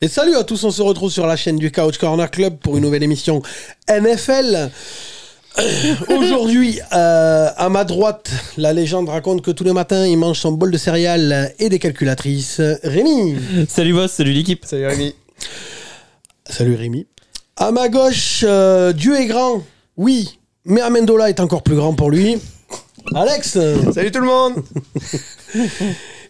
Et salut à tous, on se retrouve sur la chaîne du Couch Corner Club pour une nouvelle émission NFL. Aujourd'hui, à ma droite, la légende raconte que tous les matins, il mange son bol de céréales et des calculatrices. Rémi. Salut boss, salut l'équipe. Salut Rémi. Salut Rémi. À ma gauche, Dieu est grand, oui, mais Amendola est encore plus grand pour lui. Alex. Salut tout le monde.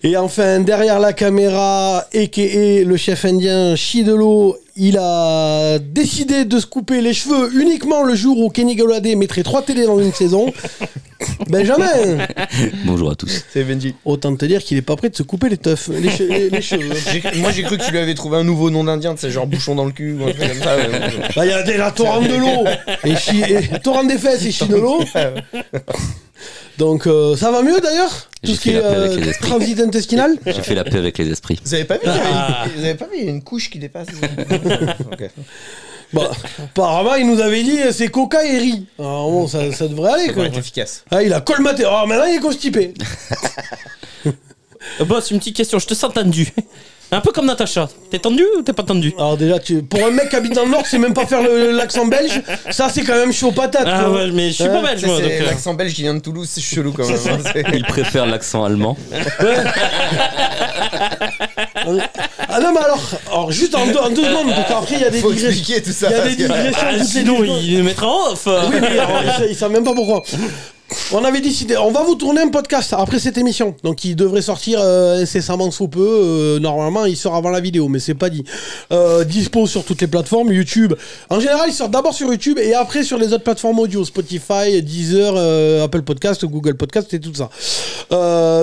Et enfin, derrière la caméra, a.k.a. le chef indien Chidelo, il a décidé de se couper les cheveux uniquement le jour où Kenny Golladay mettrait 3 télés dans une saison. Benjamin. Bonjour à tous. C'est Benji. Autant te dire qu'il est pas prêt de se couper les teufs, les cheveux. Moi j'ai cru que tu lui avais trouvé un nouveau nom d'Indien, c'est genre bouchon dans le cul ou un truc comme ça. Bah, il y a déjà Torrent de l'eau, et Torrent des fesses et Chidelo. Donc ça va mieux d'ailleurs. Tout ce qui est transit intestinal. J'ai fait la paix avec les esprits. Vous avez pas vu il y a une couche qui dépasse. Okay. Bah, apparemment il nous avait dit c'est coca et riz. Alors bon, ça devrait aller quoi. Être efficace. Ah, il a colmaté. Oh, maintenant il est constipé. Boss, une petite question, je te sens tendu. Un peu comme Natacha. T'es tendu ou t'es pas tendu? Alors déjà, pour un mec qui habite dans le Nord, c'est même pas faire l'accent belge. Ça, c'est quand même chaud patate. Ah ouais, mais je suis pas belge moi. C'est l'accent belge qui vient de Toulouse, c'est chelou quand même. Il préfère l'accent allemand. Ah non, mais alors juste en deux secondes, parce qu'après il y a des digressions. Tout ça. Il y a des digressions. Sinon, il le mettra en off. Oui, mais alors, ils savent même pas pourquoi. On avait décidé, on va vous tourner un podcast après cette émission, donc il devrait sortir incessamment sous peu. Normalement, il sort avant la vidéo, mais c'est pas dit. Dispo sur toutes les plateformes, YouTube. En général, il sort d'abord sur YouTube et après sur les autres plateformes audio, Spotify, Deezer, Apple Podcast, Google Podcast et tout ça.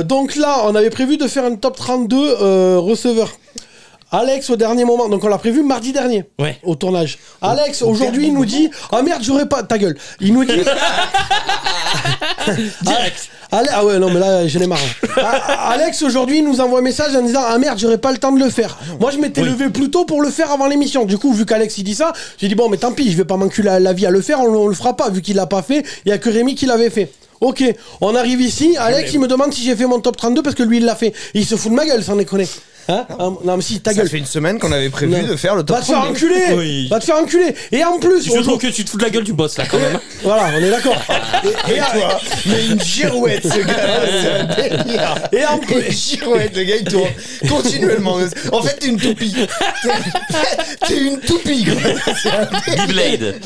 Donc là, on avait prévu de faire un top 32 receveurs. Alex au dernier moment, donc on l'a prévu mardi dernier, ouais, au tournage. Alex aujourd'hui il nous dit ah merde j'aurais pas ta gueule. Il nous dit direct. Ah ouais non mais là j'en ai marre. Alex aujourd'hui il nous envoie un message en disant ah merde j'aurais pas le temps de le faire. Moi je m'étais levé plus tôt pour le faire avant l'émission. Du coup vu qu'Alex il dit ça, j'ai dit bon mais tant pis je vais pas m'enculer la vie à le faire, on le fera pas vu qu'il l'a pas fait. Il y a que Rémi qui l'avait fait. Ok, on arrive ici, Alex il me demande si j'ai fait mon top 32 parce que lui il l'a fait. Il se fout de ma gueule sans déconner. Hein non mais si ta gueule. Ça fait une semaine qu'on avait prévu de faire le top 32. Va te faire enculer. Oui. Va te faire enculer. Et en plus je trouve que tu te fous de la gueule du boss là quand même. Voilà, on est d'accord. Et toi, mais une girouette ce gars, c'est un délire. Et en plus une girouette, le gars il tourne continuellement. En fait t'es une toupie. T'es une toupie quoi. Blade.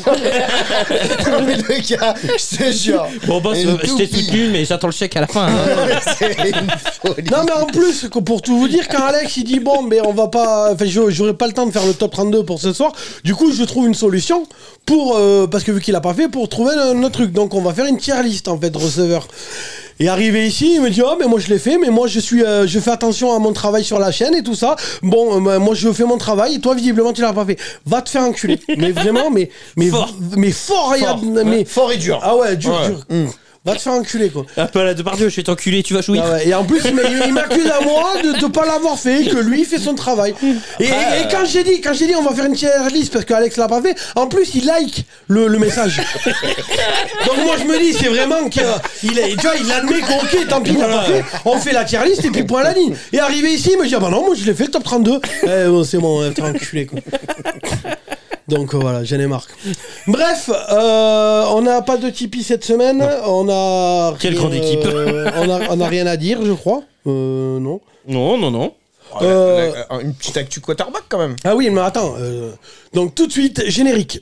Le gars, je te jure. Bon boss, je t'ai soutenu mais j'attends le chèque à la fin. C'est une folie. Non mais en plus pour tout vous dire quand Alex il dit bon mais on va pas, enfin j'aurai pas le temps de faire le top 32 pour ce soir. Du coup je trouve une solution pour parce que vu qu'il a pas fait pour trouver un autre truc. Donc on va faire une tier list en fait de receveurs. Et arrivé ici, il me dit oh mais moi je l'ai fait, mais moi je fais attention à mon travail sur la chaîne et tout ça. Bon moi je fais mon travail et toi visiblement tu l'as pas fait. Va te faire enculer. Mais vraiment mais fort et dur. Ah ouais dur. Va te faire enculer quoi. Un peu à la Depardieu, je vais t'enculer, tu vas jouir. Ah ouais. Et en plus il m'accuse à moi de pas l'avoir fait, que lui il fait son travail. Et quand j'ai dit on va faire une tier list parce qu'Alex l'a pas fait, en plus il like le message. Donc moi je me dis c'est vraiment qu'il admet qu'ok tant pis il l'a pas fait, on fait la tier list et puis point à la ligne. Et arrivé ici il me dit ah bah non moi je l'ai fait le top 32. C'est bon, t'es enculé quoi. Donc voilà, j'en ai marre. Bref, on n'a pas de Tipeee cette semaine. On a quelle grande équipe. On a rien à dire, je crois. Non. Non. Une petite actu quarterback quand même. Ah oui, mais attends. Donc tout de suite, générique.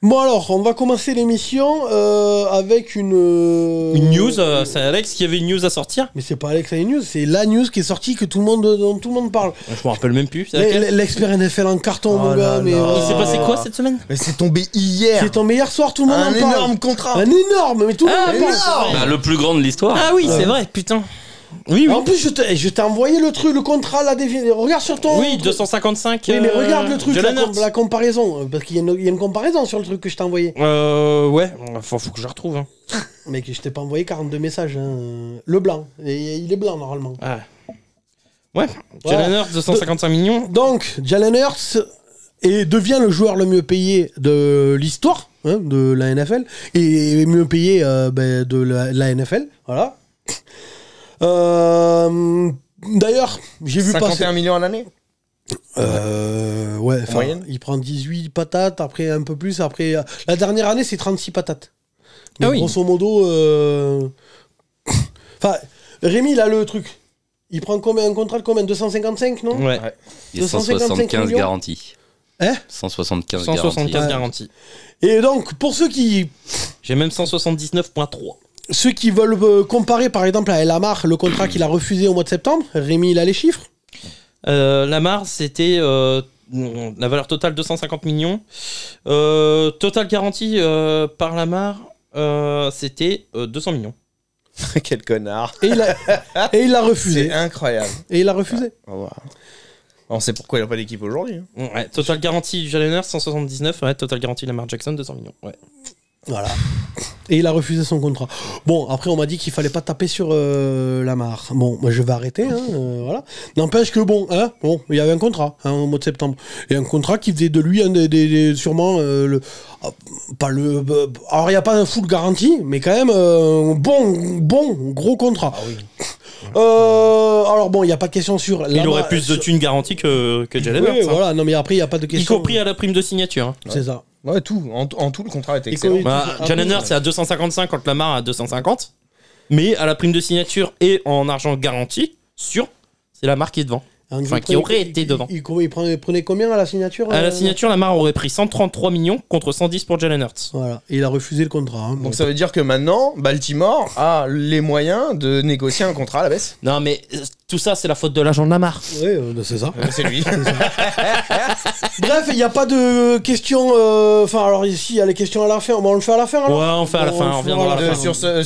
Bon alors, on va commencer l'émission avec une news. C'est Alex qui avait une news à sortir. Mais c'est pas Alex qui a une news, c'est la news qui est sortie dont tout le monde parle. Je me rappelle même plus. L'expert NFL en carton, mon gars. Mais il s'est passé quoi cette semaine? Mais c'est tombé hier. C'est tombé hier soir, tout le monde en parle. Un énorme contrat. Un énorme, mais tout le monde en parle. Le plus grand de l'histoire. Ah oui, c'est vrai, putain. Oui. En plus, je t'ai envoyé le truc, le contrat, la définition. Regarde sur ton. Oui, 255. Oui, mais regarde le truc, la comparaison. Parce qu'il y a une comparaison sur le truc que je t'ai envoyé. Ouais. Faut que je la retrouve. Hein. Mec, je t'ai pas envoyé 42 messages. Hein. Le blanc. Et il est blanc, normalement. Ah. Ouais. Jalen Hurts, 255 millions. Donc, Jalen Hurts devient le joueur le mieux payé de l'histoire. de la NFL et mieux payé de la NFL. Voilà. D'ailleurs, j'ai vu 51 millions à l'année. Ouais, il prend 18 patates, après un peu plus. Après, la dernière année, c'est 36 patates. Mais grosso modo, Rémi, il a le truc. Il prend un contrat de combien? 255, non? Ouais. Il y a 175 garanties. Hein? 175 garanties. Et donc, pour ceux qui... J'ai même 179,3. Ceux qui veulent comparer, par exemple, à Lamar, le contrat qu'il a refusé au mois de septembre, Rémi, il a les chiffres? Lamar, c'était la valeur totale 250 millions. Total garantie par Lamar, c'était 200 millions. Quel connard. Et il l'a refusé. C'est incroyable. Et il a refusé. On sait pourquoi il n'a pas d'équipe aujourd'hui. Ouais, total garantie Jalen Hurts 179, ouais, total garantie Lamar Jackson 200 millions. Ouais. Voilà. Et il a refusé son contrat. Bon, après, on m'a dit qu'il fallait pas taper sur Lamar. Bon, moi, je vais arrêter. Voilà. N'empêche que, il y avait un contrat au mois de septembre. Et un contrat qui faisait de lui sûrement alors, il n'y a pas de full garantie, mais quand même, bon, gros contrat. Ah oui. Alors bon, il n'y a pas de question sur... Il aurait plus de thunes garanties que Jalen Hurts. Oui, voilà. Non, mais après, il n'y a pas de question... Y compris à la prime de signature. C'est ça. Ouais, tout. En tout, le contrat était excellent. Jalen Hurts, c'est à 255 quand Lamar à 250. Mais à la prime de signature et en argent garanti, c'est Lamar qui est devant. Enfin, qui aurait été devant. Il prenait combien à la signature? À la signature, Lamar aurait pris 133 millions contre 110 pour Jalen Hurts. Voilà. Et il a refusé le contrat. Donc ça veut dire que maintenant, Baltimore a les moyens de négocier un contrat à la baisse. Non, mais tout ça, c'est la faute de l'agent de Lamar. Oui, c'est ça. C'est lui. Bref, il n'y a pas de questions. Alors ici, il y a les questions à la fin. Bon, on le fait à la fin alors. Ouais, on fait à la fin. On reviendra à la fin. Sur ça.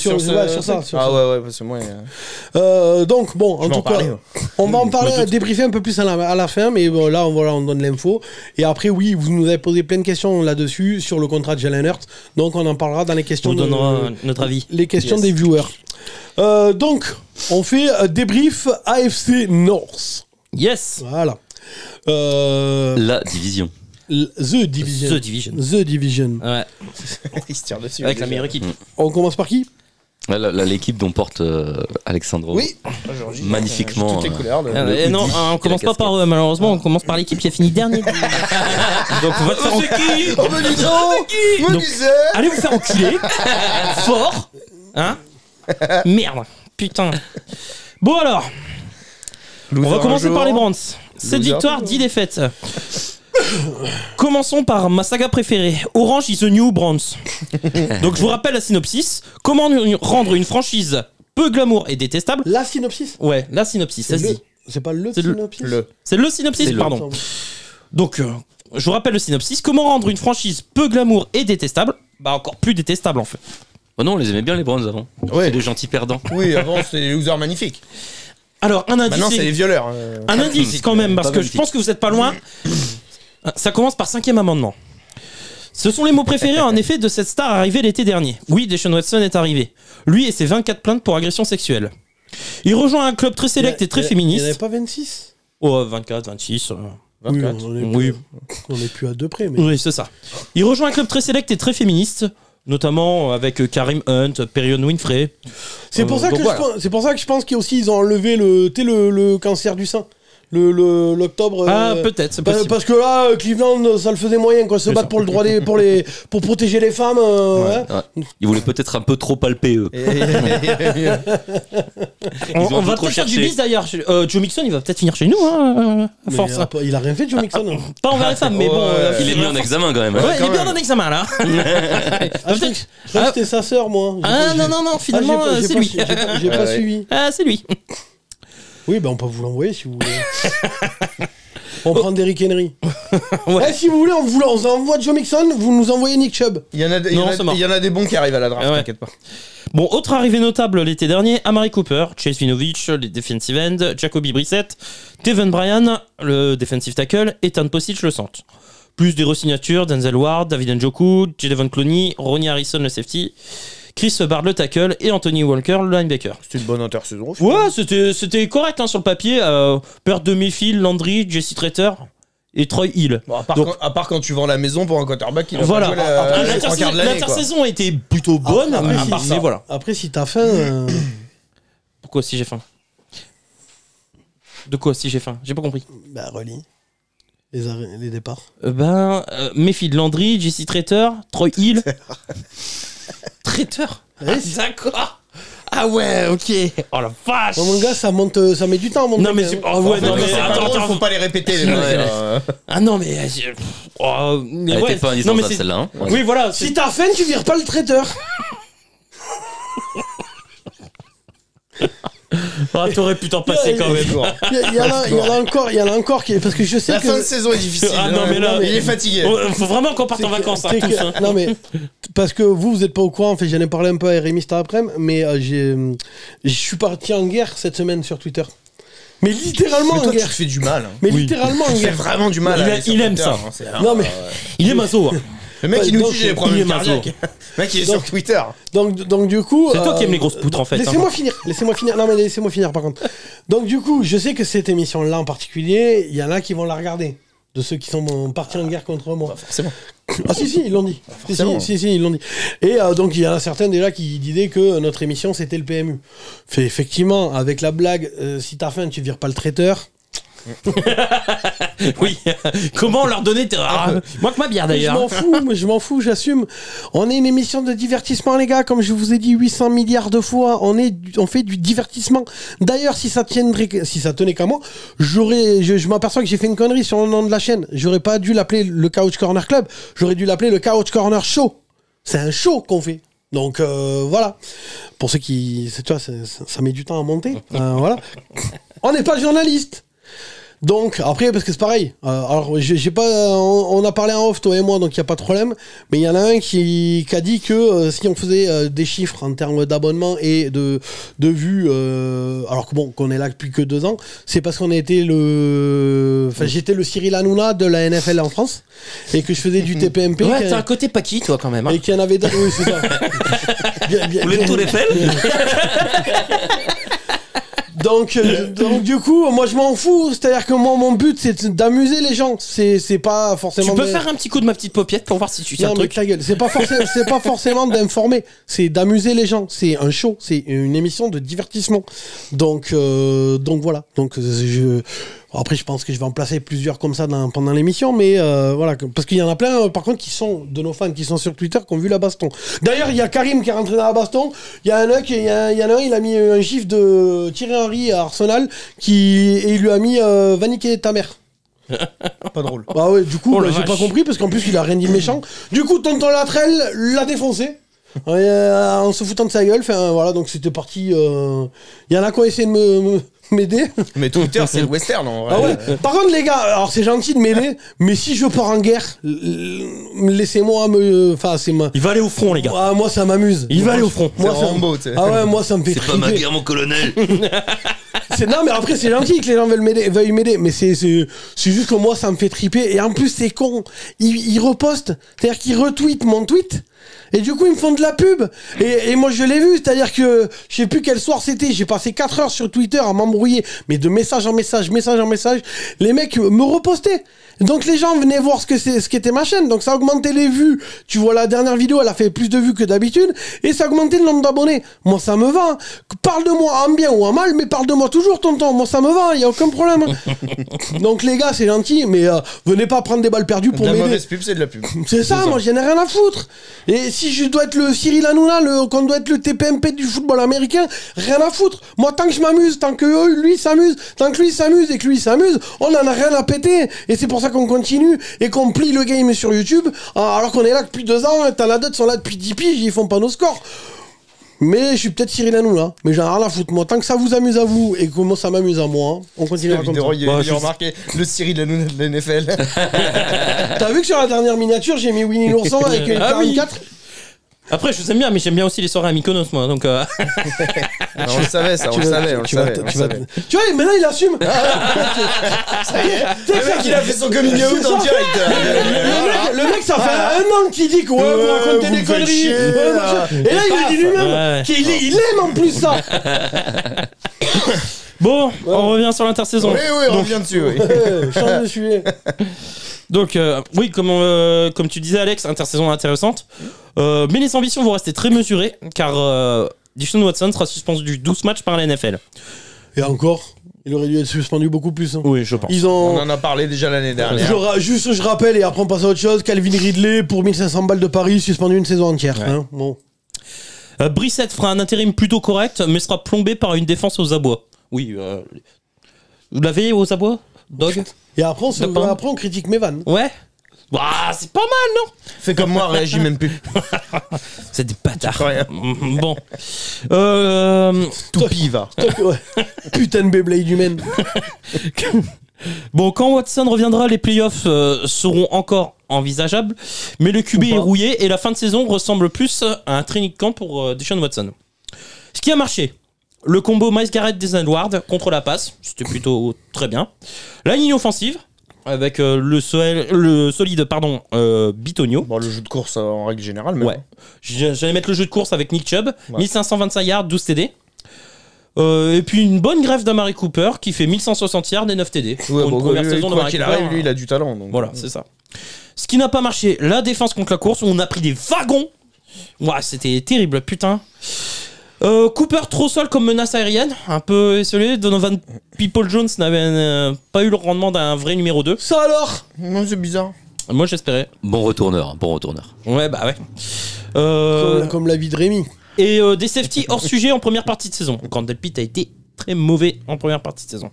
Ah ouais, parce que moi. Donc, bon, en tout cas, on va en parler, débriefer un peu plus à la fin, mais bon, là, on donne l'info. Et après, oui, vous nous avez posé plein de questions là-dessus sur le contrat de Jalen Hurts. Donc, on en parlera dans les questions. On donnera notre avis. Les questions des viewers. Donc, on fait débrief AFC North. Yes. Voilà. La division. The Division. Ouais. Il se tire dessus. Avec la meilleure équipe. On commence par qui? L'équipe dont porte Alexandro. Oui. Magnifiquement. Toutes les couleurs. Non, on commence pas par eux, malheureusement. On commence par l'équipe qui a fini dernier. Donc on va te faire enculer. Oh, mais dis donc. Donc, allez vous faire enculer. Fort. Hein? Merde. Putain. Bon alors. On va commencer par les Browns. 7 victoires, 10 défaites. Commençons par ma saga préférée, Orange is the New Browns. Donc je vous rappelle la synopsis. Comment rendre une franchise peu glamour et détestable. La synopsis? Ouais, la synopsis, ça se dit. C'est pas le synopsis? C'est le synopsis, pardon. Donc, je vous rappelle le synopsis. Comment rendre une franchise peu glamour et détestable, encore plus détestable en fait. Oh non, on les aimait bien les Browns avant. Ouais. C'est des gentils perdants. Oui, avant c'était les losers magnifiques. Alors, un indice. Maintenant c'est les violeurs. Un indice quand même, parce que je pense que vous êtes pas loin. Ça commence par 5e amendement. Ce sont les mots préférés en effet de cette star arrivée l'été dernier. Oui, Deshaun Watson est arrivé. Lui et ses 24 plaintes pour agression sexuelle. Il rejoint un club très sélect et très féministe. Il n'y en avait pas 26? Oh, 24, 26. 24. Oui, on est plus à 2 près. Mais... Oui, c'est ça. Il rejoint un club très sélect et très féministe, notamment avec Karim Hunt, Perion Winfrey. C'est pour ça que je pense qu'ils ont enlevé le cancer du sein. L'octobre. Peut-être, c'est possible. Parce que là, Cleveland, ça le faisait moyen, quoi. Se battre pour le droit pour protéger les femmes. Ouais. Ils voulaient peut-être un peu trop palper, eux. On va peut-être faire du bis d'ailleurs. Joe Mixon, il va peut-être finir chez nous, à force. Il a rien fait, Joe Mixon. Pas envers les femmes, mais bon. Il est mis en examen quand même. Ouais, il est bien en examen là. C'était sa sœur, moi. Non, finalement, c'est lui. J'ai pas suivi. C'est lui. Oui, on peut vous l'envoyer si vous voulez. On prend Derrick Henry. Ouais. Si vous voulez, on vous envoie Joe Mixon, vous nous envoyez Nick Chubb. Il y en a des bons qui arrivent à la draft, t'inquiète pas. Bon, autre arrivée notable l'été dernier, Amari Cooper, Chase Winovich, les defensive end, Jacoby Brissett, Devin Bryan, le defensive tackle, et Tan Posic, le centre. Plus des re-signatures, Denzel Ward, David Njoku, Jadevon Clowney, Ronnie Harrison, le safety, Chris Bard, le tackle, et Anthony Walker, le linebacker. C'était une bonne intersaison. Ouais, c'était correct sur le papier. Perte de Mayfield, Landry, Jesse Trater. et Troy Hill. Bon, à Donc, part quand tu vends la maison pour un quarterback qui va voilà. pas jouer les 3 quarts de l'année. L'intersaison était plutôt bonne, Après, mais voilà. Après, si t'as faim. Pourquoi si j'ai faim? De quoi si j'ai faim? J'ai pas compris. Bah, relis. Les départs. Mayfield Landry, Jesse Traitor, Troy Hill. Traitor? Oui, D'accord. Ah ouais, ok. Oh la vache. Mon gars, ça met du temps à monter. Non mais c'est... Oh, ouais, non mais C'est pas attends, drôle, faut pas les répéter les mecs. Ah non mais... mais Elle ouais, était pas non, mais indispensable c'est- celle-là. Hein. Ouais. Oui voilà. Si t'as faim, tu vires pas le traiteur. Ah, t'aurais pu t'en passer quand même. Il y en a encore qui. Parce que je sais La que. fin de saison est difficile. Ah non, mais là, il est fatigué. Faut vraiment qu'on parte en vacances, hein, c'est tous. que- Hein. Non mais parce que vous êtes pas au courant, en fait j'en ai parlé un peu à Rémi cet après-midi, mais je suis parti en guerre cette semaine sur Twitter. Mais littéralement Mais en toi, tu guerre. te fais du mal. Hein. Mais Oui. littéralement en Tu fais guerre. vraiment du mal. Il à a- aller sur il aime Twitter, ça. hein, c'est- Non mais Il est maso. Hein. Le mec, il nous donc, dit j'ai des il est problèmes maso. cardiaques. Le mec, il est sur Twitter. donc du coup. C'est toi qui aimes les grosses poutres en fait. Laissez-moi finir. Non mais laissez-moi finir par contre. Donc du coup, je sais que cette émission-là en particulier, il y en a qui vont la regarder. De ceux qui sont partis en guerre contre moi. Forcément. Ah si, ils l'ont dit. forcément. Si, ils l'ont dit. Et donc il y en a certains déjà qui disaient que notre émission c'était le PMU. Fait effectivement, avec la blague, si t'as faim, tu vires pas le traiteur. Oui. Comment leur donner moi que ma bière d'ailleurs. Je m'en fous, j'assume. On est une émission de divertissement, les gars. Comme je vous ai dit 800 milliards de fois, on fait du divertissement. D'ailleurs, si ça tenait qu'à moi, je m'aperçois que j'ai fait une connerie sur le nom de la chaîne. J'aurais pas dû l'appeler le Couch Corner Club. J'aurais dû l'appeler le Couch Corner Show. C'est un show qu'on fait. Donc voilà. Pour ceux qui, tu vois, ça met du temps à monter. Voilà. On n'est pas journaliste. Donc après parce que c'est pareil. Alors j'ai pas, on a parlé en off toi et moi donc il y a pas de problème. Mais il y en a un qui a dit que si on faisait des chiffres en termes d'abonnement et de vues, alors que bon qu'on est là depuis que 2 ans, c'est parce qu'on a été j'étais le Cyril Hanouna de la NFL en France et que je faisais du TPMP. Ouais, t'as un côté Paki toi quand même. Hein. Et qu'il y en avait d'autres. Oui c'est ça. Vous voulez tout les faire? Donc du coup, moi je m'en fous. C'est-à-dire que moi mon but c'est d'amuser les gens. C'est pas forcément. Tu peux faire un petit coup de ma petite paupiette pour voir si tu tiens Non le mais truc. ta gueule. C'est pas forcément d'informer. C'est d'amuser les gens. C'est un show. C'est une émission de divertissement. Donc voilà. Donc après je pense que je vais en placer plusieurs comme ça pendant l'émission. Mais voilà, parce qu'il y en a plein par contre qui sont de nos fans qui sont sur Twitter qui ont vu la baston. D'ailleurs il y a Karim qui est rentré dans la baston. Il y en a un, il a mis un gif de Thierry Henry à Arsenal et il lui a mis va niquer ta mère. Pas drôle. Bah ouais, du coup, Oh la j'ai pas vache. compris parce qu'en plus il a rien dit de méchant. Du coup, Tonton Latrelle l'a défoncé. En se foutant de sa gueule. Enfin voilà, donc c'était parti. Il y en a qui ont essayé de m'aider. Mais Twitter, c'est le western en vrai. Ah ouais. Par contre, les gars, alors c'est gentil de m'aider, mais si je pars en guerre, laissez-moi me. Enfin, c'est ma. Il va aller au front les gars. Ah, moi, ça m'amuse. Il va aller au front. C'est Moi, ça... Rambo, tu sais. Ah ouais, moi, ça me fait C'est pas ma triper. guerre, mon colonel. Non, mais après, c'est gentil que les gens veuillent m'aider. Mais c'est juste que moi, ça me fait triper. Et en plus, c'est con. Ils repostent. C'est-à-dire qu'ils retweetent mon tweet. Et du coup, ils me font de la pub. Et moi, je l'ai vu. C'est-à-dire que je sais plus quel soir c'était. J'ai passé 4 heures sur Twitter à m'embrouiller. Mais de message en message. Les mecs me repostaient. Donc les gens venaient voir ce qu'était ma chaîne. Donc ça a augmenté les vues. Tu vois, la dernière vidéo, elle a fait plus de vues que d'habitude. Et ça a augmenté le nombre d'abonnés. Moi, ça me va. Parle de moi en bien ou en mal, mais parle de moi toujours, tonton. Moi, ça me va. Il y a aucun problème. Donc les gars, c'est gentil, mais venez pas prendre des balles perdues pour De la m'aider. mauvaise pub, c'est de la pub. C'est ça, moi j'en ai rien à foutre. Et si je dois être le Cyril Hanouna, qu'on doit être le TPMP du football américain, rien à foutre. Moi, tant que je m'amuse, tant que lui s'amuse, tant que lui s'amuse et que lui s'amuse, on en a rien à péter. Et c'est pour ça qu'on continue et qu'on plie le game sur YouTube, alors qu'on est là depuis 2 ans, t'as la dot sont là depuis 10 piges, ils font pas nos scores. Mais je suis peut-être Cyril Hanouna, mais j'en ai rien à foutre. Moi, tant que ça vous amuse à vous et que moi ça m'amuse à moi, on continue comme ça. Il a remarqué le Cyril Hanouna de la NFL. T'as vu que sur la dernière miniature, j'ai mis Winnie l'ourson avec une Ah oui. 44. Après, je vous aime bien, mais j'aime bien aussi les soirées à Mykonos, moi. Donc, On le savait, ça, on le savait. Tu vois, maintenant il assume. Ça y est. Le mec, il a fait son coming out C'est en ça. direct. Le mec, ça fait 1 an qu'il dit que vous racontez vous des me faites conneries. chier, là. Et là, il le dit lui-même. Ouais. Il aime en plus ça. Bon, on revient sur l'intersaison. Oui, on revient dessus. Oui. Change de sujet. Donc, oui, comme tu disais, Alex, intersaison intéressante. Mais les ambitions vont rester très mesurées, car Deshaun Watson sera suspendu 12 matchs par la NFL. Et encore, il aurait dû être suspendu beaucoup plus. Hein. Oui, je pense. On en a parlé déjà l'année dernière. Je rappelle, et après on passe à autre chose, Calvin Ridley, pour 1500 balles de Paris, suspendu une saison entière. Ouais. Hein, bon. Brissett fera un intérim plutôt correct, mais sera plombé par une défense aux abois. Oui, vous l'avez aux abois, Dog? Et après on critique mes vannes. Ouais. Bah, c'est pas mal, non? Fais comme moi, réagis même plus. C'est des bâtards. Rien. Bon. Toupie va. Ouais. Putain de Beyblade humaine. Bon, quand Watson reviendra, les playoffs seront encore envisageables, mais le QB est rouillé et la fin de saison ressemble plus à un training camp pour Deshaun Watson. Ce qui a marché, le combo Myles Garrett-Denzel Ward contre la passe, c'était plutôt très bien. La ligne offensive, avec le solide Bitonio. Bon, le jeu de course en règle générale, mais ouais. J'allais mettre le jeu de course avec Nick Chubb, 1525 yards, 12 TD. Et puis une bonne greffe d'Amari Cooper qui fait 1160 yards et 9 TD. Ouais, pour une première saison d'Amari Cooper. Arrive, lui, il a du talent. Donc. Voilà, c'est ça. Ce qui n'a pas marché, la défense contre la course, on a pris des wagons. Ouais, c'était terrible, putain. Cooper trop seul comme menace aérienne, un peu esselé. Donovan Peoples-Jones n'avait pas eu le rendement d'un vrai numéro 2. Ça alors? Non, c'est bizarre. Moi j'espérais. Bon retourneur. Ouais, bah ouais. Comme la vie de Rémi. Et des safety hors sujet en première partie de saison. Quand Delpit a été très mauvais en première partie de saison.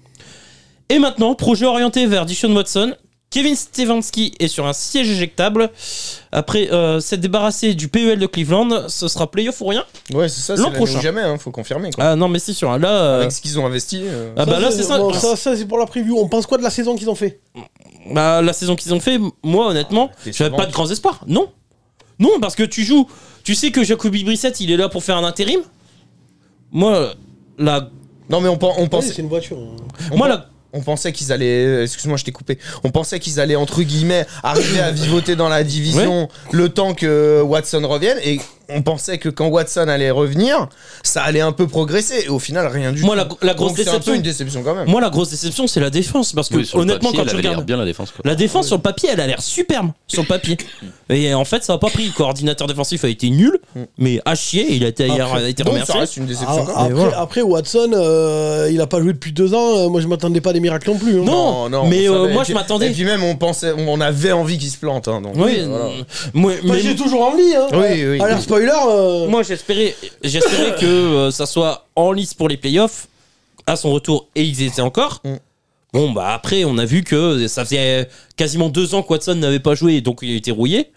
Et maintenant, projet orienté vers Deshaun Watson. Kevin Stefanski est sur un siège éjectable. Après s'être débarrassé du PEL de Cleveland, ce sera playoff ou rien. Ouais, c'est ça, c'est l'année ou jamais, faut confirmer. Quoi. Ah non, mais c'est sûr. Là, avec ce qu'ils ont investi. Ah bah là, c'est ça. Bon, ça c'est pour la preview. On pense quoi de la saison qu'ils ont fait? Bah, la saison qu'ils ont fait, moi honnêtement, j'avais pas de grands espoirs. Non, parce que tu sais que Jacoby Brissett, il est là pour faire un intérim. Moi, non mais on pensait. C'est une voiture. On pensait qu'ils allaient. Excuse-moi, je t'ai coupé. On pensait qu'ils allaient, entre guillemets, arriver à vivoter dans la division le temps que Watson revienne. Et on pensait que quand Watson allait revenir, ça allait un peu progresser. Et au final, rien du tout. Moi, la grosse déception. C'est un peu une déception quand même. Moi, la grosse déception, c'est la défense. Parce que, honnêtement, quand tu regardes. Bien la défense, quoi. La défense, sur le papier, elle a l'air superbe. Sur le papier. Et en fait, ça n'a pas pris. Le coordinateur défensif a été nul. Mais à chier. Il a été remercié. Ça reste une déception quand même. Après, Watson, il a pas joué depuis 2 ans. Moi, je m'attendais pas à des miracles non plus. Hein. Non, mais moi, je m'attendais. Et puis même, on avait envie qu'il se plante. Hein, donc, oui, voilà. Mais j'ai toujours envie. Hein. Oui. Alors, spoiler. Moi, j'espérais que ça soit en lice pour les playoffs à son retour, et ils étaient encore. Bon, bah après, on a vu que ça faisait quasiment 2 ans que Watson n'avait pas joué, donc il a été rouillé.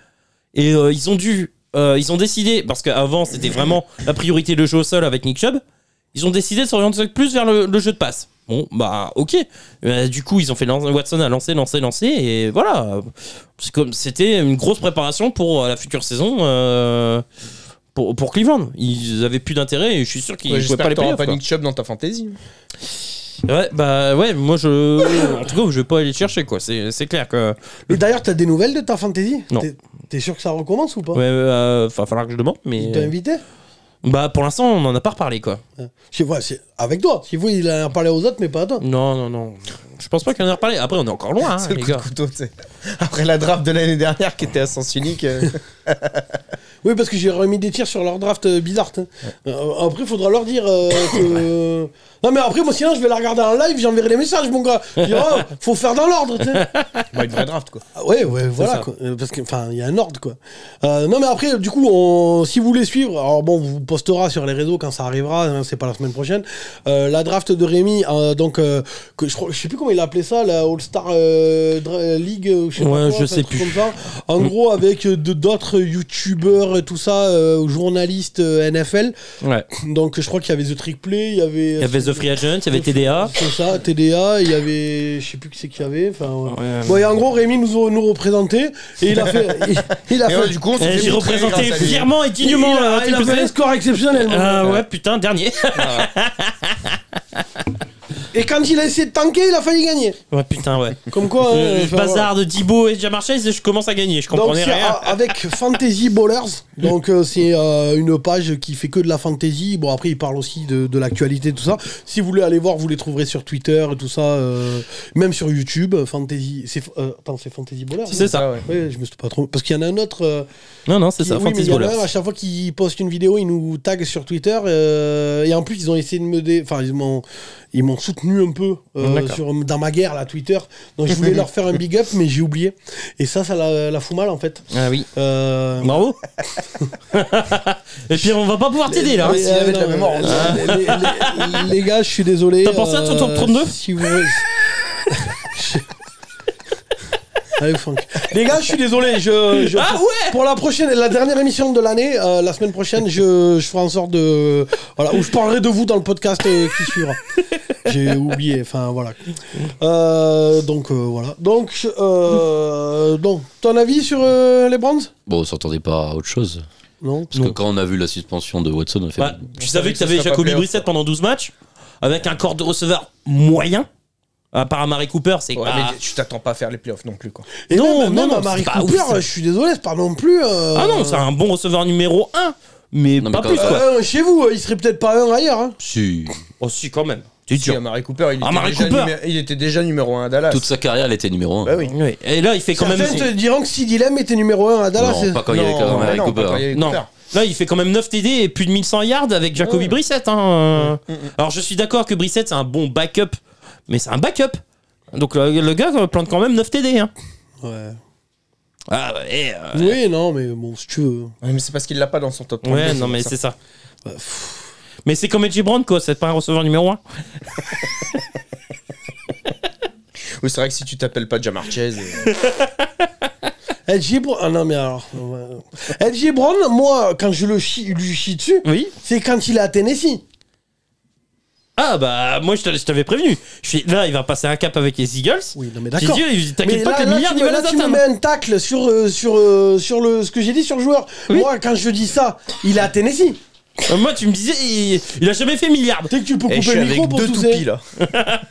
Et ils ont décidé, parce qu'avant c'était vraiment la priorité le jeu au sol avec Nick Chubb, ils ont décidé de s'orienter plus vers le jeu de passe. Bon, bah ok. Du coup, ils ont fait Watson a lancé, et voilà. C'était une grosse préparation pour la future saison. Pour Cleveland, ils avaient plus d'intérêt et je suis sûr qu'ils jouaient pas les playoffs. J'espère que t'auras pas Nick Chubb dans ta fantasy. Ouais, bah ouais, moi en tout cas, je vais pas aller le chercher quoi. C'est clair que. Mais d'ailleurs, t'as des nouvelles de ta fantasy? Non. T'es sûr que ça recommence ou pas? Ouais, va falloir que je demande, mais. Il t'a invité? Bah pour l'instant, on en a pas reparlé quoi. C'est avec toi. Si vous, il a parlé aux autres, mais pas à toi. Non. Je pense pas qu'il en ait reparlé. Après, on est encore loin, c'est les le gars. coup de couteau, tu sais. Après la draft de l'année dernière qui était à sens unique. Oui, parce que j'ai remis des tirs sur leur draft bizarre. Après, il faudra leur dire que. Non, mais après, moi, sinon, je vais la regarder en live, j'enverrai les messages, mon gars. Je dis, faut faire dans l'ordre, tu sais. Bah, une vraie draft, quoi. Ouais, voilà, quoi. Parce que, enfin, il y a un ordre, quoi. Non, mais après, du coup, si vous voulez suivre, alors bon, vous postera sur les réseaux quand ça arrivera, hein, c'est pas la semaine prochaine. La draft de Rémi, donc, que je sais plus comment il a appelé ça, la All-Star League, je sais plus. Comme ça. En gros, avec d'autres youtubeurs et tout ça, journalistes NFL. Ouais. Donc, je crois qu'il y avait The Trick Play, il y avait The Free Agent, il y avait TDA. C'est ça, TDA, il y avait. Je sais plus qui c'est qu'il y avait. Enfin, bon, et en gros, Rémi nous représentait. Et il a fait. Du coup, j'ai représenté fièrement et dignement. Il a fait un score exceptionnel. Ouais, putain, dernier. Et quand il a essayé de tanker, il a failli gagner. Ouais, putain, ouais. Comme quoi. Le bazar de Thibaut et Jamar Chase, je commence à gagner. Je Donc comprenais c'est rien. avec Fantasy Ballers. Donc c'est une page qui fait que de la fantasy. Bon après il parle aussi de l'actualité tout ça. Si vous voulez aller voir, vous les trouverez sur Twitter et tout ça, même sur YouTube. Fantasy. Attends, c'est Fantasy Ballers. C'est ça. Ouais. Oui, je me suis pas trompé. Parce qu'il y en a un autre. Non, c'est ça. Oui, mais Fantasy il y en a Ballers. un, à chaque fois qu'il poste une vidéo, il nous tag sur Twitter. Et en plus ils ont essayé de me enfin ils m'ont soutenu un peu dans ma guerre là Twitter. Donc je voulais leur faire un big up mais j'ai oublié. Et ça la fout mal en fait. Ah oui. Bravo. Et puis on va pas pouvoir t'aider là. S'il avait de la mémoire. Les gars, je suis désolé. T'as pensé à ton top 32 si vous... Allez, Franck. Les gars, je suis désolé. Ah ouais. Pour la dernière émission de l'année, la semaine prochaine, je ferai en sorte de... Voilà, où je parlerai de vous dans le podcast qui suivra. J'ai oublié, enfin voilà. Donc voilà. Donc, ton avis sur les Browns? Bon, on s'entendait pas à autre chose. Non. Parce que quand on a vu la suspension de Watson, on a fait. Bah, tu savais que t'avais Jacoby Brissett pendant 12 matchs, avec un corps de receveur moyen. À part Amari Cooper, c'est Ouais, pas... mais tu t'attends pas à faire les playoffs non plus, quoi. Et Non, même non, Amari c'est pas Cooper, ouf, ça. je suis désolé, c'est pas non plus. Ah non, c'est un bon receveur numéro 1, mais Non, pas mais plus quand- quoi. Chez vous, il serait peut-être pas un ailleurs. Hein. Si. Oh si, quand même. C'est Si, dur. Amari Cooper, Amari Cooper. il était déjà numéro 1 à Dallas. Toute sa carrière, elle était numéro 1. Bah oui. Oui. Et là, il fait quand même... Certains te diront que CD Lamb était numéro 1 à Dallas. Non, pas quand il y avait Amari non, Cooper. pas quand il y avait Non. Cooper. Là, il fait quand même 9 TD et plus de 1100 yards avec Jacoby Brissett. Hein. Alors, je suis d'accord que Brissett, c'est un bon backup, mais c'est un backup. Donc, le gars plante quand même 9 TD. Hein. Ouais. Ah, ouais. Oui, non, mais bon, si tu veux. Ouais, mais c'est parce qu'il l'a pas dans son top 32. Ouais, non, mais c'est ça. Mais c'est comme Edgy Brown, quoi. C'est pas un receveur numéro 1. Oui, c'est vrai que si tu t'appelles pas Jamar Chase. LG Brown. Ah non, mais alors. LG Brown, moi, quand je lui chie dessus, Oui. c'est quand il est à Tennessee. Ah, bah, moi, je t'avais prévenu. Là, il va passer un cap avec les Eagles. Oui, non, mais J'ai d'accord. dit, t'inquiète Mais pas que le milliard, il va les tu me atteindre. mets un tacle sur ce que j'ai dit sur le joueur. Oui. Moi, quand je dis ça, il est à Tennessee. Moi, tu me disais, il a jamais fait milliard. Tu sais que tu peux Et je couper suis le micro avec pour deux tout toupies là.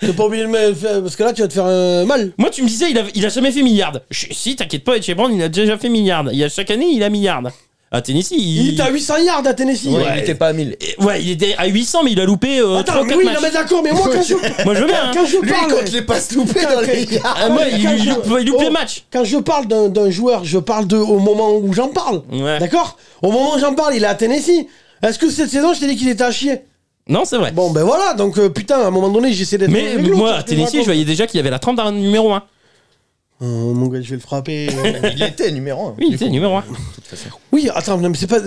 T'as pas oublié de me faire. Parce que là, tu vas te faire mal. Moi, tu me disais, il a jamais fait milliard. Si, t'inquiète pas, Edgy Brown, il a déjà fait milliard. Chaque année, il a milliard. À Tennessee, Il est à 800 yards à Tennessee. Ouais, il était pas à 1000. Ouais, il était à 800, mais il a loupé 3 Attends, ou 4 oui, matchs. non, mais d'accord, mais moi, quand je. Moi, je veux bien. Hein. Quand je Lui, parle. quand les passes loupées dans les yards. Ah, moi, quand il loupe les matchs. Quand je parle d'un joueur, je parle au moment où j'en parle. Ouais. D'accord? Au moment où j'en parle, il est à Tennessee. Est-ce que cette saison, je t'ai dit qu'il était à chier? Non, c'est vrai. Bon, ben voilà, donc putain, à un moment donné, j'essaie d'être. Mais réglo, moi, tu à sais, Tennessee, je raconte. voyais déjà qu'il avait la trempe d'un numéro 1. Mon gars, je vais le frapper. Il était numéro 1. Oui, il était numéro 1. Oui, attends, non, mais c'est pas.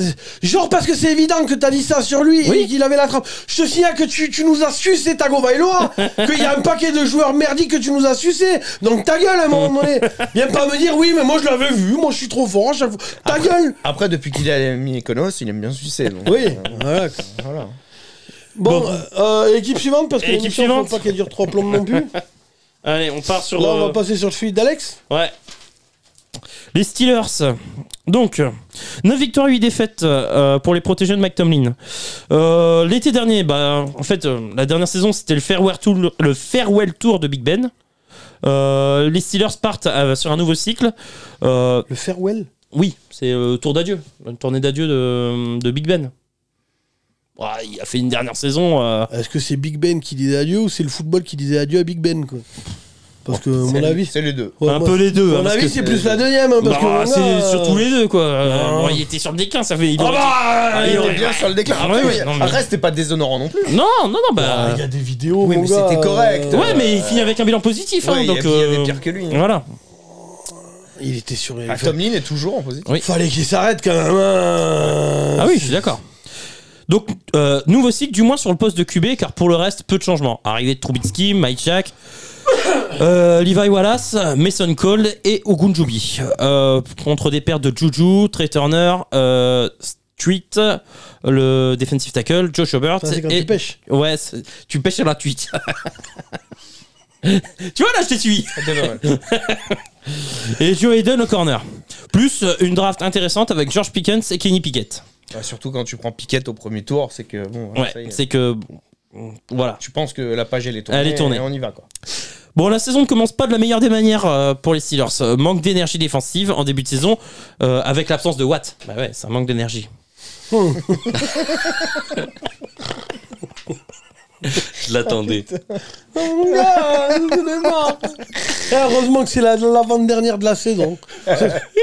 Genre parce que c'est évident que t'as dit ça sur lui Oui. et qu'il avait la trempe. Je te signale que tu nous as sucé Tagovailoa, qu'il y a un paquet de joueurs merdiques que tu nous as sucé. Donc ta gueule à un moment donné. Viens pas me dire oui, mais moi je l'avais vu, moi je suis trop fort à chaque fois. Ta gueule. Après, depuis qu'il est à Mykonos, il aime bien sucer. Donc, Oui, voilà. voilà. Bon, équipe suivante parce que Équipe l'émission, suivante. faut pas qu'elle dure 3 plombes non plus. Allez, on part sur... Là, on va passer sur le fil d'Alex. Ouais. Les Steelers. Donc, 9 victoires, 8 défaites pour les protégés de Mike Tomlin. L'été dernier, bah, en fait, la dernière saison, c'était le farewell tour de Big Ben. Les Steelers partent sur un nouveau cycle. Le farewell. Oui, c'est le tour d'adieu, une tournée d'adieu de Big Ben. Ouais, il a fait une dernière saison. Est-ce que c'est Big Ben qui disait adieu ou c'est le football qui disait adieu à Big Ben quoi? Parce que mon avis. C'est les deux. Ouais, un moi, peu les deux. Mon hein, parce avis, que- c'est plus la deuxième. Hein, parce que Bah, mon c'est gars, surtout les deux, quoi. non. Bon, il était sur le déclin, ça fait. Il Ah aurait- bah Il aurait- est bien sur le déclin. Ah, Après, ouais, non, mais- après, c'était pas déshonorant non plus. Non, bah. Il y a des vidéos. Oui, mon mais gars, c'était correct. Ouais, mais il finit avec un bilan positif, hein, Ouais, donc. et puis, il y avait pire que lui. Voilà. Il était sur les. Tomlin est toujours en positif. Oui. Fallait qu'il s'arrête quand même. Hein. Ah oui, je suis d'accord. Donc, nouveau cycle, du moins sur le poste de QB, car pour le reste, peu de changements. Arrivée de Trubisky, Mike Jack, Levi Wallace, Mason Cole et Ogunjobi. Contre des paires de Juju, Trey Turner, Street, le defensive tackle, Joe Schobert. Ça, c'est quand tu pêches. Ouais, tu pêches sur la tweet. Tu vois, là, je t'ai suivi. Et Joe Hayden au corner. Plus une draft intéressante avec George Pickens et Kenny Pickett. Surtout quand tu prends Pickett au premier tour, c'est que bon. ça y Ouais, est. c'est que Voilà. Tu penses que la page elle est tournée, Elle est tournée. et on y va quoi. Bon, la saison ne commence pas de la meilleure des manières pour les Steelers. Manque d'énergie défensive en début de saison avec l'absence de Watt. Bah ouais, c'est un manque d'énergie. Je l'attendais. Oh mon gars, j'en ai marre. Heureusement que c'est l'avant-dernière de la saison.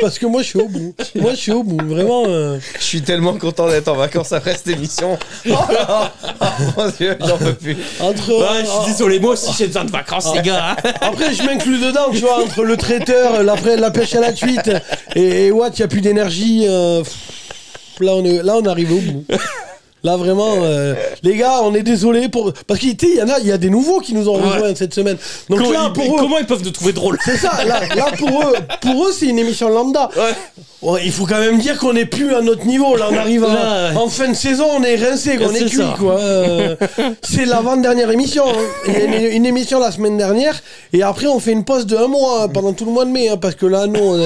Parce que moi, je suis au bout. Vraiment. Je suis tellement content d'être en vacances après cette émission. Oh là, oh mon Dieu, j'en peux plus. Ouais, je suis désolé, moi aussi j'ai besoin de vacances, les gars. Après, je m'inclus dedans, tu vois, entre le traiteur, la pêche à la truite et Watt, il n'y a plus d'énergie. Là, on arrive au bout. Là, vraiment, les gars, on est désolé parce qu'il y a des nouveaux qui nous ont rejoints cette semaine. Donc comment ils peuvent nous trouver drôles? C'est ça, là pour eux, c'est une émission lambda. Ouais, il faut quand même dire qu'on n'est plus à notre niveau. Là, on arrive en fin de saison, on est rincé, on est cuit, quoi. C'est l'avant-dernière émission. Hein. Il y a une émission la semaine dernière, et après, on fait une pause de 1 mois pendant tout le mois de mai, parce que là, nous,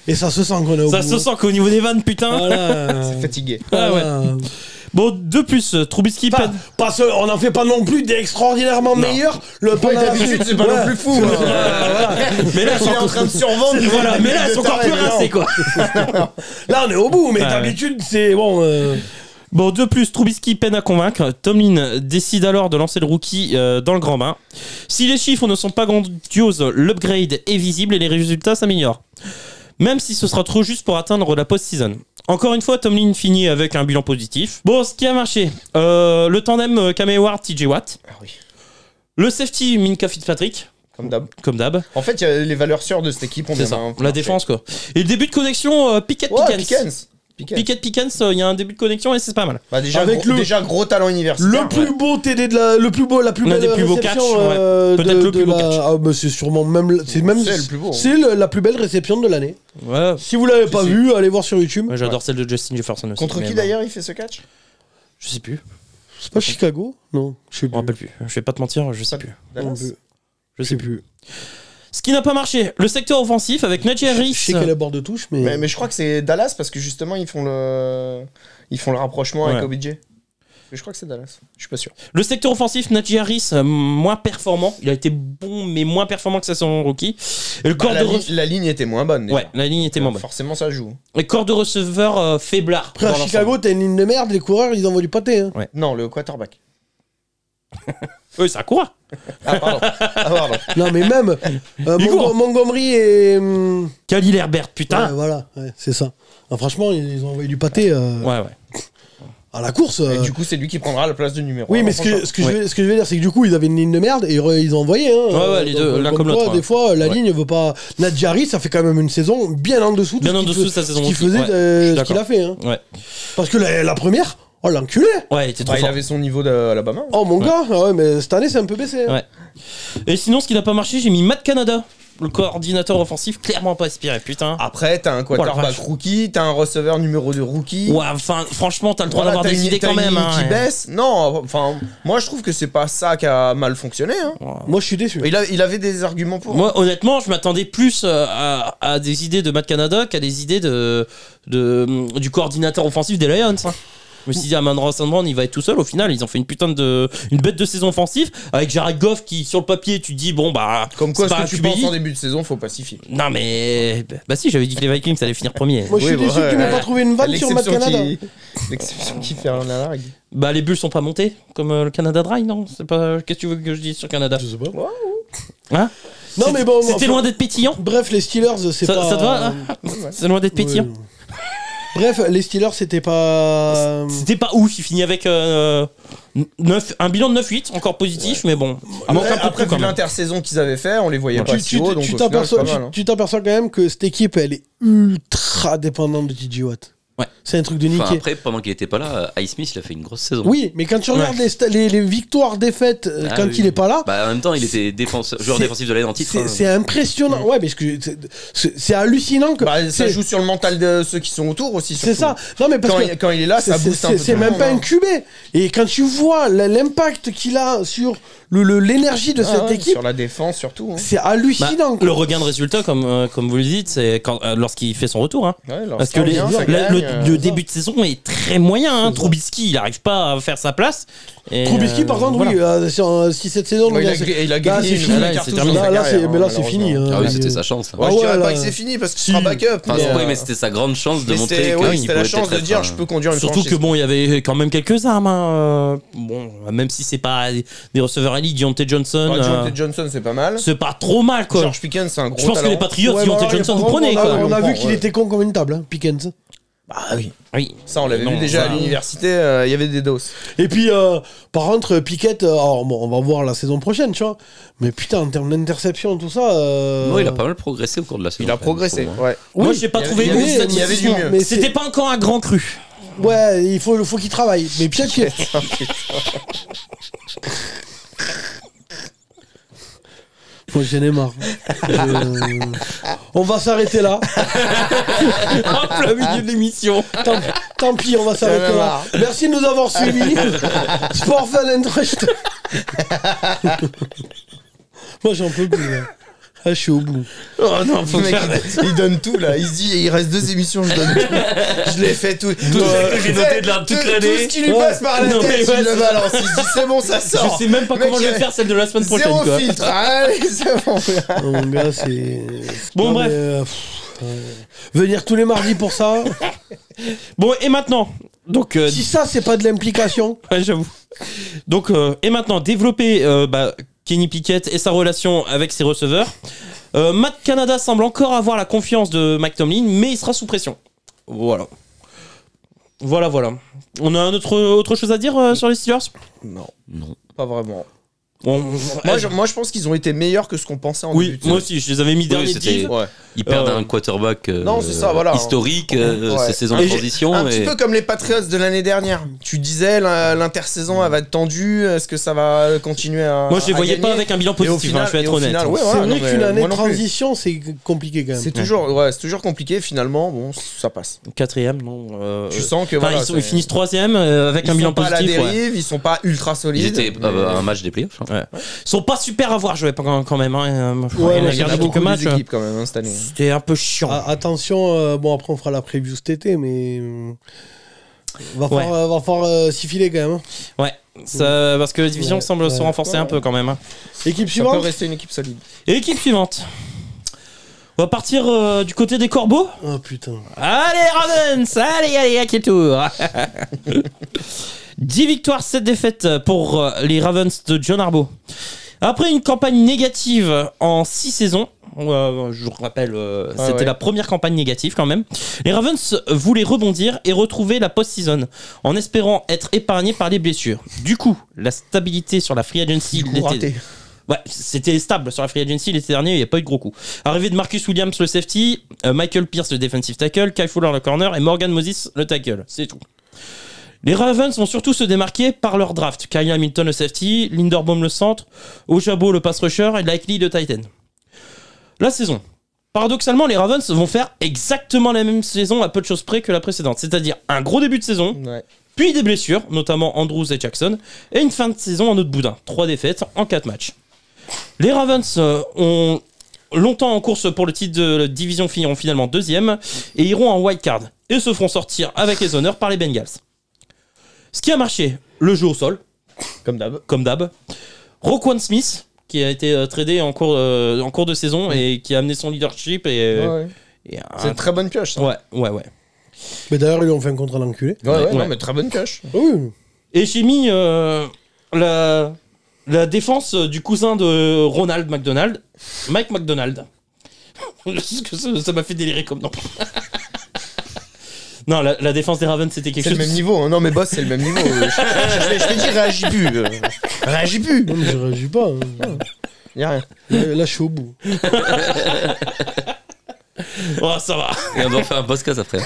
et ça se sent qu'on est au bout. Ça se sent qu'au niveau des vannes, putain. Voilà. C'est fatigué. Ah ouais. Bon, de plus, Trubisky peine. On n'en fait pas non plus d'extraordinairement meilleurs. D'habitude, c'est pas non plus fou. Mais là, ils sont en train de survendre. Voilà, mais là, ils sont encore plus rincés, quoi. Là, on est au bout, mais d'habitude, c'est bon. Bon, de plus, Trubisky peine à convaincre. Tomlin décide alors de lancer le rookie dans le grand bain. Si les chiffres ne sont pas grandioses, l'upgrade est visible et les résultats s'améliorent. Même si ce sera trop juste pour atteindre la post-season. Encore une fois, Tomlin finit avec un bilan positif. Bon, ce qui a marché, le tandem Cam Hayward, TJ Watt. Ah oui. Le safety Minkah Fitzpatrick. Comme d'hab. En fait, il y a les valeurs sûres de cette équipe. C'est ça, la défense, quoi. Et le début de connexion, Pickens. Pickens, il y a un début de connexion et c'est pas mal. Bah déjà gros talent universitaire. Le plus beau TD la plus belle des plus beaux réception catchs, peut-être le plus beau catch. Ah bah c'est sûrement c'est le plus beau. C'est la plus belle réception de l'année. Ouais. Si vous l'avez pas vu, allez voir sur YouTube. Ouais, j'adore celle de Justin Jefferson aussi. Contre qui d'ailleurs il fait ce catch? Je sais plus. C'est pas Chicago? Non, je me rappelle plus. Je vais pas te mentir, je sais plus. Je sais plus. Ce qui n'a pas marché, le secteur offensif avec Najee Harris. Je sais qu'elle aborde de touche, mais je crois que c'est Dallas parce que justement ils font le rapprochement avec OBJ. Je crois que c'est Dallas, je suis pas sûr. Le secteur offensif, Najee Harris, moins performant. Il a été bon, mais moins performant que sa saison rookie. Et le corps la ligne était moins bonne. Déjà. Ouais, la ligne était moins bonne. Forcément, ça joue. Les corps de receveur faiblard. Après, à Chicago, t'as une ligne de merde, les coureurs, ils envoient du pâté. Hein. Ouais. Non, le quarterback. Oui, c'est un coureur. Ah, pardon. Non, mais même Montgomery et. Khalil Herbert, putain. Ouais, voilà, c'est ça. Non, franchement, ils ont envoyé du pâté. Ouais. À la course. Et du coup, c'est lui qui prendra la place de numéro 1. Oui, mais ce que je veux dire, c'est que du coup, ils avaient une ligne de merde et ils ont envoyé. Hein, ouais, les deux, l'un comme l'autre. Des fois, la ligne veut pas. Najee Harris, ça fait quand même une saison bien en dessous de sa saison. Ce qu'il faisait, ce qu'il a fait. Hein. Ouais. Parce que la première. Oh, l'enculé! Ouais, il était trop fort. Il avait son niveau d'Alabama. Oh, mon gars! Ouais, mais cette année, c'est un peu baissé. Hein. Ouais. Et sinon, ce qui n'a pas marché, j'ai mis Matt Canada. Le coordinateur offensif, clairement pas inspiré, putain. Après, t'as un quarterback rookie, t'as un receveur numéro 2 rookie. Ouais, enfin, franchement, t'as le droit d'avoir des idées quand même. Une qui baisse. Non, enfin, moi, je trouve que c'est pas ça qui a mal fonctionné. Hein. Ouais. Moi, je suis déçu. Il avait des arguments pour. Moi, honnêtement, je m'attendais plus à des idées de Matt Canada qu'à des idées du coordinateur offensif des Lions. Hein. Je me suis dit, Amon-Ra St. Brown, il va être tout seul. Au final, ils ont fait une bête de saison offensive avec Jared Goff qui, sur le papier, tu te dis, bon, bah. Comme quoi, ce que tu penses en début de saison, faut pacifier. Non, mais. Bah, si, j'avais dit que les Vikings allaient finir premier. Moi, je suis déçu que tu m'aies pas trouvé une vanne sur Matt Canada. L'exception qui fait la largue. Bah, les bulles sont pas montées, comme le Canada Dry, non? C'est pas. Qu'est-ce que tu veux que je dise sur Canada? Je sais pas. Hein? Non, mais bon. C'était loin d'être pétillant. Bref, les Steelers, c'est pas. Ça te va? C'est loin d'être pétillant. Bref, les Steelers, c'était pas. C'était pas ouf, il finit avec un bilan de 9-8, encore positif, mais bon. Après, vu l'intersaison qu'ils avaient fait, on les voyait pas si haut, donc tu t'aperçois quand même que cette équipe, elle est ultra dépendante de TJ Watt. Ouais. C'est un truc de niqué. Enfin, après, pendant qu'il était pas là, Highsmith, Smith, il a fait une grosse saison. Oui, mais quand tu regardes les victoires, défaites, quand il est pas là. Bah, en même temps, il était joueur défensif de l'année en titre. C'est impressionnant. Ouais, mais c'est hallucinant que. Bah, ça joue sur le mental de ceux qui sont autour aussi. C'est ça. Non, mais parce que quand il est là, ça booste un peu. C'est même pas un QB. Et quand tu vois l'impact qu'il a sur l'énergie de cette équipe. Sur la défense, surtout. Hein. C'est hallucinant. Le regain de résultat, comme vous le dites, c'est lorsqu'il fait son retour. Hein. Ouais, parce que le le début de saison est très moyen. Hein. Trubisky, il n'arrive pas à faire sa place. Et, Trubisky, par contre, oui, si cette saison. Il a gagné c'est fini. c'est terminé. Mais là, c'est fini. Ah oui, c'était sa chance. Ouais, je dirais pas que c'est fini parce que ce sera backup. Mais c'était sa grande chance de montrer que c'était la chance de dire je peux conduire une surtout que bon, il y avait quand même quelques armes. Hein. Bon, même si c'est pas des receveurs élite, Deontay Johnson. Deontay Johnson, c'est pas mal. C'est pas trop mal, quoi. George Pickens, c'est un gros Je pense talent. que les Patriots, Deontay Johnson, vous prenez, quoi. On a vu qu'il était con comme une table, Pickens. Bah oui. Oui. Ça, on l'avait vu déjà à l'université, il y avait des doses. Et puis, par contre, Pickett, alors bon, on va voir la saison prochaine, tu vois. Mais putain, en termes d'interception, tout ça. Non, il a pas mal progressé au cours de la saison. Il a progressé, ouais. Moi, j'ai pas trouvé il y avait du mieux. Mais c'était pas encore un grand cru. Ouais, il faut qu'il travaille. Mais peut-être que. Moi, j'en ai marre. On va s'arrêter là. En plein milieu de l'émission. Tant pis, on va s'arrêter là. Merci de nous avoir suivis. Sport Fan Trust. Moi, j'en peux plus. Là. Ah, je suis au bout. Oh non, faut mec, il donne tout là. Il se dit, il reste 2 émissions, je donne tout. Je l'ai fait tout. Tout ce que j'ai noté de la toute l'année. Tout ce qui lui passe par la tête, il le balance. Il se dit, c'est bon, ça sort. Je sais même pas comment je vais faire celle de la semaine prochaine. Zéro filtre. Allez, c'est bon. Mon gars, c'est. Bon, non, bref. Venir tous les mardis pour ça. Bon, et maintenant. Donc, si ça, c'est pas de l'implication. Ouais, j'avoue. Donc, et maintenant, développer Kenny Pickett et sa relation avec ses receveurs. Matt Canada semble encore avoir la confiance de Mike Tomlin, mais il sera sous pression. Voilà. On a autre chose à dire sur les Steelers ? Non, pas vraiment. Bon, moi, je pense qu'ils ont été meilleurs que ce qu'on pensait en début de moi aussi, je les avais mis dernier div. Ils perdent un quarterback non, c'est ça, voilà. historique, ces saisons de transition. Un petit peu comme les Patriots de l'année dernière. Tu disais, l'intersaison, elle va être tendue. Est-ce que ça va continuer à. Moi, je les voyais pas avec un bilan positif, je vais être honnête. C'est vrai qu'une année de transition, c'est compliqué quand même. C'est toujours compliqué, finalement. Bon, ça passe. 4ème, non. Tu sens que. Ils finissent 3ème avec un bilan positif. Ils sont pas à la dérive, ils sont pas ultra solides. Ils étaient à un match des playoffs. Ouais. Ils sont pas super à voir jouer quand même. Hein. Ouais, on a regardé quelques matchs. Quand même, cette année. C'était un peu chiant. Attention, bon après on fera la preview cet été, mais va falloir s'y filer quand même. Hein. Ouais, parce que la division semble se renforcer un peu quand même. Hein. Équipe suivante. Ça peut rester une équipe solide. Et équipe suivante. On va partir du côté des Corbeaux. Oh putain. Allez Ravens, allez, à quel tour. 10 victoires, 7 défaites pour les Ravens de John Harbaugh. Après une campagne négative en 6 saisons, je vous rappelle, c'était la première campagne négative quand même, les Ravens voulaient rebondir et retrouver la post-season en espérant être épargnés par les blessures. Du coup, la stabilité sur la free agency c'était stable sur la free agency l'été dernier, il n'y a pas eu de gros coups. Arrivée de Marcus Williams le safety, Michael Pierce le defensive tackle, Kyle Fuller le corner et Morgan Moses le tackle, c'est tout. Les Ravens vont surtout se démarquer par leur draft. Kyle Hamilton le safety, Linderbaum le centre, Ojabo le pass rusher et Likely le tight end. La saison. Paradoxalement, les Ravens vont faire exactement la même saison à peu de choses près que la précédente. C'est-à-dire un gros début de saison, puis des blessures, notamment Andrews et Jackson, et une fin de saison en autre boudin. 3 défaites en 4 matchs. Les Ravens ont longtemps en course pour le titre de la division, finiront finalement 2e et iront en wild card et se feront sortir avec les honneurs par les Bengals. Ce qui a marché, le jeu au sol, comme d'hab. Roquan Smith, qui a été tradé en cours de saison et qui a amené son leadership. C'est une très bonne pioche, ça. Ouais. Mais d'ailleurs, ils lui ont fait un contrat d'enculé. Non, mais très bonne pioche. Oui. Et j'ai mis la défense du cousin de Ronald McDonald, Mike McDonald. Ça m'a fait délirer comme nom. Non, la défense des Ravens, c'était quelque chose. C'est le même niveau. Hein. Non, mais boss, c'est le même niveau. Je t'ai dit, réagis plus. Réagis plus. Non, mais je réagis pas. Y'a rien. Là, je suis au bout. Oh, ça va. Et on doit faire un podcast après.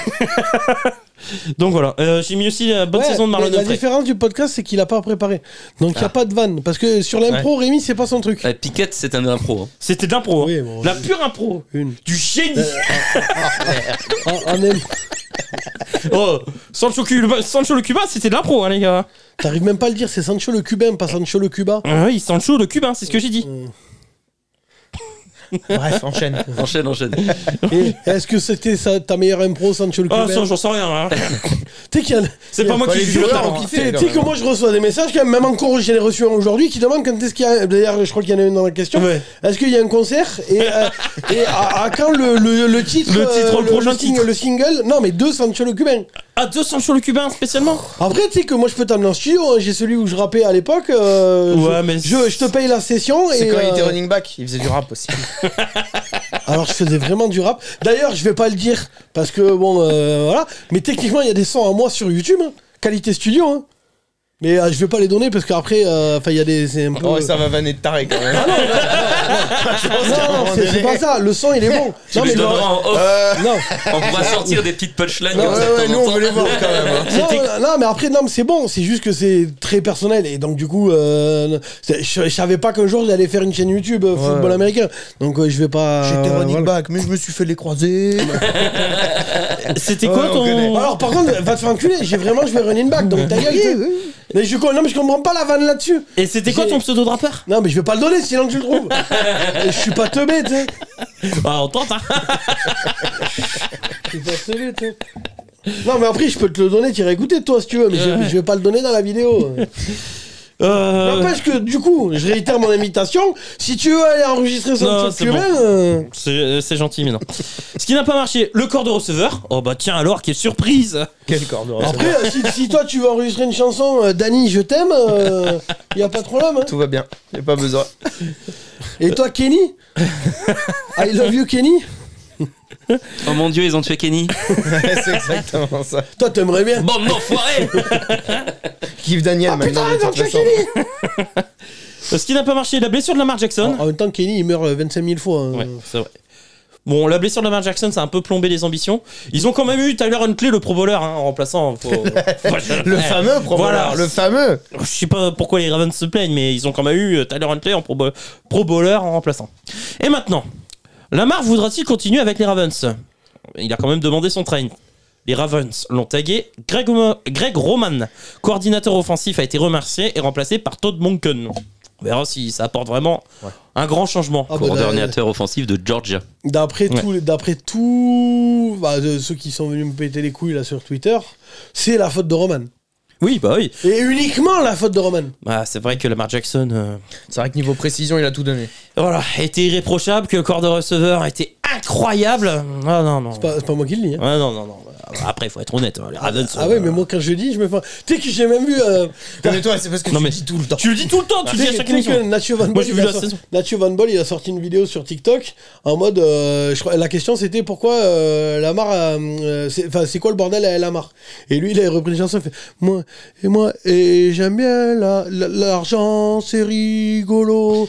Donc voilà, j'ai mis aussi la bonne saison de Marlon Humphrey. La différence du podcast, c'est qu'il a pas préparé. Donc il n'y a pas de vanne. Parce que sur l'impro, Rémi, c'est pas son truc. Pickett, c'est un impro. Hein. C'était de l'impro. Oui, bon, la pure impro. Du génie. On aime. Oh, Sancho le Cubain, c'était de l'impro, hein, les gars. T'arrives même pas à le dire, c'est Sancho le Cubain, pas Sancho le Cuba. Oui, Sancho le Cubain, c'est ce que j'ai dit. Bref, enchaîne. Enchaîne. Et est-ce que c'était ta meilleure impro, Sancho le Ah, Cubain? ça, j'en sais rien. Hein. Tu sais qu'il y a- C'est pas moi qui les juge le joueurs talent. ont Hein. kiffé. Tu sais que moi je reçois des messages quand même encore j'en ai reçu un aujourd'hui qui demande quand est-ce qu'il y a, d'ailleurs je crois qu'il y en a une dans la question, Ouais. est-ce qu'il y a un concert et à quand le titre Le prochain titre. le single, non mais de Sancho le Cubain. Ah, 200 sur le cubain spécialement. Après tu sais que moi je peux t'amener en studio, hein. J'ai celui où je rappais à l'époque, mais je te paye la session. C'est et quand il était running back, il faisait du rap aussi. alors je faisais vraiment du rap, d'ailleurs je vais pas le dire parce que bon voilà, mais techniquement il y a des sons à moi sur YouTube, hein. Qualité studio, hein. Mais je vais pas les donner parce qu'après, enfin, il y a des. C'est un peu. Oh, ça va vanner de taré quand même. Non, c'est pas ça. Le son, il est bon. Tu Non, les mais donneras en off. non. On pourra sortir des petites punchlines Non, comme ça de temps nous en on temps. veut les voir quand même. Hein. Non, mais après, non, mais c'est bon. C'est juste que c'est très personnel. Et donc, du coup, je savais pas qu'un jour j'allais faire une chaîne YouTube football américain. Donc, je vais pas. J'étais running voilà. back, mais je me suis fait les croiser. C'était quoi on connaît. ton. Alors, par contre, va te faire enculer. Je vais running back. Donc, ta gueule. t'sais. Mais je comprends pas la vanne là-dessus. Et c'était quoi ton pseudo de rappeur? Non, mais je vais pas le donner sinon tu le trouves. Je suis pas teubé, tu sais. Ah, on tente, hein. Je suis pas teubé, tu sais. Non, mais après, je peux te le donner, tu iras écouter toi si tu veux, mais je vais pas le donner dans la vidéo. N'empêche que, du coup, je réitère mon invitation. Si tu veux aller enregistrer son Non, truc c'est cubain, C'est gentil, mais non. Ce qui n'a pas marché, le corps de receveur. Oh bah tiens alors, quelle surprise. Quel corps de après, si toi tu veux enregistrer une chanson, Dani, je t'aime, y a pas de problème. Hein. Tout va bien, y a pas besoin. Et toi, Kenny I love you, Kenny. Oh mon dieu, ils ont tué Kenny. C'est exactement ça. Toi, t'aimerais bien. Bande d'enfoirés. Kiff Daniel Ah maintenant. putain, ils ont de toute tué façon. Kenny. Ce qui n'a pas marché, la blessure de Lamar Jackson. En même temps, Kenny, il meurt 25 000 fois. Hein. Ouais, c'est vrai. Bon, la blessure de Lamar Jackson, ça a un peu plombé les ambitions. Ils ont quand même eu Tyler Huntley, le Pro Bowler, hein, en remplaçant. Le fameux Pro Voilà. Bowler, le fameux. Je sais pas pourquoi les Ravens se plaignent, mais ils ont quand même eu Tyler Huntley en Pro Bowler en remplaçant. Et maintenant, Lamar voudra-t-il continuer avec les Ravens? Il a quand même demandé son train. Les Ravens l'ont tagué. Greg Roman, coordinateur offensif, a été remercié et remplacé par Todd Monken. On verra si ça apporte vraiment un grand changement. Ah bah, Coordonnateur offensif de Georgia. D'après tout, bah, de ceux qui sont venus me péter les couilles là sur Twitter, c'est la faute de Roman. Oui, bah oui. Et uniquement la faute de Roman. Bah, c'est vrai que Lamar Jackson, C'est vrai que niveau précision, il a tout donné. voilà, était irréprochable, que le corps de receveur était incroyable. Ah non, non. C'est pas moi qui le dis. Hein. Ouais, non. Après, il faut être honnête. Hein, les Ravens. Ah ouais, mais moi quand je dis, je me fais. Tu sais que j'ai même vu. Mais toi, c'est parce que Non, tu mais- le dis tout le temps. Tu le dis tout le temps, tu le dis à chaque émission. Nacho Van Moi, Ball, j'ai vu la saison. Nacho Van Ball, il a sorti une vidéo sur TikTok en mode. Je crois, la question c'était pourquoi Lamar. C'est quoi le bordel à Lamar? Et lui, il a repris une chanson, il fait moi, et j'aime bien l'argent, c'est rigolo.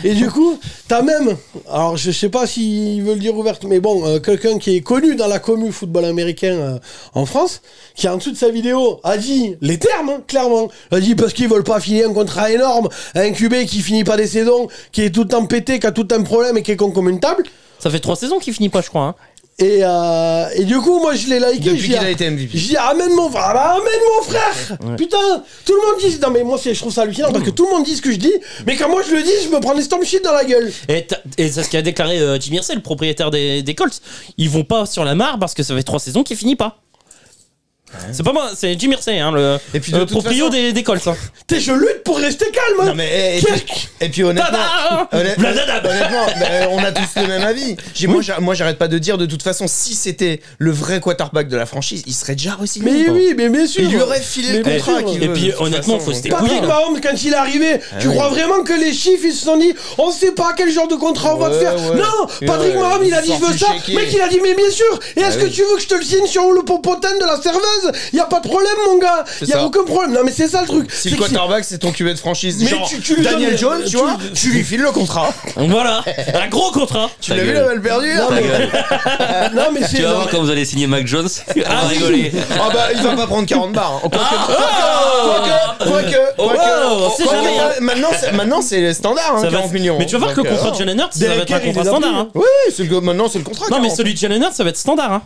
Et du coup, t'as même. Alors, je sais pas s'il veut le dire ouvert, mais bon, quelqu'un qui est connu dans la commu football américain en France, qui en dessous de sa vidéo a dit les termes, hein, clairement. Il a dit parce qu'ils veulent pas finir un contrat énorme à un QB qui finit pas des saisons, qui est tout le temps pété, qui a tout un problème et qui est con comme une table. Ça fait 3 saisons qu'il finit pas, je crois. Hein. Et du coup, moi, je l'ai liké. Depuis je qu'il dis, a été MVP. Je dis, amène mon frère. Amène mon frère. Ouais. Putain, tout le monde dit. Non, mais moi, je trouve ça hallucinant parce que tout le monde dit ce que je dis. Mais quand moi, je le dis, je me prends des storm shit dans la gueule. Et c'est ce qu'a déclaré Jimmy Irsay, le propriétaire des Colts. Ils vont pas sur la mare parce que ça fait 3 saisons qu'il finit pas. C'est pas moi, c'est Jimmy Irsay, hein, le Et puis de toute proprio façon- des Colts. Hein. Tu sais, je lutte pour rester calme. Non mais et puis honnêtement, honnêtement, on a tous le même avis. Moi j'arrête pas de dire de toute façon si c'était le vrai quarterback de la franchise, il serait déjà re-signé. Mais oui, mais bien sûr. Il lui aurait filé le Mais bien contrat sûr. qu'il Et veut, puis de toute honnêtement, façon, faut se donc, débrouiller. Patrick Mahomes, quand il est arrivé, tu oui. crois vraiment que les chiffres, ils se sont dit, on sait pas quel genre de contrat on va te Ouais, faire. ouais. Non, Patrick Ouais, Mahomes, il a dit, je veux sorti ça. chéquier. Mec, il a dit, mais bien sûr. Et est-ce que oui. tu veux que je te le signe sur le popotin de la serveuse? Y a pas de problème, mon gars. C'est Y a ça. aucun problème. Non, mais c'est ça le truc. Si C'est le que quarterback c'est ton QB de franchise, Mais genre tu lui Daniel donnes- Jones, tu vois, tu lui files le contrat. Donc voilà, un gros contrat. Tu Ta l'as vu gueule. la balle perdue Non, hein mais, non, mais c'est. Tu vas non, voir mais- quand vous allez signer Mac Jones. On va rigoler. Ah bah il va pas prendre 40 barres. Hein. Quoique, on sait jamais, hein. maintenant c'est le standard, hein, Ça va- 40 millions. Mais tu vas voir que le Donc, contrat de Jalen Hurts, ça va Derek être un Carr, il contrat les a standard. pris, Hein. Oui, maintenant c'est le contrat. Non, mais 40. celui de Jalen Hurts, ça va être standard. Hein.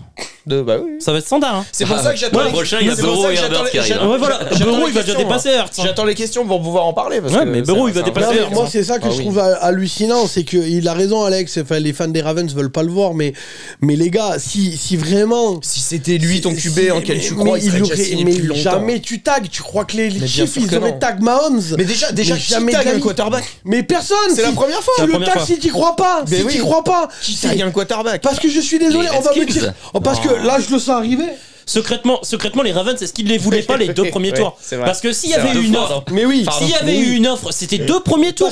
Bah oui. Ça va être standard. Hein. C'est pour ça que j'attends le prochain, il y a C'est pour Burrow ça et que Herbert qui arrivent. Ouais, voilà. J'attends Burrow, les il va déjà questions, dépasser Hurts. J'attends les questions pour pouvoir en parler. Parce Ouais, que mais Burrow, c'est- il va c'est un dépasser vrai- Non, mais moi, c'est ça que Ah je oui. trouve hallucinant, c'est qu'il a raison, Alex. Enfin, les fans des Ravens veulent pas le voir, mais les gars, si vraiment. Si c'était lui ton QB en quel tu crois, il serait déjà signé mais depuis longtemps. jamais tu tags. Tu crois que les bien Chiefs, sûr ils que auraient non. tag Mahomes? Mais déjà Mais qui jamais tag de la un vie. quarterback? Mais personne. C'est la première fois. Tu la le première tags fois. si t'y crois pas. Mais Si oui. t'y crois pas. Qui tag un quarterback? Parce que je suis désolé, Les on va me Redskins. dire. Parce que là, je le sens arriver. Secrètement, les Ravens, est-ce qu'ils les voulaient pas les 2 premiers Ouais, tours? c'est vrai. Parce que s'il y C'est avait vrai. eu une Deux offre, fois, Mais oui. s'il y avait Mais eu oui. une offre, c'était 2 premiers tours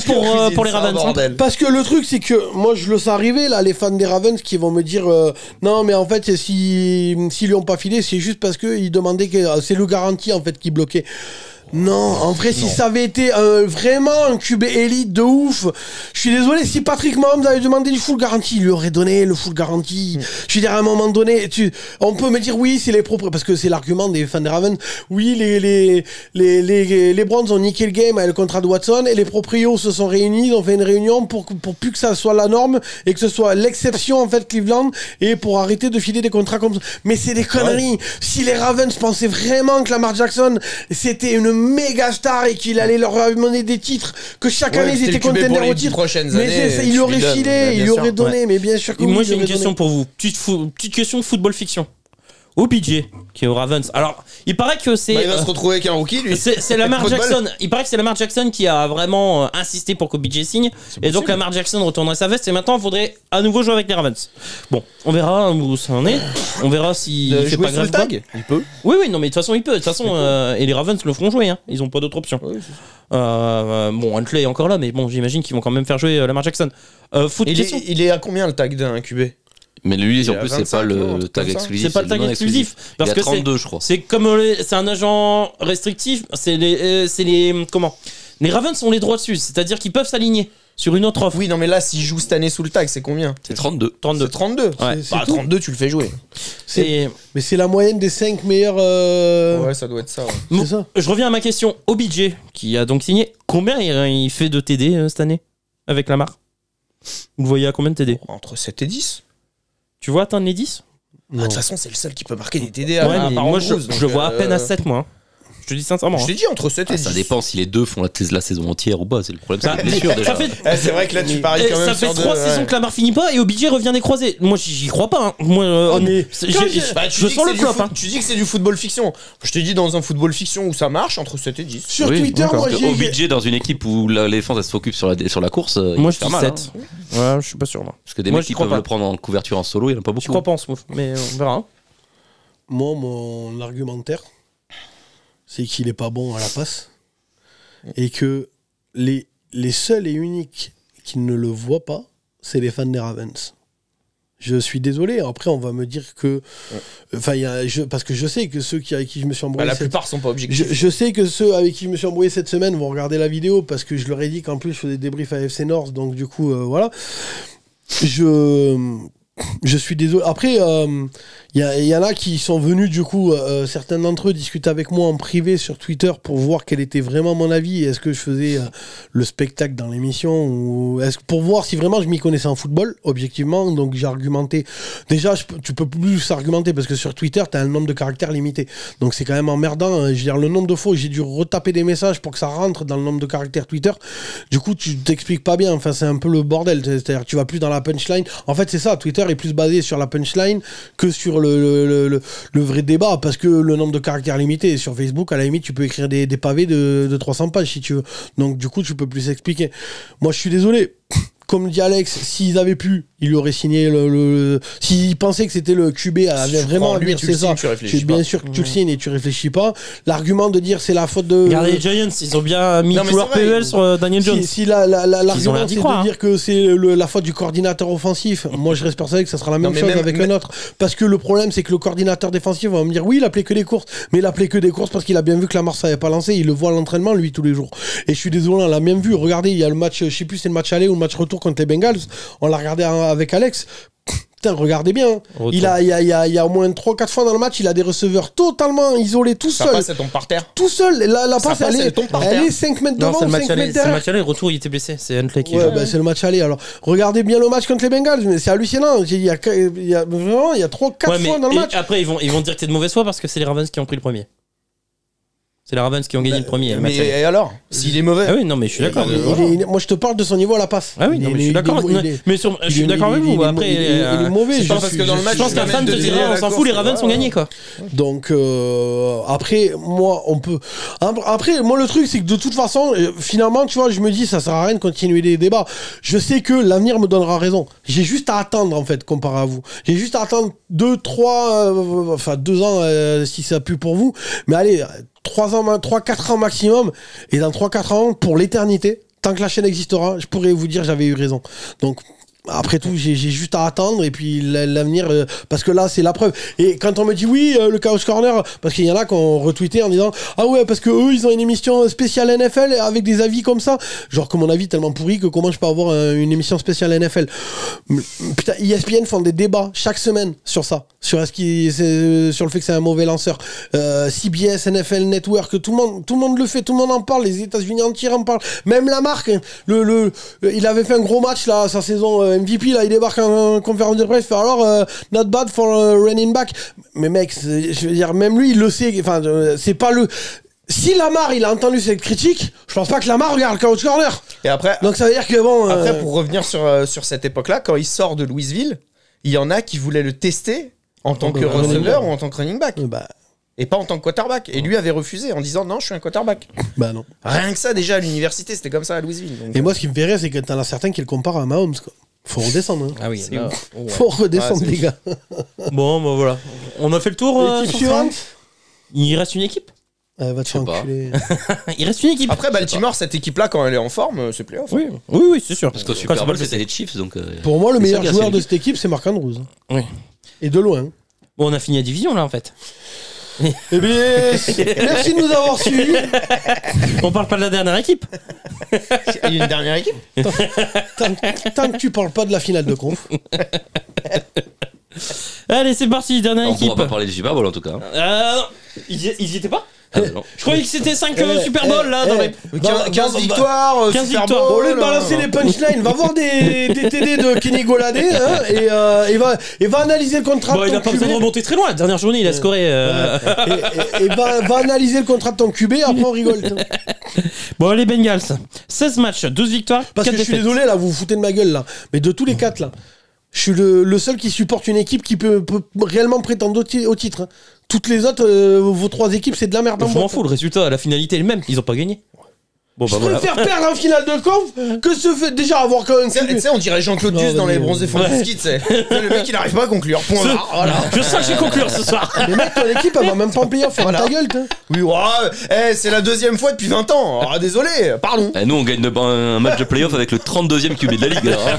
pour les Ravens. Bordel. Parce que le truc, c'est que moi, je le sens arriver, là, les fans des Ravens qui vont me dire non, mais en fait, s'ils lui ont pas filé, c'est juste parce qu'ils demandaient que c'est le garantie, en fait, qui bloquait. Non, en vrai, si ça avait été vraiment un QB élite de ouf, je suis désolé, si Patrick Mahomes avait demandé du full garantie, il lui aurait donné le full garantie. Je veux dire, à un moment donné, on peut me dire oui, c'est les propres, parce que c'est l'argument des fans des Ravens. Oui, les Browns ont niqué le game avec le contrat de Watson et les proprios se sont réunis, ils ont fait une réunion pour plus que ça soit la norme et que ce soit l'exception, en fait, Cleveland, et pour arrêter de filer des contrats comme ça. Mais c'est des conneries. Si les Ravens pensaient vraiment que Lamar Jackson, c'était une méga star et qu'il allait leur amener des titres, que chaque année ils étaient contenders au titre. Mais il aurait filé, il aurait donné, mais bien sûr que Et oui, moi il j'ai une aurait question donné. pour vous, petite question de football fiction. OBJ qui est au Ravens. Alors, il paraît que c'est Il va se retrouver avec un rookie, lui. c'est Lamar Football. Jackson. Il paraît que c'est Lamar Jackson qui a vraiment insisté pour qu'OBJ signe. Et donc Lamar Jackson retournerait sa veste et maintenant il faudrait à nouveau jouer avec les Ravens. Bon, on verra où ça en est. On verra s'il fait Jouer pas sous le grave. tag. Il peut. Oui, non, mais de toute façon, il peut. De toute façon, et les Ravens le feront jouer. Hein. Ils ont pas d'autre option. Bon, Huntley est encore là, mais bon, j'imagine qu'ils vont quand même faire jouer Lamar Jackson. Question. Il est à combien le tag d'un QB? Mais lui, Il en est à plus, c'est 25, pas non, un le truc tag comme ça. exclusif. C'est pas le tag non exclusif. Parce Il que a 32, je crois. c'est comme c'est un agent restrictif. C'est les comment? Les Ravens ont les droits dessus, c'est-à-dire qu'ils peuvent s'aligner sur une autre offre. Oui, non, mais là, s'il joue cette année sous le tag, c'est combien? C'est 32. 32. C'est 32. Ouais. C'est Bah, tout. 32, tu le fais jouer. Et Mais c'est la moyenne des 5 meilleurs. Ouais, ça doit être ça. Ouais. bon, c'est ça. je reviens à ma question. OBJ, qui a donc signé, combien il fait de TD cette année avec Lamar? Vous le voyez à combien de TD? Entre 7 et 10. Tu vois atteindre les 10? De toute façon, c'est le seul qui peut marquer des TD Ouais, à mais part moi en je Bruce, donc, le vois à peine à 7 moi. Je te dis sincèrement. Je hein. t'ai dit entre 7 et 10. Ça dépend si les deux font la saison entière ou pas. C'est le problème, c'est les blessures déjà. Ça fait C'est vrai que là, tu paries quand même ça fait sur 3 deux, saisons ouais. que Lamar finit pas et OBJ revient des croisés. Moi j'y crois pas. Hein. Moi, mais Bah, je sens le flop. Hein. Tu dis que c'est du football fiction. Je te dis dans un football fiction où ça marche, entre 7 et 10. Sur Oui, Twitter, d'accord. moi Parce que j'ai. OBJ dans une équipe où la défense elle se focus sur la course, il Moi peut je faire dis mal, 7. hein. Ouais, je suis pas sûr moi. Parce que des Moi, mecs j'y qui crois peuvent pas. le prendre en couverture en solo, il y en a pas beaucoup. Je crois pas en ce move, mais on verra. Hein. Moi, mon argumentaire, c'est qu'il est pas bon à la passe et que les seuls et uniques qui ne le voient pas, c'est les fans des Ravens. Je suis désolé. Après, on va me dire que, enfin, parce que je sais que ceux avec qui je me suis Bah, embrouillé, la plupart sont pas objectifs. je sais que ceux avec qui je me suis embrouillé cette semaine vont regarder la vidéo parce que je leur ai dit qu'en plus je faisais des débriefs à FC North, donc du coup, voilà. Je suis désolé. Après, il y en a qui sont venus, du coup, certains d'entre eux discuter avec moi en privé sur Twitter pour voir quel était vraiment mon avis. Est-ce que je faisais le spectacle dans l'émission ou pour voir si vraiment je m'y connaissais en football, objectivement. Donc j'ai argumenté. Déjà, tu peux plus argumenter parce que sur Twitter, tu as un nombre de caractères limité. Donc c'est quand même emmerdant. Je veux dire, le nombre de fois où j'ai dû retaper des messages pour que ça rentre dans le nombre de caractères Twitter, du coup, tu t'expliques pas bien. Enfin, c'est un peu le bordel. C'est-à-dire que tu vas plus dans la punchline. En fait, c'est ça. Twitter est plus basé sur la punchline que sur le vrai débat parce que le nombre de caractères limité. Sur Facebook, à la limite, tu peux écrire des pavés de 300 pages si tu veux. Donc, du coup, tu peux plus expliquer. Moi, je suis désolé. Comme dit Alex, s'ils avaient pu, ils auraient signé s'ils pensaient que c'était le QB, avait vraiment lui, envie, tu le c'est ça. signes, tu réfléchis Bien pas. sûr que tu le signes et tu réfléchis pas. L'argument de dire c'est la faute de. Regardez les Giants, ils ont bien mis Non, mais tout leur c'est vrai, PEL sur Daniel Jones. Si Ils ont l'argument l'air d'y c'est croire, de hein. dire que c'est la faute du coordinateur offensif, moi je reste persuadé que ça sera la même mais chose même- avec mais- un autre. Parce que le problème c'est que le coordinateur défensif va me dire oui il appelait que des courses, mais il appelait que des courses parce qu'il a bien vu que la Mars savait pas lancer, il le voit à l'entraînement lui tous les jours. Et je suis désolé, on l'a même vu, regardez il y a le match, je sais plus c'est le match aller ou le match retour contre les Bengals, on l'a regardé avec Alex. Putain, regardez bien. Retour. Il y a au moins 3-4 fois dans le match, il a des receveurs totalement isolés, tout Ça seul. passe, elle tombe par terre. Tout seul. La Ça passe, passe, elle elle tombe par est terre. 5 mètres Non, devant, c'est le 5 match mètres aller. C'est le derrière. match aller. Retour, il était blessé. C'est Huntley qui Ouais, joue. bah, c'est le match aller. Alors, regardez bien le match contre les Bengals, mais c'est hallucinant. Il y a 3-4 Ouais, mais fois dans le et match. après, ils vont dire que t'es de mauvaise foi parce que c'est les Ravens qui ont pris le premier. C'est les Ravens qui ont gagné le premier. le Mais match aller. et alors S'il est mauvais. Ah oui, non, mais je suis d'accord. Moi, je te parle de son niveau à la passe. Ah oui, non, mais je suis d'accord. Mais je suis d'accord avec vous. Après, il est mauvais. c'est pas parce que dans le match, je pense qu'un fan te dira, on s'en fout, les Ravens ont gagné, quoi. Donc après moi on peut après moi le truc c'est que de toute façon finalement tu vois je me dis ça sert à rien de continuer les débats. Je sais que l'avenir me donnera raison. J'ai juste à attendre en fait comparé à vous. J'ai juste à attendre 2 ans si ça pue pour vous. Mais allez 3-4 ans maximum et dans 3-4 ans pour l'éternité tant que la chaîne existera je pourrais vous dire j'avais eu raison. Donc après tout, j'ai juste à attendre et puis l'avenir, parce que là, c'est la preuve. Et quand on me dit oui, le Chaos Corner, parce qu'il y en a qui ont retweeté en disant ah ouais, parce que eux, ils ont une émission spéciale NFL avec des avis comme ça. Genre que mon avis est tellement pourri que comment je peux avoir une émission spéciale NFL. Putain, ESPN font des débats chaque semaine sur ça, sur sur le fait que c'est un mauvais lanceur. CBS, NFL Network, tout le monde le fait, tout le monde en parle. Les États-Unis entiers en parlent. Même la marque, il avait fait un gros match là, sa saison. MVP là il débarque en conférence de presse fait alors not bad for running back mais mec je veux dire même lui il le sait enfin c'est pas le si Lamar il a entendu cette critique je pense pas que Lamar regarde le Couch Corner Et après, donc ça veut dire que bon après pour revenir sur cette époque-là, quand il sort de Louisville, il y en a qui voulaient le tester en tant que receveur ou en tant que running back. Et pas en tant que quarterback. Et lui avait refusé en disant non, je suis un quarterback. bah non Rien que ça, déjà à l'université, c'était comme ça à Louisville. Donc, et moi ce qui me fait rire c'est que t'en as certains qui le comparent à Mahomes quoi. Faut redescendre hein. Ah oui, là, ouais. Faut redescendre Ouais, les gars Bon, bah voilà. On a fait le tour. L'équipe suivante Il reste une équipe. va te faire pas. enculer. Il reste une équipe. Après, Baltimore, cette équipe-là, quand elle est en forme, c'est playoff. Oui, oui, c'est sûr. Parce qu'au Quand Super c'est Bowl, pas c'était les Chiefs, donc. Pour moi le c'est meilleur ça, joueur c'est de lui. cette équipe c'est Mark Andrews Oui. et de loin. Bon, on a fini la division là en fait. Eh bien, merci de nous avoir suivis. On parle pas de la dernière équipe. Il y a une dernière équipe. Tant que tu parles pas de la finale de conf. Allez, c'est parti, dernière On pourra équipe. pas parler du Super Bowl en tout cas. Non. Ils y étaient pas. Ah, non. Je croyais que c'était 5 Super Bowl là dans les. 15 victoires, 15 Super victoires. Bowl, Au lieu de balancer les punchlines, va voir des TD de Kenny Golladay hein, et va analyser le contrat Bon, de il ton a pas besoin de QB. remonter très loin. La dernière journée, il a scoré. Et va analyser le contrat de ton QB, après on rigole. Bon, les Bengals, 16 matchs, 12 victoires, Parce 4 que je suis défaites. désolé, là, vous vous foutez de ma gueule, là. Mais de tous les 4, là, je suis le seul qui supporte une équipe qui peut réellement prétendre au titre. Hein. Toutes les autres, vos 3 équipes, c'est de la merde en Je m'en boîte. fous, le résultat, la finalité est le même. Ils ont pas gagné. Bon, Je bah voilà. préfère perdre en finale de conf que se fait déjà avoir quand même. Tu sais, on dirait Jean-Claude Non, Duss dans vas-y, les bronzés fonds ouais. du ski, tu sais. Le mec, il arrive pas à conclure. Point barre, voilà. Je sens que je vais conclure ce soir. Les mecs, ton équipe, elle va même pas en payer, faire Voilà. ta gueule, toi. Oui, c'est la 2e fois depuis 20 ans. Ah, désolé, pardon. Eh, nous, on gagne un match de playoff avec le 32e QB de la ligue. alors, hein.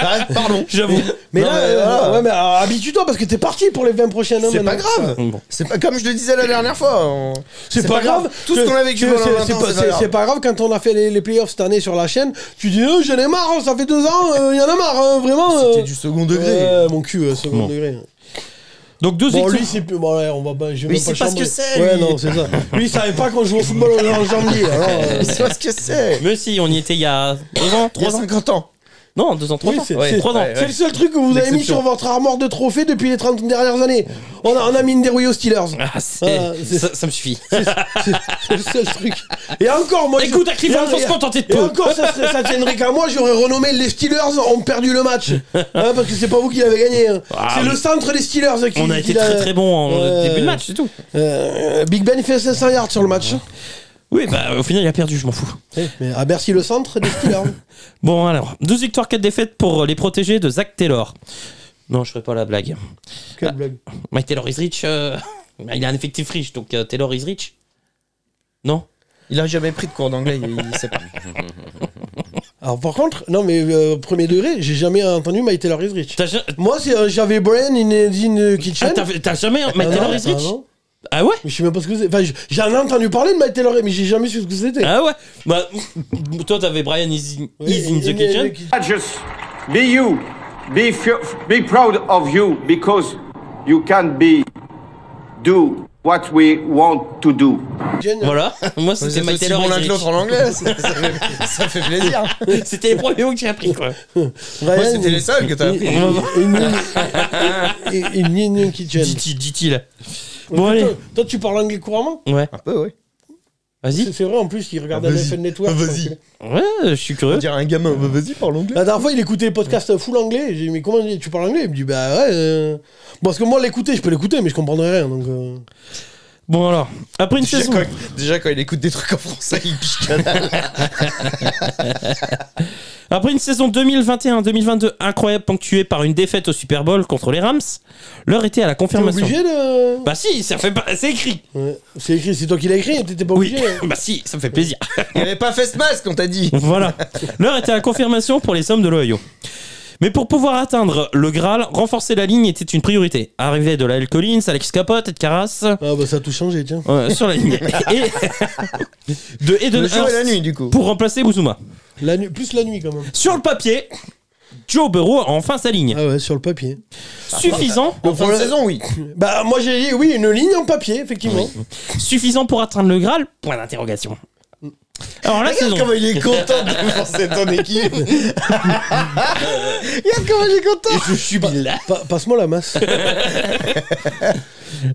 Ah, pardon. J'avoue. Mais Non, là, mais voilà. ouais, mais habitue-toi parce que t'es parti pour les 20 prochaines. C'est pas grave. Bon. C'est pas comme je le disais la dernière fois. C'est pas grave. Tout ce qu'on a vécu pendant 20 ans, C'est pas grave quand on a fait les playoffs cette année sur la chaîne. Tu dis, j'en ai marre, ça fait 2 ans, il y en a marre, hein, vraiment. C'était du second degré. Mon cul, second Bon. degré. Donc 12 Bon, victoires. lui, c'est plus. Bon, ouais, on va pas. Je vais Mais même c'est pas ce chambrer. que c'est, Ouais, lui. non, c'est ça. Lui, il savait pas qu'on joue au football en janvier. Alors, C'est pas ce que c'est. Mais si, on y était il y a 2 ans, Il y a 3 ans. 50 ans. Non, 2 ans, 3 Oui, ans. c'est- Ouais, c'est- 3 ans. ouais. c'est le seul truc que vous avez mis L'exception. sur votre armoire de trophées depuis les 30 dernières années. On a mis une dérouille aux Steelers. Ah, c'est- Ah, c'est- ça me suffit. C'est le seul truc. Et encore, moi. Écoute, à Cleveland, faut se contenter de Et peu. encore, ça tiendrait qu'à moi, j'aurais renommé les Steelers ont perdu le match. Hein, parce que c'est pas vous qui l'avez gagné. Hein. Ah, C'est oui. le centre des Steelers qui. On a qui été l'a- très très bon en début de match, c'est tout. Big Ben, il fait 500 yards sur le match. Oui, bah au final, il a perdu, je m'en fous. Mais à Bercy, le centre des Steelers. Bon, alors, 12 victoires, 4 défaites pour les protégés de Zach Taylor. Non, je ferai pas la blague. Quelle blague. Mike Taylor is rich. Il a un effectif riche, donc Taylor is rich. Non. Il a jamais pris de cours d'anglais, il sait pas. Alors, par contre, non, mais premier degré, j'ai jamais entendu My Taylor is rich. T'as ja- Moi, j'avais Brian in the Kitchen. t'as jamais Mike Taylor is rich? non. Ah ouais? Mais je sais même pas ce que c'est. Enfin, j'en ai entendu parler de My Taylor, mais j'ai jamais su ce que c'était. Ah ouais? Bah, toi, t'avais Brian is in the kitchen. Just be you. be proud of you because you can do what we want to do. Génial. Voilà, moi c'était My aussi Taylor bon l'un que Idris. l'autre en anglais, ça fait plaisir. C'était les premiers mots que j'ai appris quoi. Moi, Ryan, c'était les seuls que t'as appris. Une kitchen. Dit-il. Bon allez. Toi, tu parles anglais couramment? Ouais. Un peu, ouais. Vas-y. C'est vrai, en plus, il regardait Vas-y. NFL Network. Vas-y. Ouais, je suis curieux. On dirait un gamin. Vas-y, parle anglais. La dernière fois, il écoutait les podcasts full anglais. J'ai dit, mais comment tu parles anglais? Il me dit, bah ouais. Bon, parce que moi, l'écouter, je peux l'écouter, mais je comprendrais rien. Donc, Bon alors, après une saison. Déjà, quand il écoute des trucs en français, il piche canal. Après une saison 2021-2022 incroyable ponctuée par une défaite au Super Bowl contre les Rams, l'heure était à la t'es confirmation. obligé de. Bah si, ça fait pas... c'est écrit. Ouais. C'est écrit, c'est toi qui l'as écrit, t'étais pas Oui. obligé. Hein. Bah si, ça me fait plaisir. Il avait pas fait ce masque, on t'a dit. Voilà. L'heure était à la confirmation pour les hommes de l'Ohio. Mais pour pouvoir atteindre le Graal, renforcer la ligne était une priorité. Arrivée de Lael Collins, Alex Capote, Ed Carras Ah bah ça a tout changé, tiens. sur la ligne. Et de Eden Le jour et la Hurst nuit, du coup. pour remplacer Bouzouma. Plus la nuit quand même. Sur le papier, Joe Burrow a enfin sa ligne. Ah ouais, sur le papier. Suffisant, En fin de saison, oui. Bah moi j'ai dit oui, une ligne en papier, effectivement. suffisant pour atteindre le Graal. Point d'interrogation. Alors la saison. Regarde comment il est content de lancer ton équipe. Regarde comment il est content. Je suis là. Passe-moi la masse.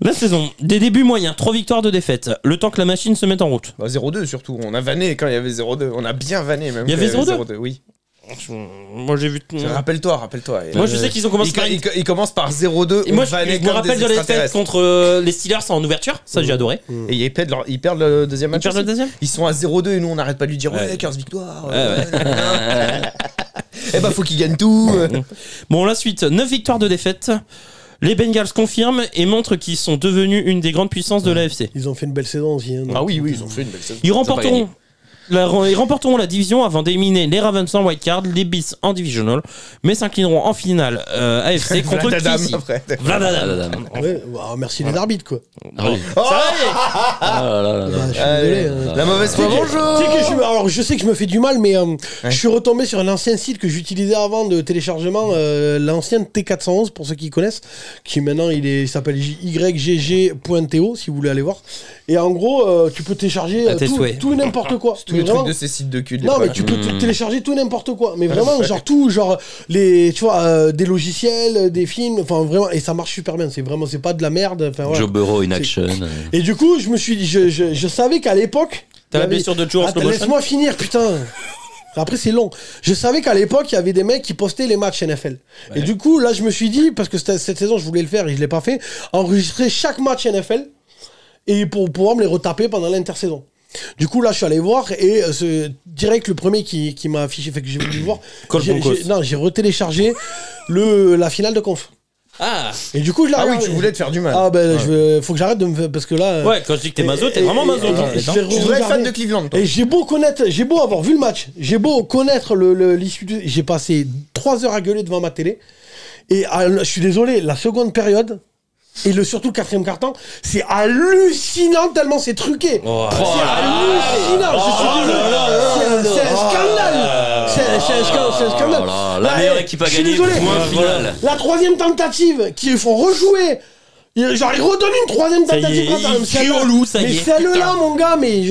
La saison, des débuts moyens, 3 victoires, 2 défaites. Le temps que la machine se mette en route. Bah, 0-2 surtout. On a vanné quand il y avait 0-2. On a bien vanné même. Il y avait quand 0-2? Oui. Moi j'ai vu. Rappelle-toi. Moi je sais qu'ils ont commencé par une... Il commence par 0-2. Et moi on je vannait me comme rappelle des de la défaite extraterrestres. contre les Steelers en ouverture. Ça j'ai adoré. Et ils perdent le deuxième Ils match. perdent le aussi. deuxième. Ils sont à 0-2 et nous on n'arrête pas de lui dire ouais 15 victoires. Eh bah faut qu'ils gagnent tout. Bon la suite, 9 victoires, 2 défaites. Les Bengals confirment et montrent qu'ils sont devenus une des grandes puissances de l'AFC. Ils ont fait une belle saison aussi. Hein, donc. Ah oui ils ont fait une belle saison. Ils pas gagné. remporteront la division avant d'éliminer les Ravens en wildcard, les Bills en divisional, mais s'inclineront en finale AFC contre Vladadam, qui ici après. Vladadam. Ouais, bah, merci les arbitres quoi. Ah oui. Oh Ah là là là là. Bah, je suis désolé. hein. La mauvaise foi, bonjour. Tu sais que alors je sais que je me fais du mal, mais je suis retombé sur un ancien site que j'utilisais avant de téléchargement, l'ancien T411 pour ceux qui connaissent, qui maintenant il s'appelle YGG.to si vous voulez aller voir. Et en gros, tu peux télécharger À tes souhaits. tout et n'importe quoi. Tous les Mais vraiment- trucs de ces sites de cul. Non mais tu peux télécharger tout et n'importe quoi, mais vraiment genre tout, genre les, tu vois, des logiciels, des films, enfin vraiment, et ça marche super bien. C'est vraiment, c'est pas de la merde. Enfin voilà. Joe Burrow in action. Et du coup, je me suis dit, je savais qu'à l'époque. T'as la il y avait- blessure de Joe en Attends, slow motion. laisse-moi finir, putain. Après, c'est long. Je savais qu'à l'époque, il y avait des mecs qui postaient les matchs NFL. Et du coup, là, je me suis dit, parce que cette saison, je voulais le faire et je l'ai pas fait, enregistrer chaque match NFL et pour pouvoir me les retaper pendant l'intersaison. Du coup, là, je suis allé voir et direct, le premier qui m'a affiché, fait que j'ai voulu voir. Cole Broncos. J'ai retéléchargé la finale de conf. Ah Et du coup, je l'ai Ah oui, regardé. tu voulais te faire du mal. Ah ben, faut que j'arrête de me faire, parce que là. ouais, quand je dis que t'es maso, t'es vraiment maso. toi. je vais Tu devrais être fan regarder. de Cleveland. toi. Et j'ai beau avoir vu le match, j'ai beau connaître l'issue, j'ai passé 3 heures à gueuler devant ma télé. Et je suis désolé, la seconde période, et surtout le quatrième quart-temps, c'est hallucinant tellement c'est truqué. Oh, C'est hallucinant, je suis désolé. C'est un scandale. C'est un scandale. Oh là, la Là, meilleure eh, équipe à je suis gagner, désolé. point final. La troisième tentative, qu'ils font rejouer. Genre, ils redonnent une troisième Ça y est, tentative. il crie au loup, ça y mais est. celle-là, Putain. mon gars, mais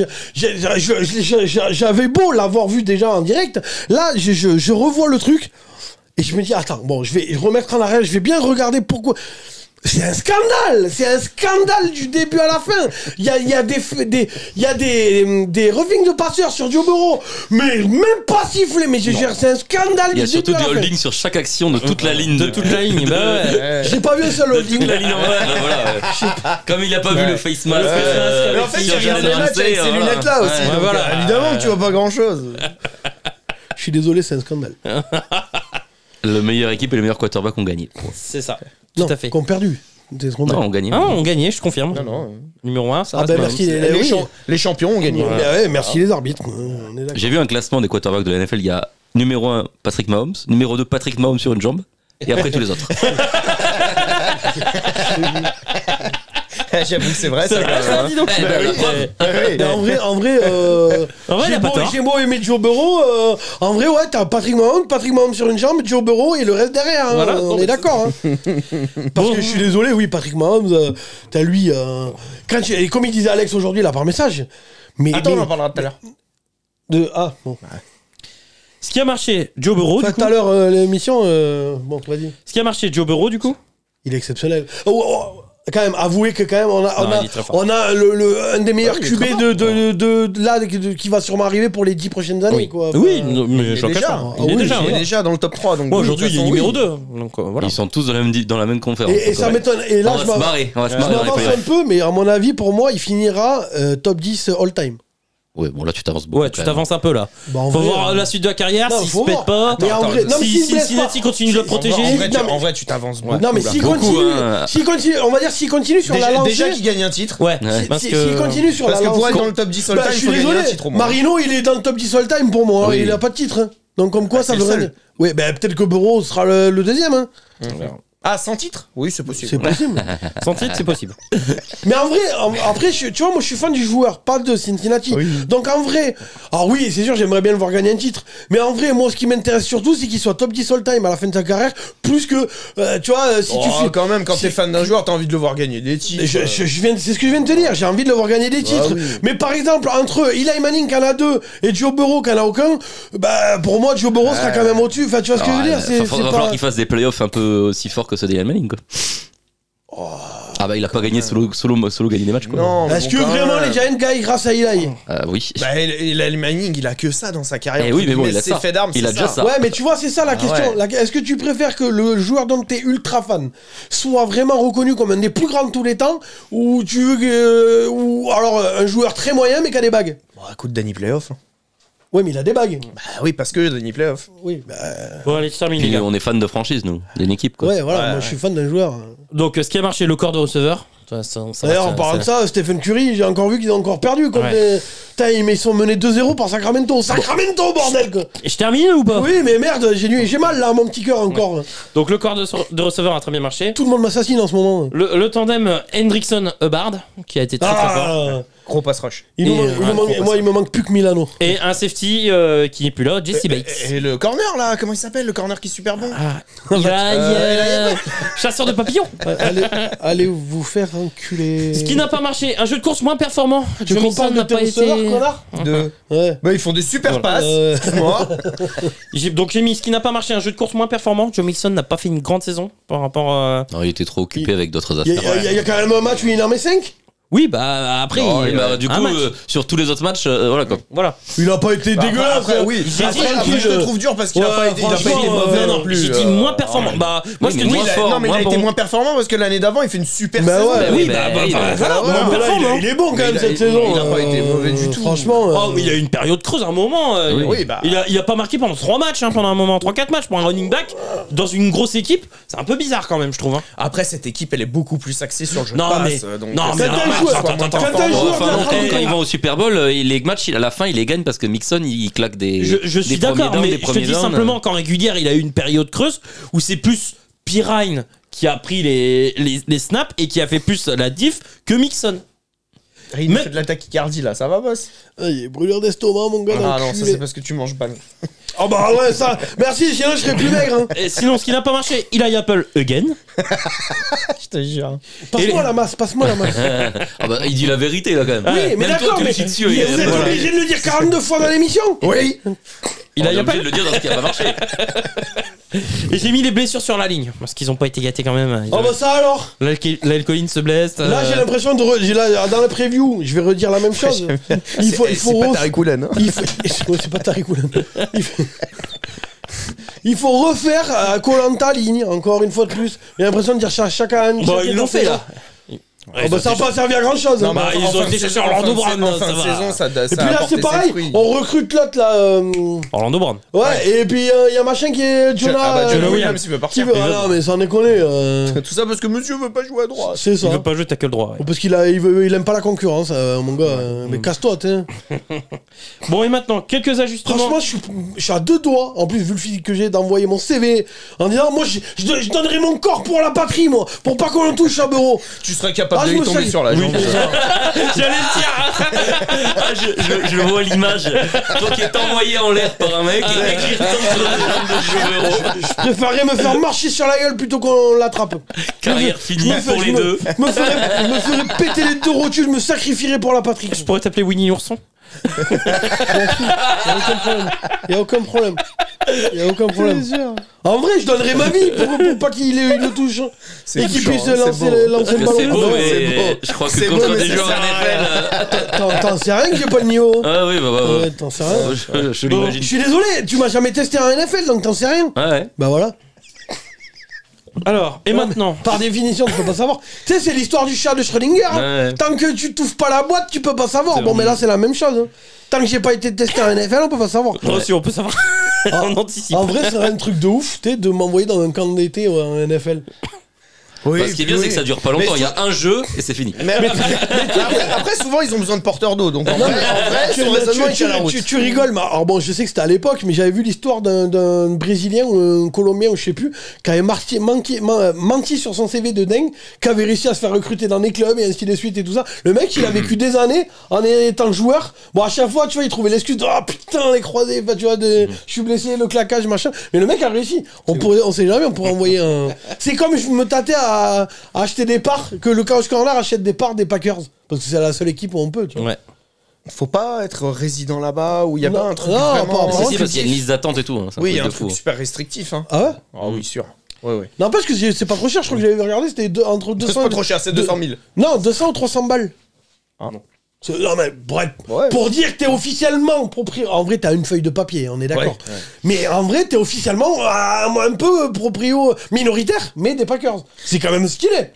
j'avais beau l'avoir vu déjà en direct. Là, je revois le truc et je me dis, attends, bon, je vais remettre en arrière, je vais bien regarder pourquoi. C'est un scandale du début à la fin. Il y a des roughings de passeurs sur Joe Burrow, mais même pas sifflé. Mais c'est un scandale Il y a du surtout début du à la holding sur chaque action de toute la ligne. De toute la ligne, bah ouais. fin. J'ai pas vu un seul De holding. toute la ligne en bas, bah voilà, ouais. Comme il a pas vu le face mask. Mais en fait, il regarde les matchs avec ces lunettes-là aussi. Ouais, donc, voilà. Évidemment que tu vois pas grand-chose. Je suis désolé, c'est un scandale. Le meilleure équipe et le meilleur quarterback ont gagné. C'est ça. Non, Tout à fait. qu'on perdu. Des scandales. Non, on gagnait. Ah, on gagnait, je confirme. Non. Numéro 1, ça Ah reste ben pas- merci Les champions ont gagné. merci les arbitres. On est d'accord. J'ai vu un classement des quarterbacks de la NFL. Il y a numéro 1, Patrick Mahomes. Numéro 2, Patrick Mahomes sur une jambe. Et après tous les autres. J'avoue que c'est vrai, ça. Ça, dis donc. Mais en vrai, il a pas tort. j'ai beau aimer Joe Burrow, en vrai, ouais, t'as Patrick Mahomes sur une jambe, Joe Burrow et le reste derrière. Hein, Voilà. on est d'accord. Hein. Parce que je suis désolé, oui, Patrick Mahomes, t'as lui. Et comme il disait Alex aujourd'hui, là, par message. Attends, on en parlera tout à l'heure. Bon. Ce qui a marché, Joe Burrow, du coup. Tout à l'heure, l'émission. Bon, vas-y. Ce qui a marché, Joe Burrow, du coup. Il est exceptionnel. Quand même, avouez que quand même, il est très fort. on a un des meilleurs QB qui va sûrement arriver pour les 10 prochaines années. Oui, Quoi. oui, mais je il est cache déjà. pas. Il est déjà. Il est déjà dans le top 3. Donc Moi, aujourd'hui, il est numéro 2. Donc, voilà. Ils sont tous dans la même conférence. Et ça m'étonne. Et là, on va se marrer. On va se je marrer dans les m'avance un playoffs. peu, mais à mon avis, pour moi, il finira top 10 all-time. Ouais, bon là tu t'avances beaucoup. Ouais, tu t'avances un peu là. Bah, en Faut vrai, voir la suite de la carrière, non, s'il se faut pète voir. pas. Mais en vrai, non, mais Si s'il se blesse Cincinnati pas. continue de le protéger. En vrai, tu t'avances beaucoup. Non, mais là. s'il Beaucoup, continue, hein. on va dire s'il continue sur la lancée. Déjà qu'il gagne un titre. Ouais, parce S'il que. continue sur Parce la que pour lancée. être dans le top 10 Bah, all-time, je il suis faut gagner désolé. un titre au moins. Marino, il est dans le top 10 all-time pour moi. Hein. Oui. Il a pas de titre. Hein. Donc, comme quoi, ça c'est veut le rien seul. dire. Oui, ben peut-être que Burrow sera le deuxième. Hein. Ah, sans titre? Oui, c'est possible. C'est possible. Sans titre, c'est possible. Mais en vrai, après, tu vois, moi je suis fan du joueur, pas de Cincinnati. Oui. Donc en vrai, alors oui, c'est sûr, j'aimerais bien le voir gagner un titre. Mais en vrai, moi ce qui m'intéresse surtout, c'est qu'il soit top 10 all-time à la fin de sa carrière, plus que, tu vois, si tu fais. Quand même, quand t'es fan d'un joueur, t'as envie de le voir gagner des titres. C'est ce que je viens de te dire, j'ai envie de le voir gagner des titres. oui. Mais par exemple, entre Eli Manning qui en a 2 et Joe Burrow qui en a aucun, bah pour moi, Joe Burrow sera quand même au-dessus. Enfin, tu vois ce que je veux dire? Il va falloir qu'il fasse des playoffs un peu aussi forts que ceux d'Elian Manning quoi. Ah bah il a pas gagné solo gagné des matchs quoi. Non, Est-ce que vraiment les Giants gagnent grâce à Eli? Oui. Bah, Eli Manning, il a que ça dans sa carrière. Eh oui, mais bon, il a ses ça. faits d'armes, Il c'est a déjà ça. Ouais, mais tu vois, c'est ça la question. ouais. Est-ce que tu préfères que le joueur dont t'es ultra fan soit vraiment reconnu comme un des plus grands de tous les temps, ou tu veux que, ou alors un joueur très moyen mais qui a des bagues? Bon, écoute, Danny Playoff. Oui, mais il a des bagues. Bah oui, parce que Danny Playoff. Oui, bah, Bon, allez, je termine, les Puis gars. on est fan de franchise nous, d'une équipe quoi. ouais, voilà, Ouais, moi ouais. je suis fan d'un joueur. Donc, ce qui a marché, le corps de receveur. D'ailleurs, en parlant de ça, Stephen Curry, j'ai encore vu qu'ils ont encore perdu. Putain, ils sont menés 2-0 par Sacramento. Sacramento, bordel quoi. Et je termine ou pas? Oui, mais merde, j'ai mal là, mon petit cœur encore. Donc, le corps de receveur a très bien marché. Tout le monde m'assassine en ce moment. Le tandem Hendrickson-Hubbard, qui a été très très fort. Gros pass rush. Il me manque plus que Milano. Et un safety qui n'est plus là, Jesse Bates. Et le corner là, comment il s'appelle? Le corner qui est super bon. Chasseur de papillons. Allez vous faire enculer. Ce qui n'a pas marché, un jeu de course moins performant. Tu Joe compares Mixon de n'a tes pas été. receveurs, connard? Ouais. Bah, ils font des super Voilà. passes. Excuse-moi. Donc j'ai mis ce qui n'a pas marché, un jeu de course moins performant. Joe Mixon n'a pas fait une grande saison par rapport à... Non, il était trop occupé avec d'autres Il affaires. y a quand même un match où il en met 5. Oui, bah après... Non, il- bah, du un coup, match. sur tous les autres matchs, voilà quoi. Voilà. Il a pas été dégueulasse. Après, oui. J'ai dit, Après, je te trouve dur parce qu'il a Ouais, pas été franchement, mauvais non, non plus. j'ai dit moins performant. Bah, moi je te mais dis... moins fort, Non, mais il a moins été bon. moins performant parce que l'année d'avant, il fait une super Bah saison. ouais. Oui, bah, bah, il- voilà, voilà, moins Ouais, mais là, performant. il est bon quand Mais même il a- cette saison. il a pas été mauvais du tout. Franchement. Oh, mais il a eu une période creuse à un moment. Oui, bah. Il a pas marqué pendant 3 matchs, hein, pendant un moment, 3-4 matchs pour un running back dans une grosse équipe. C'est un peu bizarre quand même, je trouve. Hein. Après, cette équipe, elle est beaucoup plus axée sur le jeu Non, de mais- passe. Donc, non, mais c'est un normal joueur- qu'il soit moins quand un performant. joueur Enfin, qui non, a quand travaillé- ils vont au Super Bowl, les matchs, à la fin, il les gagne parce que Mixon, il claque des. Je suis des premiers d'accord, downs, mais des je te premiers dis downs. simplement qu'en régulière, il a eu une période creuse où c'est plus Pirine qui a pris les snaps et qui a fait plus la diff que Mixon. Il Mais- fait de la tachycardie là, ça va, boss? Ah, il est brûleur d'estomac, mon gars. Ah non, ça l'enculé. c'est parce que tu manges pas. Oh bah ouais, ça. Merci, sinon je serais plus maigre. Hein. Et sinon, ce qui n'a pas marché, Eli Apple again. Je te jure. Passe-moi la masse, passe-moi la masse. Ah bah, il dit la vérité là quand même. Oui, mais Même toi, d'accord, tu mais le chies dessus. vous il- êtes voilà. obligé de le dire 42 fois dans l'émission. Oui. On est Eli obligé Apple. de le dire dans ce qui a pas marché. Et j'ai mis les blessures sur la ligne parce qu'ils ont pas été gâtés quand même. Ils Oh bah ça alors. Lyle Collins se blesse. Là j'ai l'impression de dans la preview, je vais redire la même chose. Il faut C'est pas Tariq Woolen, hein. il faut ouais, c'est pas Tariq Woolen. Il faut refaire Koh-Lanta ligne encore une fois de plus. J'ai l'impression de dire chaque année. Bon, ils l'ont fait là. Oh bah ça n'a pas servi à grand chose. Non, mais Bah, ils en ont fin été de chercher saison- Orlando en fin de Brown, saison- ça En fin de va. saison, ça Et puis a là apporté c'est ses pareil, fruits. on recrute l'autre là. Orlando Brown. Ouais, et puis il y a machin qui est Jonah. Ah bah, Jonah Williams. Williams, il veut Qui partir. veut, ah non mais sans déconner. Tout ça parce que monsieur veut pas jouer à droite. C'est ça. Il veut pas jouer tackle droit. ouais. Parce qu'il aime pas la concurrence, mon gars. Mais casse-toi, t'es. Bon, et maintenant, quelques ajustements. Franchement, je suis à 2 doigts, en plus, vu le physique que j'ai, d'envoyer mon CV en disant moi, je donnerai mon corps pour la patrie, moi, pour pas qu'on en touche à Bureau. Tu serais capable capable de je lui me tomber suis- sur la jambe. J'allais le dire. Ah, je vois l'image. Toi qui est envoyé en l'air par un mec et qui retombe sur la jambe de Joe Héros. Je préférerais me faire marcher sur la gueule plutôt qu'on l'attrape. Carrière finie Je me pour fais- les deux. Je me ferais péter les deux rotules, je me sacrifierais pour la patrie. Je pourrais t'appeler Winnie l'ourson. Y a aucun problème. En vrai, je donnerais ma vie pour pas qu'il ait une touche et qu'il puisse lancer le ballon. C'est beau, Non, mais c'est beau. je crois que C'est contre beau, mais des ça joueurs sert à NFL. T'en sais rien que j'ai pas le niveau. Ah oui, bah. Ouais, t'en sais rien. Je Je l'imagine. suis désolé, tu m'as jamais testé un NFL, donc t'en sais rien. Ouais. Bah voilà. Alors, et maintenant Par définition, tu peux pas savoir. Tu sais, c'est l'histoire du chat de Schrödinger. hein. Ouais. Tant que tu touffes pas la boîte, tu peux pas savoir. C'est Bon, vrai. mais là, c'est la même chose. hein. Tant que j'ai pas été testé en NFL, on peut pas savoir. Moi aussi, on peut savoir. On anticipe. En vrai, c'est un truc de ouf, tu sais, de m'envoyer dans un camp d'été en NFL. Oui, Bah, ce qui est bien, c'est que ça dure pas longtemps. Il y a un jeu et c'est fini. Mais après, souvent, ils ont besoin de porteurs d'eau. Donc, en vrai, son raisonnement, il tient la route. tu rigoles, mais alors bon, je sais que c'était à l'époque, mais j'avais vu l'histoire d'un Brésilien ou un Colombien ou je sais plus, qui avait menti sur son CV de dingue, qui avait réussi à se faire recruter dans des clubs et ainsi de suite et tout ça. Le mec, il a vécu des années en étant joueur. Bon, à chaque fois, tu vois, il trouvait l'excuse de ah putain, les croisés, bah, tu vois, je suis blessé, le claquage, machin. Mais le mec a réussi. On sait jamais, on pourrait envoyer un. C'est comme je me tâtais à acheter des parts, que le Chaos Corner achète des parts des Packers. Parce que c'est la seule équipe où on peut, tu vois. Ouais. Faut pas être résident là-bas où il y a Non, pas un truc non, vraiment. pas- Si, si, parce qu'il y a une liste d'attente et tout. hein. C'est un Oui, il y truc a un de fou. truc super restrictif. Hein. Ah ouais? Ah oui, sûr. Ouais. Non, parce que c'est pas trop cher, je crois que j'avais regardé, c'était entre 200 C'est pas trop cher, c'est 200 000. Non, 200 ou 300 balles. Ah non. Non, mais bref, Ouais. pour dire que t'es officiellement propriétaire. En vrai, t'as une feuille de papier, on est d'accord. Ouais. Mais en vrai, t'es officiellement un peu proprio minoritaire, mais des Packers. C'est quand même stylé.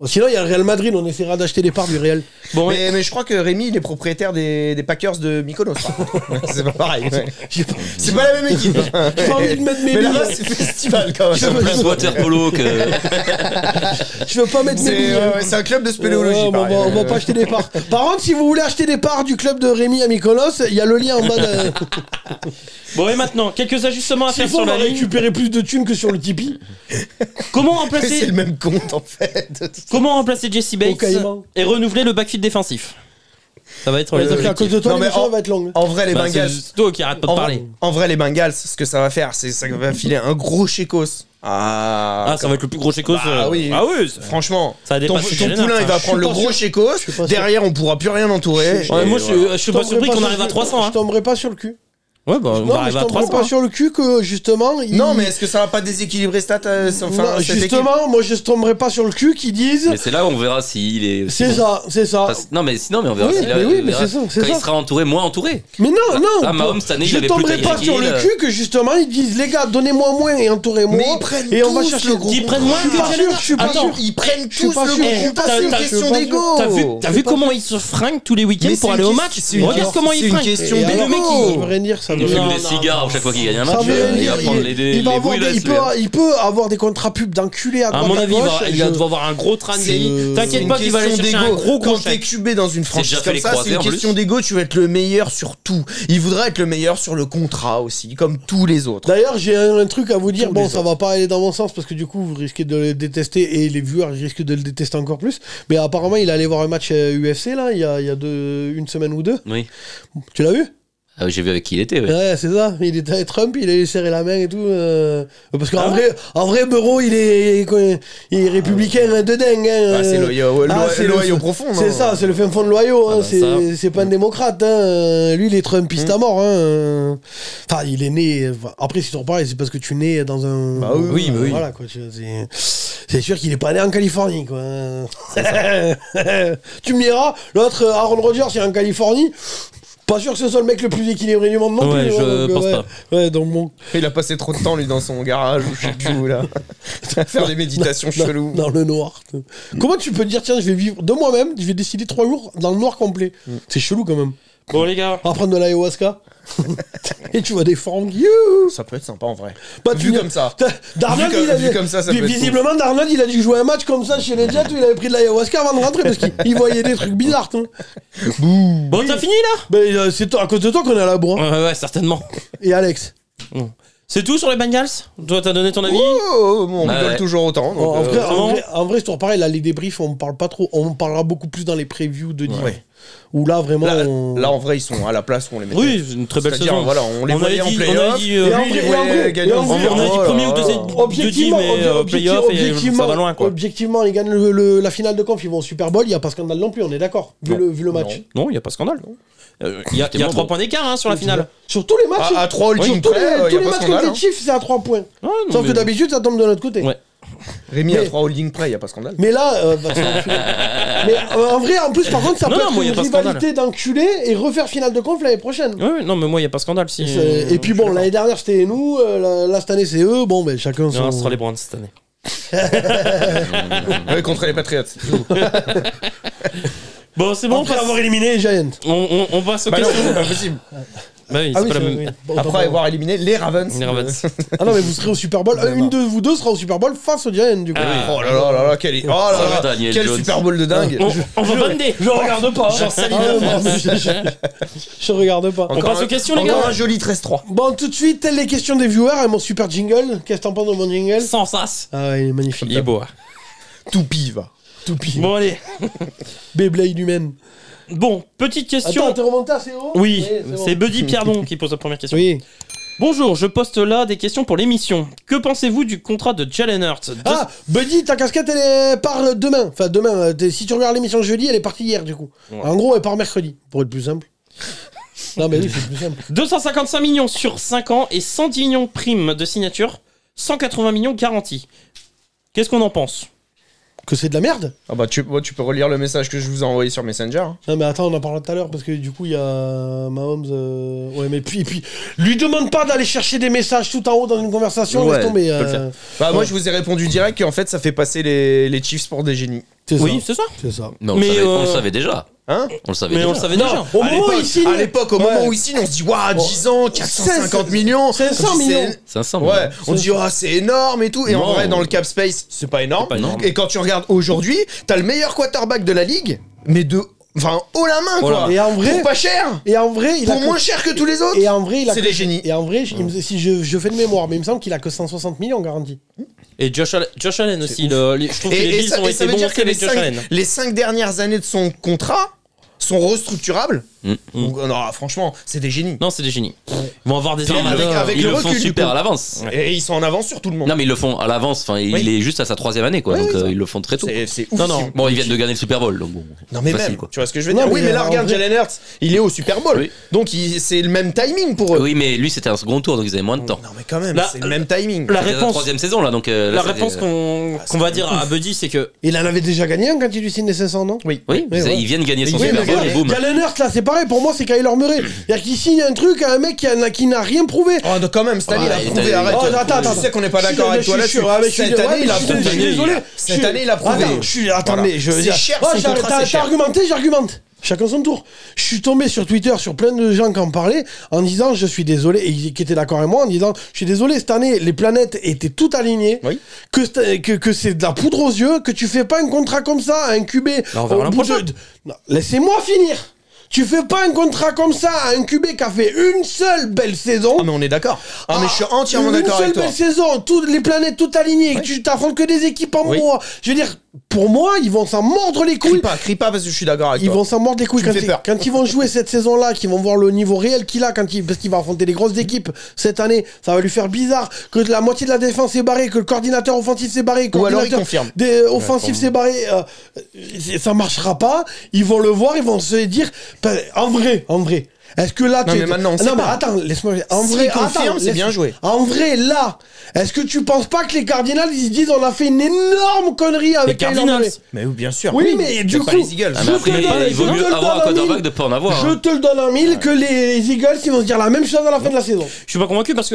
Sinon, il y a le Real Madrid, on essaiera d'acheter des parts du Real. Bon, Mais je crois que Rémi, il est propriétaire des Packers de Mykonos. C'est pas pareil. Ouais. J'ai pas, C'est pas la même équipe. j'ai pas envie de mettre mes Mais là-bas, billes. c'est festival quand Je même. veux- Plus water polo que. Je veux pas mettre mes billes. C'est un club de spéléologie. Ouais, pareil. on va pas acheter des parts. Par contre, si vous voulez acheter des parts du club de Rémi à Mykonos, il y a le lien en bas de. bon, et maintenant, quelques ajustements à S'il faire faut, sur on va la ligne. récupérer plus de thunes que sur le Tipeee. Comment Mais c'est remplacer, le même compte en fait. comment remplacer Jesse Bates Caïman. et renouveler le backfield défensif? Ça va être les Parce qu'à objectifs. cause de toi, Non, mais l'émission en- va être longue. En vrai, les Bah, Bengals. c'est toi qui arrête pas de parler. En vrai, les Bengals, ce que ça va faire, c'est ça va filer un gros chécos. Ah, ça va être le plus gros chécos. Bah oui. Ah oui. Franchement, Ça ton dépasse poulain, il va prendre le pas gros sûr. chécos. suis pas sûr. Derrière, on pourra plus rien entourer. Ouais, Et moi, voilà. je suis pas surpris qu'on arrive à 300. Je Hein. tomberai pas sur le cul. Ouais, bah, on Non, va mais je arriver à tomberai 300. pas hein. sur le cul que justement. Non, mais est-ce que ça va pas déséquilibrer Non, cette équipe justement, moi je tomberai pas sur le cul qui disent. Mais c'est là où on verra s'il est. C'est bon. ça, c'est ça. Non, mais sinon, mais on verra Oui, s'il a- mais oui, on mais verra c'est ça, c'est quand il ça. sera entouré, moins entouré. Mais non, non. Ah, Mahomes, cette année, il je avait tomberai plus pas Tyreek sur le Hill. cul que justement ils disent les gars, donnez-moi moins et entourez-moi. Mais ils prennent et on va tous chercher le gros Ils prennent moins Je suis que pas Jalen sûr, je suis pas Attends, sûr. Ils prennent Je suis tous pas le sûr. gros Eh, compte, t'as- c'est une t'as- question je suis pas d'ego. T'as vu comment ils se fringuent tous les week-ends Mais pour c'est aller une au question- match c'est une- Regarde comment c'est ils une fringuent. question Et Et alors, le mec, ça veut rien dire, ça Il veut fume rien Non, des non, cigares non. chaque fois qu'il gagne un Ça match. veut rien Il va dire. prendre les Il va avoir bouilles des- là. il peut avoir des contrats pubs d'enculés à À droite mon à avis, gauche. il va devoir avoir un gros train de délit. C'est T'inquiète pas une qu'il va aller question chercher un d'ego. gros Quand t'es chèque. cubé dans une franchise déjà fait comme les ça, c'est croisés, une en question plus. d'ego. Tu vas être le meilleur sur tout. Il voudra être le meilleur sur le contrat aussi, comme tous les autres. D'ailleurs, j'ai un truc à vous dire. Tous Bon, les ça va pas aller dans mon sens parce que du coup, vous risquez de le détester et les viewers risquent de le détester encore plus. Mais apparemment, il allait voir un match UFC là, il y a une semaine ou deux. Oui. Tu l'as vu? Ah oui, j'ai vu avec qui il était. Ouais. Ouais, c'est ça. Il était avec Trump, il allait serrer la main et tout. Parce qu'en vrai, Bureau, il est républicain de dingue. Hein. Ah, c'est c'est l'Ohio le- profond. C'est non ça, c'est le fin fond de l'Ohio. Hein. bah, C'est pas un démocrate. Hein. Lui, il est Trumpiste à mort. Hein. Enfin, il est né. Après, si tu reparles, c'est parce que tu nais dans un. Bah oui, bah oui. Voilà, quoi. C'est sûr qu'il est pas né en Californie, quoi. Tu me diras, l'autre, Aaron Rodgers, il est en Californie. Pas sûr que ce soit le mec le plus équilibré du monde non Ouais, plus. je hein, donc, pense ouais. pas. Ouais, donc bon. Il a passé trop de temps, lui, dans son garage ou je sais plus où, là. À faire des méditations cheloues. Dans le noir. Comment tu peux te dire, tiens, je vais vivre de moi-même, je vais décider 3 jours dans le noir complet. C'est chelou quand même. Bon, les gars. On va prendre de l'ayahuasca. Et tu vois des formes. You. Ça peut être sympa en vrai. Bah, Vu comme ça. Darnold, Vu il a vu comme ça peut être visiblement, Darnold, il a dû jouer un match comme ça chez les Jets où il avait pris de l'ayahuasca avant de rentrer parce qu'il voyait des trucs bizarres. Hein. Bon, t'as fini là? Ben, c'est à cause de toi qu'on est à la bourre. Ouais, certainement. Et Alex. C'est tout sur les Bengals? Toi, t'as donné ton avis? On Ouais, rigole ouais. toujours autant. Donc, En vrai, c'est toujours pareil. Là, les débriefs, on parle pas trop. On parlera beaucoup plus dans les previews de dimanche. Ouais. Où là, vraiment. là, en vrai, ils sont à la place où on les mettait. Oui, c'est une très belle C'est-à-dire, saison. voilà, on les voyait en on avait playoff. dit, Et en Lui, vrai- il les et en voyait vrai- gagner et en en vrai- on a dit premier ou deuxième, Objectivement, mais playoff et ça va loin quoi. Objectivement, ils gagnent la finale de conf, ils vont au Super Bowl, il n'y a pas scandale non plus, on est d'accord, vu le match. Non, il n'y a pas scandale. Il y a 3 points d'écart hein, sur la finale. Sur tous les matchs, À 3 sur holdings tous près, les il y a pas matchs scandale. contre les Chiefs, c'est à 3 points. Ouais, non, Sauf que mais- d'habitude, ça tombe de notre côté. Ouais. Rémi à Mais- 3 holdings près, il n'y a pas scandale. Mais là, c'est l'enculé. Mais en vrai, en plus, par contre, ça Non, peut non, être moi, y a une pas scandale. rivalité d'enculés et refaire finale de conf l'année prochaine. Ouais, non, mais moi, il n'y a pas scandale. Si... Et puis bon, l'année dernière, c'était nous, là, cette année, c'est eux. Bon, ben chacun son. Non, ce sera les Browns cette année. Ouais, contre les Patriots. Bon, c'est bon, Après avoir éliminé les Giants. on passe aux Bah non, questions. c'est pas possible. Bah oui, Ah c'est oui, pas la c'est- même. oui. Bon, Après autant avoir éliminé les Ravens. Les Ravens. Ah non, mais vous serez au Super Bowl. Une de vous deux sera au Super Bowl face aux Giants, du coup. Oh là là là là, quel Daniel quel Jones. Super Bowl de dingue. On va bander. Je regarde pas. Genre salive Ah, la non, France. je regarde pas. On passe aux questions, les Encore gars. un joli 13-3. Bon, tout de suite, telles les questions des viewers et mon super jingle. Qu'est-ce que t'en penses de mon jingle? Sans sas. Ah, il est magnifique. Il est beau. Toupie, va. Toupie. Bon, allez. Beyblade humaine. Bon, petite question. Attends, t'es remonté assez haut? Oui, bon. c'est Buddy Pierdon qui pose la première question. Oui. Bonjour, je poste là des questions pour l'émission. Que pensez-vous du contrat de Jalen Hurts? Ah, Buddy, ta casquette, elle part demain. Enfin, demain. Si tu regardes l'émission jeudi, elle est partie hier, du coup. Ouais. En gros, elle part mercredi, pour être plus simple. Non, mais oui, c'est plus simple. 255 millions sur 5 ans et 110 millions de primes de signature, 180 millions garantis. Qu'est-ce qu'on en pense? Que c'est de la merde? Ah bah tu peux relire le message que je vous ai envoyé sur Messenger. Non, mais attends, on en parlera tout à l'heure parce que du coup, il y a Mahomes. Ouais, mais puis, lui demande pas d'aller chercher des messages tout en haut dans une conversation. Ouais, Laisse tomber. peut le faire. Bah moi je vous ai répondu direct qu'en fait ça fait passer les Chiefs pour des génies. C'est Oui, ça. c'est ça. C'est ça. Mais Mais, on le savait déjà. Hein? On le savait Mais déjà. on le savait déjà. Au moment où il signe. À l'époque, au Ouais. moment où il signe, on se dit waouh, 10 ans, 450 millions. 500 On dit, millions. c'est- 500 Ouais, on dit ah c'est énorme et tout. Et en Non. vrai, dans le cap space, c'est pas énorme. C'est pas énorme. Et quand tu regardes aujourd'hui, t'as le meilleur quarterback de la ligue, mais enfin haut la main quoi. Et en vrai- pour pas cher, Et en vrai, il pour a que- moins cher que tous les autres. Et en vrai, il a C'est que- des génies. Et en vrai, si je fais de mémoire, mais il me semble qu'il a que 160 millions garantis. Et Josh Allen aussi. Je trouve que les Bills ont ça été veut bons dire aussi que avec Josh Allen. les 5 dernières années de son contrat sont restructurables. Mm. Donc, non, franchement, c'est des génies. Non, c'est des génies. Ils vont avoir des Puis armadeurs. avec Ils le le font recul, du super coup. à l'avance. Et ils sont en avance sur tout le monde. Non, mais ils le font à l'avance. Enfin, il Oui. est juste à sa 3e année, quoi. Oui, Donc oui, ça. ils le font très tôt. C'est ouf. Non, non. Bon, ils viennent de gagner le Super Bowl, donc bon. Non mais facile, même, quoi. tu vois ce que je veux Non, dire. mais Oui, mais là en regarde vrai- Jalen Hurts, il est au Super Bowl. Oui. Donc c'est le même timing pour eux. Oui, mais lui, c'était un second tour, donc ils avaient moins de temps. Non mais quand même, La- c'est le même timing. La C'était la réponse, 3e saison, là, donc. là, la c'était- réponse qu'on va dire à Buddy, c'est que Il en avait déjà gagné un quand il lui signe les 500, non? Oui. Oui, Ouais, ouais. ils viennent gagner son Oui, Super mais Bowl et boum. Jalen Hurts, là, c'est pareil. Pour moi, c'est Kyler Murray. C'est-à-dire qu'il signe un truc à un mec qui n'a rien prouvé. Oh, donc quand même, cette année, Ah, il a il prouvé, a- arrête. Oh, attends. Je sais qu'on n'est pas Je suis- d'accord avec je toi suis là-dessus. sûr, ouais, mais je suis- Cette ouais, année, mais il a je suis prouvé. désolé. Cette année, il a prouvé. Attends, attendez, C'est cher, Oh, son contrat, c'est t'as cher. argumenté, j'argumente. Chacun son tour. Je suis tombé sur Twitter sur plein de gens qui en parlaient en disant je suis désolé, et qui étaient d'accord avec moi en disant je suis désolé, cette année les planètes étaient toutes alignées, Oui. que c'est de la poudre aux yeux, que tu fais pas un contrat comme ça à un QB. Là, on verra au l'an bout prochain. Non, laissez-moi finir. Tu fais pas un contrat comme ça à un QB qui a fait une seule belle saison. Ah mais on est d'accord. Ah mais je suis entièrement d'accord avec toi. Une seule belle saison, toutes les planètes toutes alignées, que tu t'affrontes que des équipes en Oui. mois. Je veux dire, pour moi, ils vont s'en mordre les couilles. Crie pas parce que je suis d'accord avec Ils toi. vont s'en mordre les couilles Tu me quand, fais peur. quand ils vont jouer cette saison-là, qu'ils vont voir le niveau réel qu'il a, parce qu'il va affronter des grosses équipes cette année. Ça va lui faire bizarre que la moitié de la défense est barrée, que le coordinateur offensif s'est barré, que le Ou alors il coordinateur confirme. offensif s'est barré. Ça marchera pas. Ils vont le voir, ils vont se dire, en vrai. Est-ce que là, Non, mais maintenant, on sait non, mais pas. attends, laisse-moi. En S'il vrai, confirme, attends, c'est laisse- bien joué. En vrai, là, est-ce que tu penses pas que les Cardinals, ils se disent, on a fait une énorme connerie avec Les Kyler Cardinals. Murray. Mais oui, bien sûr. Oui, mais du pas coup, les Eagles. Ah, mais après, il vaut mieux avoir un quarterback de pas en avoir. Je hein. te le donne en mille que les Eagles, ils vont se dire la même chose à la fin de la saison. je suis pas convaincu parce que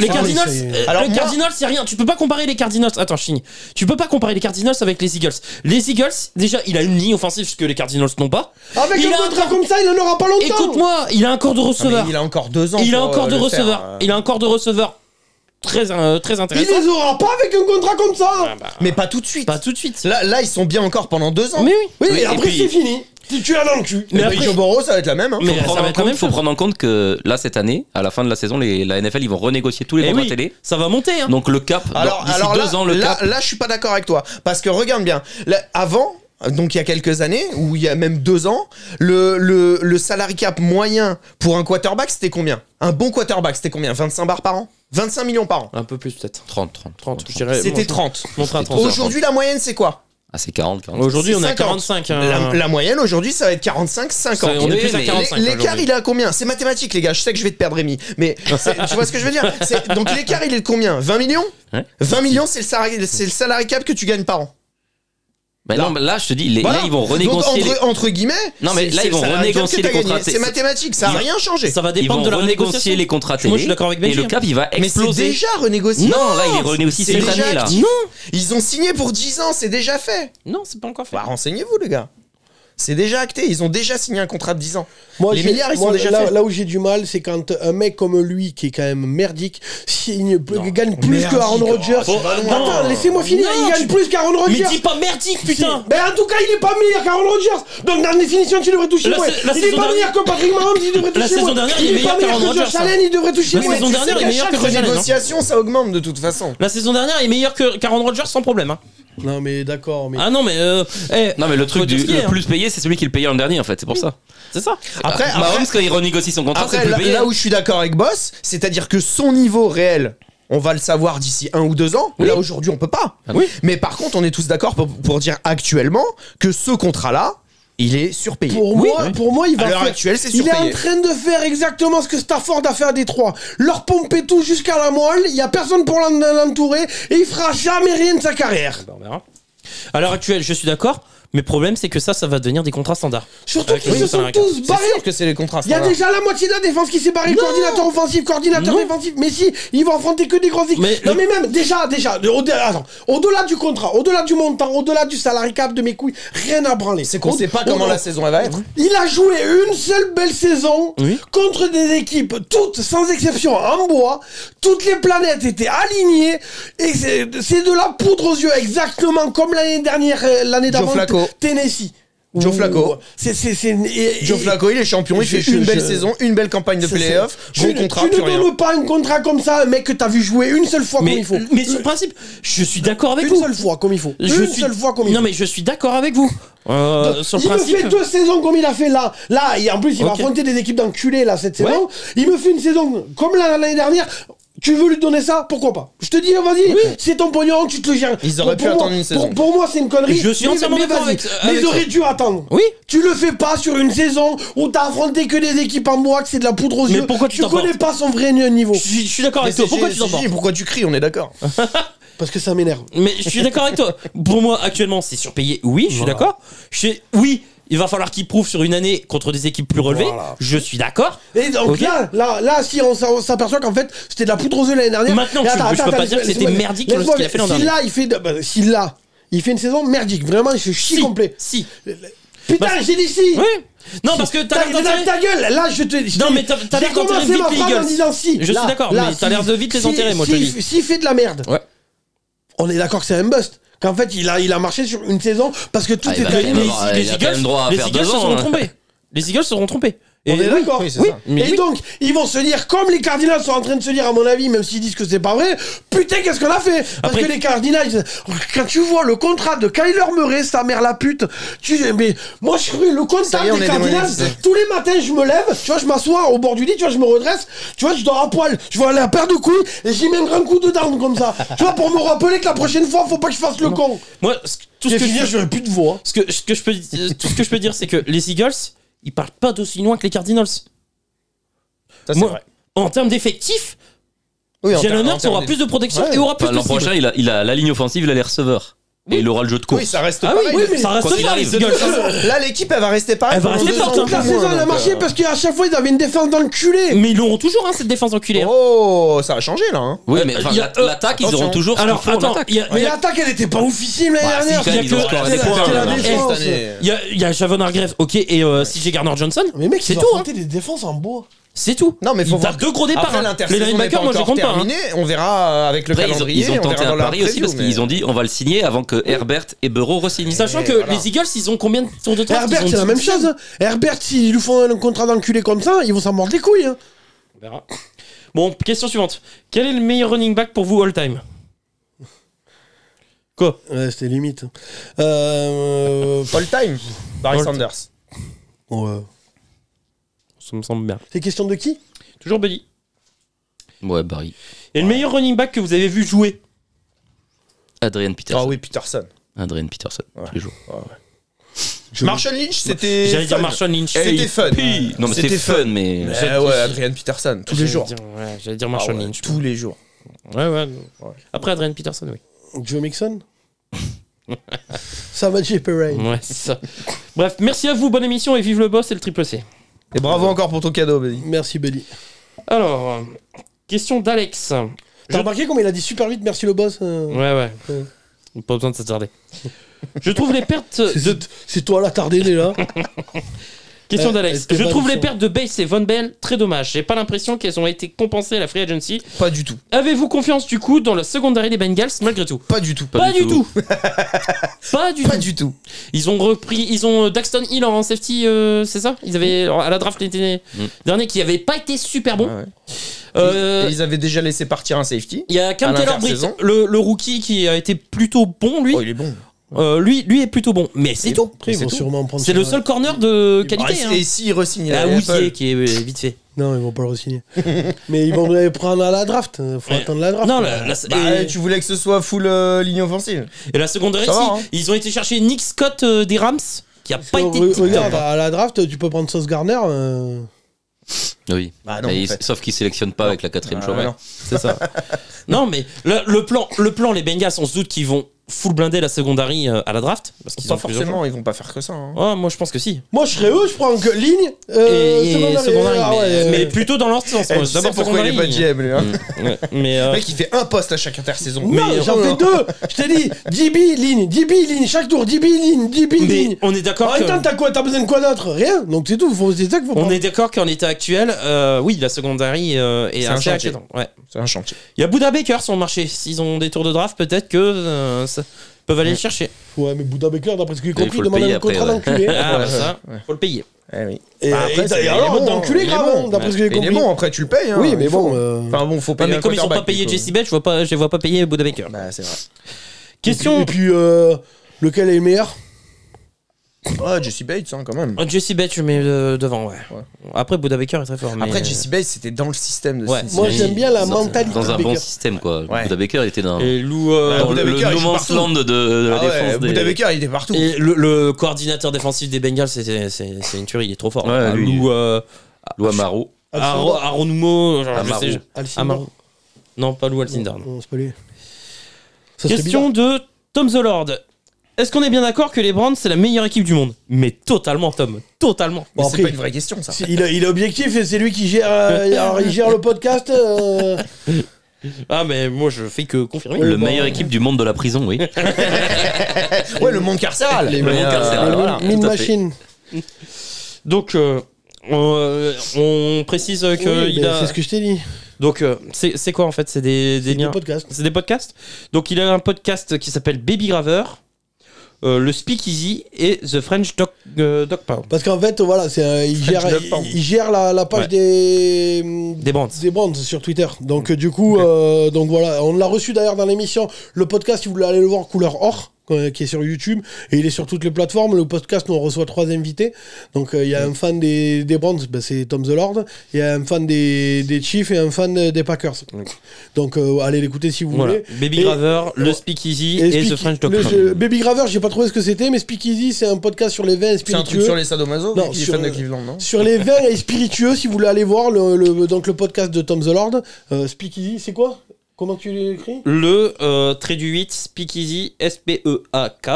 les Ah, Cardinals, oui, c'est- Alors, les moi- Cardinals, c'est rien. Tu peux pas comparer les Cardinals. Attends, je finis. Tu peux pas comparer les Cardinals avec les Eagles. Les Eagles, déjà, il a une ligne offensive ce que les Cardinals n'ont pas. Avec Il un a contrat encore- comme ça, il en aura pas longtemps. Écoute-moi, il a un corps de Ah, mais receveur. il a encore 2 ans. Il a pour, encore de le faire. receveurs. Il a encore de receveurs très Il intéressant. les aura pas avec un contrat comme ça. Mais pas tout de suite. Pas tout de suite. Là, ils sont bien encore pendant 2 ans. Mais oui. Oui, Oui, et et après puis- c'est fini. Tu as dans le cul. Mais après- Joe Burrow, ça va être la même. Hein. Mais ça va être la même faut chose. prendre en compte que là, cette année, à la fin de la saison, la NFL, ils vont renégocier tous les Eh contrats oui, télé. ça va monter. Hein. Donc le cap, d'ici 2 ans, le cap. là, je suis pas d'accord avec toi. Parce que regarde bien. Là, avant, donc il y a quelques années, ou il y a même 2 ans, le salary cap moyen pour un quarterback, c'était combien? Un bon quarterback, c'était combien? 25 bars par an? 25 millions par an. Un peu plus peut-être. 30. 30, je dirais. C'était 30. Montre à 30. Aujourd'hui, la moyenne, c'est quoi? Ah, c'est 40. Aujourd'hui, C'est on est à 50. 45. hein. La moyenne aujourd'hui, ça va être 45, 50. On est plus à mais 45. L'écart, aujourd'hui. il est à combien? C'est mathématique, les gars. Je sais que je vais te perdre, Rémi. Mais tu vois ce que je veux dire? Donc l'écart, il est de combien? 20 millions? Ouais. 20 millions, c'est le salary cap que tu gagnes par an. Mais non, mais là, je te dis, Voilà. là, ils vont Donc, renégocier. entre guillemets, Non, mais là, c'est ils vont le salary cap renégocier que t'as les contrats. gagné. C'est mathématique, ça n'a rien changé. Ça va Ils dépendre vont de la renégocier renégociation. les contrats Moi, télé. je suis d'accord avec Et Benji. le cap, il va Mais c'est exploser. déjà renégocié. Non, là, il est renégocié C'est cette déjà année, là. actif. Ils ont signé pour 10 ans, c'est déjà fait. Non, c'est pas encore fait. Bah, renseignez-vous, les gars. C'est déjà acté, ils ont déjà signé un contrat de 10 ans. Moi, Les milliards, ils sont déjà là, faits. là où j'ai du mal, c'est quand un mec comme lui, qui est quand même merdique, gagne plus que Aaron Rodgers. Attends, laissez-moi finir. Non, Il gagne plus qu'Aaron Rodgers. Mais dis pas merdique, putain. Mais en tout cas, il est pas meilleur qu'Aaron Rodgers. Donc, dans la définition, tu devrais toucher La moins. sa- la Il est saison pas dernière- meilleur que Patrick Mahomes, il devrait toucher La saison moins. dernière, il est est meilleur pas meilleur qu'Aaron que Josh Rodgers, Allen, il devrait toucher La moins. saison dernière, il est meilleur que Josh Allen. Négociation, ça augmente de toute façon. La saison dernière, il est meilleur qu'Aaron Rodgers sans problème. Hein. Non, mais d'accord. Mais Ah non, mais. Non, mais le truc faut dire ce qu'il y a, le hein. plus payé, c'est celui qui le payait l'an dernier, en fait. C'est pour ça. C'est ça. Après, Mahomes, quand il renégocie son contrat, c'est Après, le plus payé. là où je suis d'accord avec Boss, c'est-à-dire que son niveau réel, on va le savoir d'ici 1 ou 2 ans. Là, aujourd'hui, on peut pas. oui. Mais par contre, on est tous d'accord pour dire actuellement que ce contrat-là, il est surpayé. Pour moi, il va À l'heure faire- actuelle, c'est Il est en surpayé. train de faire exactement ce que Stafford a fait à Détroit. Leur pomper tout jusqu'à la moelle, il y a personne pour l'entourer et il fera jamais rien de sa carrière. On verra. À l'heure actuelle, je suis d'accord. Mais le problème, c'est que ça va devenir des contrats standards. Surtout Avec qu'ils le se sont salarié cap. tous C'est barrés. sûr que c'est les contrats Il y a standards. déjà la moitié de la défense qui s'est barrée, coordinateur offensif, coordinateur Non. défensif. Mais si, ils vont affronter que des grosses équipes. Mais non, mais même, déjà, au-delà du contrat, au-delà du montant, au-delà du salary cap de mes couilles, rien à branler. C'est qu'on sait pas comment la saison elle va être. Il a joué une seule belle saison Oui. contre des équipes, toutes, sans exception, en bois. Toutes les planètes étaient alignées. Et c'est de la poudre aux yeux, exactement comme l'année dernière, l'année d'avant, Flacco. Tennessee. Joe Flacco. Joe Joe Flacco, il est champion, il fait une belle saison, une belle campagne de playoff, gros contrat, tu plus ne rien. donnes pas un contrat comme ça à un mec que t'as vu jouer une seule fois comme il faut. Mais sur le principe, je suis d'accord avec Une vous. seule fois comme il faut. Je Une suis- seule fois comme il Non, faut. mais je suis d'accord avec vous. Sur le Il me principe. fait 2 saisons comme il a fait là. Là, et en plus, il va Ok. affronter des équipes d'enculés là cette Ouais. saison. Il me fait une saison comme l'année dernière. Tu veux lui donner ça? Pourquoi pas? Je te dis, vas-y, c'est ton pognon, tu te le gères. Ils auraient pu attendre une saison. Pour moi, c'est une connerie. Je suis entièrement d'accord vas-y. avec- Mais avec ils ça. auraient dû attendre. Oui. Tu le fais pas sur une saison où t'as affronté que des équipes en bois, que c'est de la poudre aux Mais yeux. pourquoi tu t'en connais pas son vrai niveau? Je suis d'accord avec toi. Pourquoi tu t'en portes? Pourquoi tu cries, on est d'accord. Parce que ça m'énerve. Mais je suis d'accord avec toi. Pour moi, actuellement, c'est surpayé. Oui, je suis d'accord. Oui, il va falloir qu'il prouve sur une année contre des équipes plus relevées. Voilà. Je suis d'accord. Et donc Ok. là, si on s'aperçoit qu'en fait c'était de la poudre aux yeux l'année dernière. Maintenant, Et je peux pas dire que c'était laisse-moi- merdique laisse-moi- ce qu'il a fait l'an si dernier. là, il fait une saison merdique, vraiment, il se chie complet. Si. Putain, Bah, j'ai dit si. Oui. Non, parce que t'as l'air d'enterrer. ta gueule, là je te. Non, mais t'as l'air j'ai d'enterrer commencé vite ma les phrase en Eagles. disant si. Je suis d'accord, mais t'as l'air de vite les enterrer, moi, je te dis. S'il fait de la merde, Ouais. on est d'accord que c'est un bust. Qu'en fait, il a marché sur une saison parce que tout Ah, il va était. quand même avoir- il a quand même droit à les faire Eagles 2 se ans, seront hein. trompés. Les Eagles seront trompés. On est d'accord. oui, c'est Oui. ça. Mais Et oui. donc, ils vont se dire, comme les Cardinals sont en train de se dire, à mon avis, même s'ils disent que c'est pas vrai, putain, qu'est-ce qu'on a fait? Parce Après- que les Cardinals, quand tu vois le contrat de Kyler Murray, sa mère la pute, mais moi, je le Ça contrat y est, on des est Cardinals, démonétisé. tous les matins, je me lève, tu vois, je m'assois au bord du lit, tu vois, je me redresse, tu vois, je dors à poil, je vois la paire de couilles, et j'y mets un grand coup de dent, comme ça. Tu vois, pour me rappeler que la prochaine fois, faut pas que je fasse le con. Moi, tout ce J'ai que fini, je j'aurais plus de voix. tout ce que je peux dire, c'est que les Eagles, ils partent pas d'aussi loin que les Cardinals. Ça, c'est Moi, vrai. en termes d'effectifs, Oui, en Jalen termes- en Hurts termes aura de- plus de protection Ouais. et aura plus Enfin, de l'an cibles. prochain, il a la ligne offensive, il a les receveurs. Et il aura le jeu de course. Oui, ça reste Ah pareil. oui, mais ça reste Quoi qu'il pas arrive. les Eagles. Là, l'équipe, elle va rester pareille. Elle va pendant rester 2 ans forte, ou hein. plus La moins, saison, elle a donc, marché parce qu'à chaque fois, ils avaient une défense d'enculé. Mais ils l'auront toujours, hein, cette défense enculée. hein. Oh, ça a changé là. Hein. Oui, mais il y a- l'attaque, ils auront toujours ce qu'il Alors, faut en attends, attaque. il y a- Mais l'attaque, elle était pas oufissime l'année Bah, si, dernière. quand même, il y a ils ont que- scoré c'est des la- points. c'est la hein. défense. Cette année. Il y a Javon Hargrave, ok, et CJ Gardner-Johnson. Mais mec, c'est ils ont tout. Hein. affronté des défenses en bois. C'est tout. Non, mais faut T'as voir. 2 gros départs. Après, hein. Les l'intersaison n'est linebackers, pas moi je encore compte pas. hein. terminée. On verra avec le Après, calendrier. ils ont on tenté verra dans un leur pari aussi preview, parce qu'ils ont dit on va le signer avant que Herbert et Burrow re-signent. Sachant Et que voilà. les Eagles, ils ont combien de tours de draft? Herbert, Ils ont c'est la 10. même chose. hein. Herbert, s'ils lui font un contrat d'enculé comme ça, ils vont s'en mordre les couilles. Hein. On verra. Bon, question suivante. Quel est le meilleur running back pour vous all time? Quoi? Ouais, c'était limite. All time. Barry All- Sanders. Ouais. Ça me semble bien. C'est question de qui? Toujours Buddy. Ouais, Barry. Et le meilleur running back que vous avez vu jouer? Adrian Peterson. Ah oui, Peterson. Adrian Peterson, tous les jours. Marshall Lynch, c'était. J'allais dire fun. Marshall Lynch. C'était fun. Non, mais c'était fun, mais. Ouais, Adrian Peterson, tous les jours. J'allais dire Marshall Ah ouais, Lynch. tous les jours. Ouais. Après Adrian Peterson, oui. Joe Mixon. Savage Perry. Ouais, c'est ça. Bref, merci à vous, bonne émission et vive le boss et le triple C. Et bravo encore pour ton cadeau, Buddy. Merci, Buddy. Alors, question d'Alex. T'as remarqué comme il a dit super vite merci le boss Ouais. Pas besoin de s'attarder. Je trouve les pertes de... C'est toi l'attardé, là. Question d'Alex. c'était Je pas trouve les mission. pertes de Bates et Von Bell très dommages. J'ai pas l'impression qu'elles ont été compensées à la free agency. Pas du tout. Avez-vous confiance du coup dans la secondary des Bengals malgré tout? Pas du tout. Pas du tout. Pas du Pas tout. du tout. Ils ont Daxton Hill en safety, c'est ça? Ils avaient à la draft l'été dernier qui avait pas été super bon. Ouais. Et ils avaient déjà laissé partir un safety. Il y a Cam à Taylor-Britt, l'intersaison. le rookie qui a été plutôt bon lui. Oh, il est bon. Lui est plutôt bon, mais c'est tout. Après, ils vont tout. sûrement prendre C'est le sur- seul corner de qualité. Ah, hein. et s'il re-signe Ah la oui, NFL, qui est vite fait. Non, ils vont pas le re-signer. Mais ils vont le prendre à la draft. Faut Ouais. attendre la draft. Non, Bah, tu voulais que ce soit full ligne offensive. et la secondaire, Ça va, si, hein. ils ont été chercher Nick Scott des Rams, qui a pas été Regarde, top. à la draft, tu peux prendre Sauce Garner. Oui. Bah non, Mais en fait. sauf qu'ils sélectionnent pas avec la 4ème Ah, choix. ouais, non. C'est ça. Non, mais le plan, les Bengals, on se doute qu'ils vont full blinder la secondary à la draft. Parce qu'ils Pas ont plusieurs forcément, ils vont pas faire que ça. hein. choix. Ouais, moi je pense que si. Moi, je serais eux, je prends que ligne. Et secondary, ah mais, ouais, mais plutôt dans leur sens. Eh, moi. tu sais D'abord pourquoi il est pas secondary. GM, lui, hein. Ouais, mais Le mec, il fait un poste à chaque intersaison. Non, j'en fais deux. Je t'ai dit, DB ligne, chaque tour, DB ligne. mais on est En d'accord même que... temps, t'as quoi? T'as besoin de quoi d'autre? Rien. Donc c'est tout. C'est ça qu'il faut On prendre. est d'accord qu'en état actuel, oui, la secondary est C'est un assez chantier. inquiétant. Ouais. C'est un chantier. Il y a Buda Baker sur le marché. S'ils ont des tours de draft, peut-être que peuvent aller le chercher. Ouais, mais Buda Baker, d'après ce que j'ai compris, faut il le demande payer un contrat après, d'enculé. Ah, Ouais, bah, ça, ouais. faut le payer. Eh oui. Et Bah, après, c'est- alors, il est bon, d'enculé il est grave, bon. hein, d'après ce que j'ai Il est compris. bon, après tu le payes. Hein, Oui, mais il faut. bon. Enfin bon, faut Ouais, payer mais un comme ils ont pas quarterback, payé du coup. Jesse Bates, je les vois pas payer Buda Baker. Bah, c'est vrai. Question. Et puis, lequel est le meilleur? Ah, Jesse Bates, hein, quand même. Jesse Bates, je mets devant, ouais. Ouais. Après, Buda Baker est très fort. Mais... Après, Jesse Bates, c'était dans le système de Ouais. Cincinnati. Moi, j'aime bien la Dans- mentalité Dans un de bon Baker. système, quoi. Ouais. Buda Baker était dans Et Lou. dans Buda le Baker, il no joue man's partout. land de la Ah ouais, défense des... Buda Baker, il était partout. Et le coordinateur défensif des Bengals, c'est une tuerie, il est trop fort. Ouais, lui. Lou. Lou Amaro. Aaron Numo. Amaru. Amaru. Non, pas Lou Alcindor. non. Non, c'est pas lui. Ça serait Question de Tom the Lord. Est-ce qu'on est bien d'accord que les Browns, c'est la meilleure équipe du monde? Mais totalement, Tom. Totalement. Mais Bon, c'est après, pas une vraie question, ça. Il est objectif et c'est lui qui gère. Alors, il gère le podcast. Ah, mais moi, je fais que confirmer. Le bon. meilleure équipe du monde de la prison, oui. Ouais, le monde carcéral. Les Le monde carcéral, voilà. Mine tout à fait. machine. Donc, on précise que Oui, il ben, a. C'est ce que je t'ai dit. Donc, c'est quoi en fait? C'est des C'est liens. le podcast. C'est des podcasts. Donc, il a un podcast qui s'appelle Baby Graver, le Speakeasy et The French Dog Pound. Parce qu'en fait, voilà, il gère la page Ouais. des Browns. des Browns sur Twitter. Donc du coup, donc voilà, on l'a reçu d'ailleurs dans l'émission. Le podcast, si vous voulez aller le voir, couleur or, qui est sur YouTube et il est sur toutes les plateformes. Le podcast, nous on reçoit 3 invités. Donc il y a un fan des Browns, ben, c'est Tom the Lord. Il y a un fan des Chiefs et un fan des Packers. Donc allez l'écouter si vous Voilà. voulez. Baby Et- Graver, le Speakeasy et The French Dog Pound. Baby Graver, j'ai pas trouvé ce que c'était, mais Speakeasy, c'est un podcast sur les vins C'est un truc spiritueux. sur les sadomaso, Non, qui est sur, fan de Cleveland, non? Sur les vins et spiritueux, si vous voulez aller voir donc le podcast de Tom the Lord. Speakeasy, c'est quoi? Comment tu l'écris? Le trait du 8, Speakeasy, S-P-E-A-K,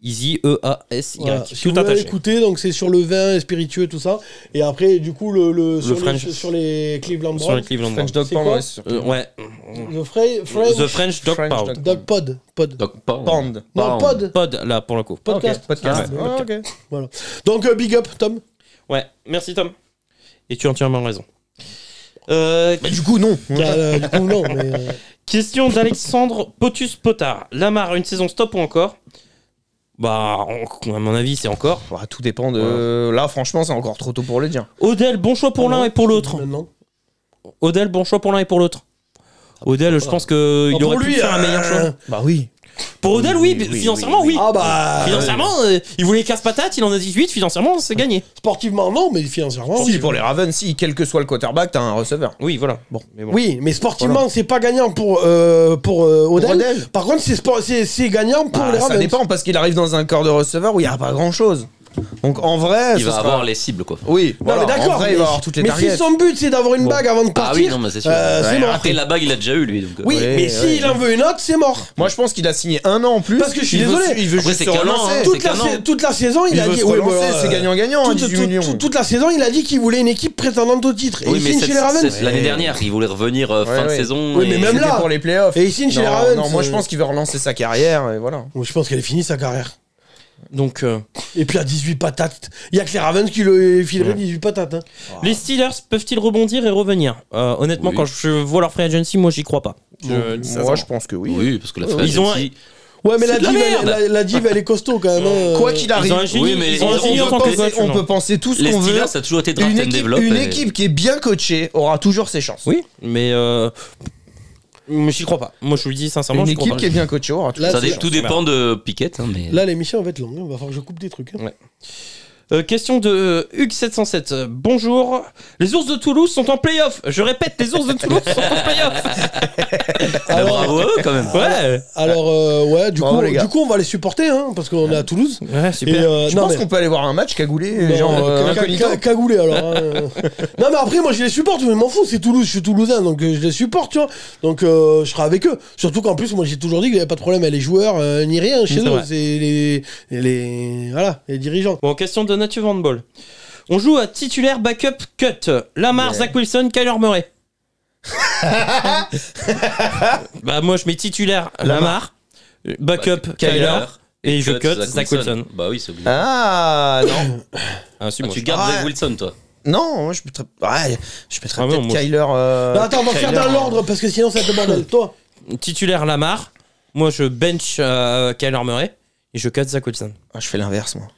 Easy, E-A-S-Y. Voilà. Si Tout vous voulez attaché. écouter, donc c'est sur le vin et spiritueux, tout ça. Et après, du coup, sur les Cleveland Sur les Browns. Cleveland French Browns. Dog C'est Pound, quoi ouais, c'est sur Ouais. The The French Dog French Pound. Dog- Dog Pod. Donc, pas... Pound. Non, Pod. Pod, là, pour le coup. Podcast. Ok, podcast. Ouais. Ah, ok. Voilà. Donc, big up, Tom. Ouais, merci Tom. Et tu as entièrement raison. Du coup, non. Du coup, non, mais. Question d'Alexandre Potus Potard. Lamar, une saison stop ou encore? Bah, à mon avis, c'est encore. Bah, tout dépend de. Là, franchement, c'est encore trop tôt pour le dire. Odell, bon choix pour l'un et pour l'autre. Maintenant. Odell, bon choix pour l'un et pour l'autre. Odell, je pense qu'il aurait pu faire un meilleur choix. Bah oui. Pour Odell, oui, financièrement, oui. Ah bah. Financièrement, il voulait casse-patate, il en a 18, financièrement, c'est gagné. Sportivement, non, mais financièrement. Si, oui. pour les Ravens, si, quel que soit le quarterback, t'as un receveur. Oui, voilà. Bon, mais bon. Oui, mais sportivement, c'est pas gagnant pour Odell. Odell. Par contre, c'est gagnant pour les Ça Ravens. dépend, parce qu'il arrive dans un corps de receveur où il n'y a pas grand-chose. Donc en vrai, Il va avoir les cibles, quoi. Oui, Non, voilà, mais d'accord. en vrai, il va avoir toutes les mais targets. si son but, c'est d'avoir une bague avant de Ah partir. oui, non, mais c'est sûr. c'est mort. Après, la bague, il a déjà eu, lui. Donc, Oui, Ouais, mais ouais, s'il ouais. en veut une autre, c'est mort. Moi, je pense qu'il a signé 1 an en plus. Parce que je suis Il veut- désolé. Il veut Après, juste c'est se qu'un an, relancer. hein. C'est Toute la saison, il Il a veut dit. se oui, relancer, voilà, c'est gagnant-gagnant, hein, 18 millions. Toute la saison, il a dit qu'il voulait une équipe prétendante au titre. Et Oui, il mais signe chez les Ravens. l'année dernière, il voulait revenir fin de ouais. saison. Oui, mais et- même C'était là. pour les playoffs. Et il signe chez les Non, Ravens. non, moi je pense qu'il veut relancer sa carrière et voilà. Moi, je pense qu'elle est finie sa carrière. Donc, Et puis à 18 patates. Il y a que les Ravens qui le fileraient 18 patates. Hein. les Steelers peuvent-ils rebondir et revenir? Honnêtement, Oui. quand je vois leur free agency, moi, j'y crois pas. Moi je pense que oui. Oui, parce que la Ils ont free Ouais, mais C'est de la merde. la div, elle est costaud quand même. hein. Quoi qu'il Ils arrive, ont un génie, Oui, mais ils ont un on génie peut en tant que penser- coach, on non. peut penser tout ce les qu'on veut. Steelers, ça a toujours été draft Une and develop. équipe et- qui est bien coachée aura toujours ses chances. Oui, mais j'y crois pas. Moi, je vous le dis sincèrement, Une j'y crois équipe pas. qui est bien coachée aura toujours Là, Ça ses c'est- chances. tout dépend de Pickett, hein, mais. Là, l'émission va être longue. Il va falloir que je coupe des trucs. Hein. Question de Hugues707. Bonjour. Les ours de Toulouse sont en play-off. Je répète, les ours de Toulouse sont en play-off. Bah, bravo à eux, quand même. Ouais. Alors, ouais, Bravo, les gars. du coup, on va les supporter, hein, parce qu'on est à Toulouse. Ouais, super. Je pense qu'on peut aller voir un match cagoulé, genre incognito. Cagoulé alors. Hein. Non mais après moi je les supporte, mais je m'en fous, c'est Toulouse, je suis toulousain donc je les supporte, tu vois. Donc je serai avec eux. Surtout qu'en plus moi j'ai toujours dit qu'il n'y avait pas de problème avec les joueurs ni rien chez C'est eux. vrai. C'est les dirigeants. Bon, question de Nature Van Ball. On joue à titulaire backup cut. Lamar, Zach Wilson, Kyler Murray. Bah moi je mets titulaire Lamar, backup Kyler et je cut Zach Wilson. Bah oui, c'est obligé. Ah non. Ah, si, Ah, moi, tu je- gardes Ah, Zach Wilson, toi. Non, moi je mettrais Ah, non, peut-être moi, Kyler. Non, attends, on va faire dans l'ordre parce que sinon ça te bordel. Toi. Titulaire Lamar. Moi je bench Kyler Murray et je cut Zach Wilson. Ah, je fais l'inverse moi.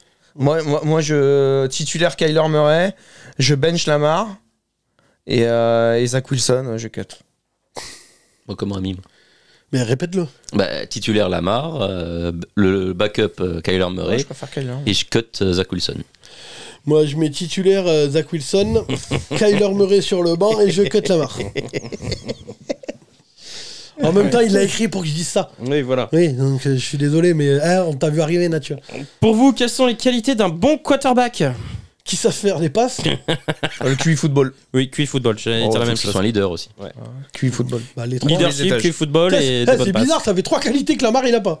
Moi je titulaire Kyler Murray, je bench Lamar et Zach Wilson, je cut. Moi, comme Rémi. Mais répète-le. Bah, titulaire Lamar, le backup Kyler Ouais, Murray, je préfère Kyler. et je cut Zach Wilson. Moi je mets titulaire Zach Wilson, Kyler Murray sur le banc et je cut Lamar. En même temps, il l'a écrit pour que je dise ça. Oui, voilà. Oui, donc je suis désolé, mais on t'a vu arriver, Nature. Pour vous, quelles sont les qualités d'un bon quarterback? Qui savent faire des passes Le QI football. Oui, QI football, j'allais dire la Faut même que ce chose. soit un leader aussi. QI football. Bah, les trois. Les Leadership, étages. QI football et des bonnes C'est passes. bizarre, ça fait 3 qualités que Lamar il a pas.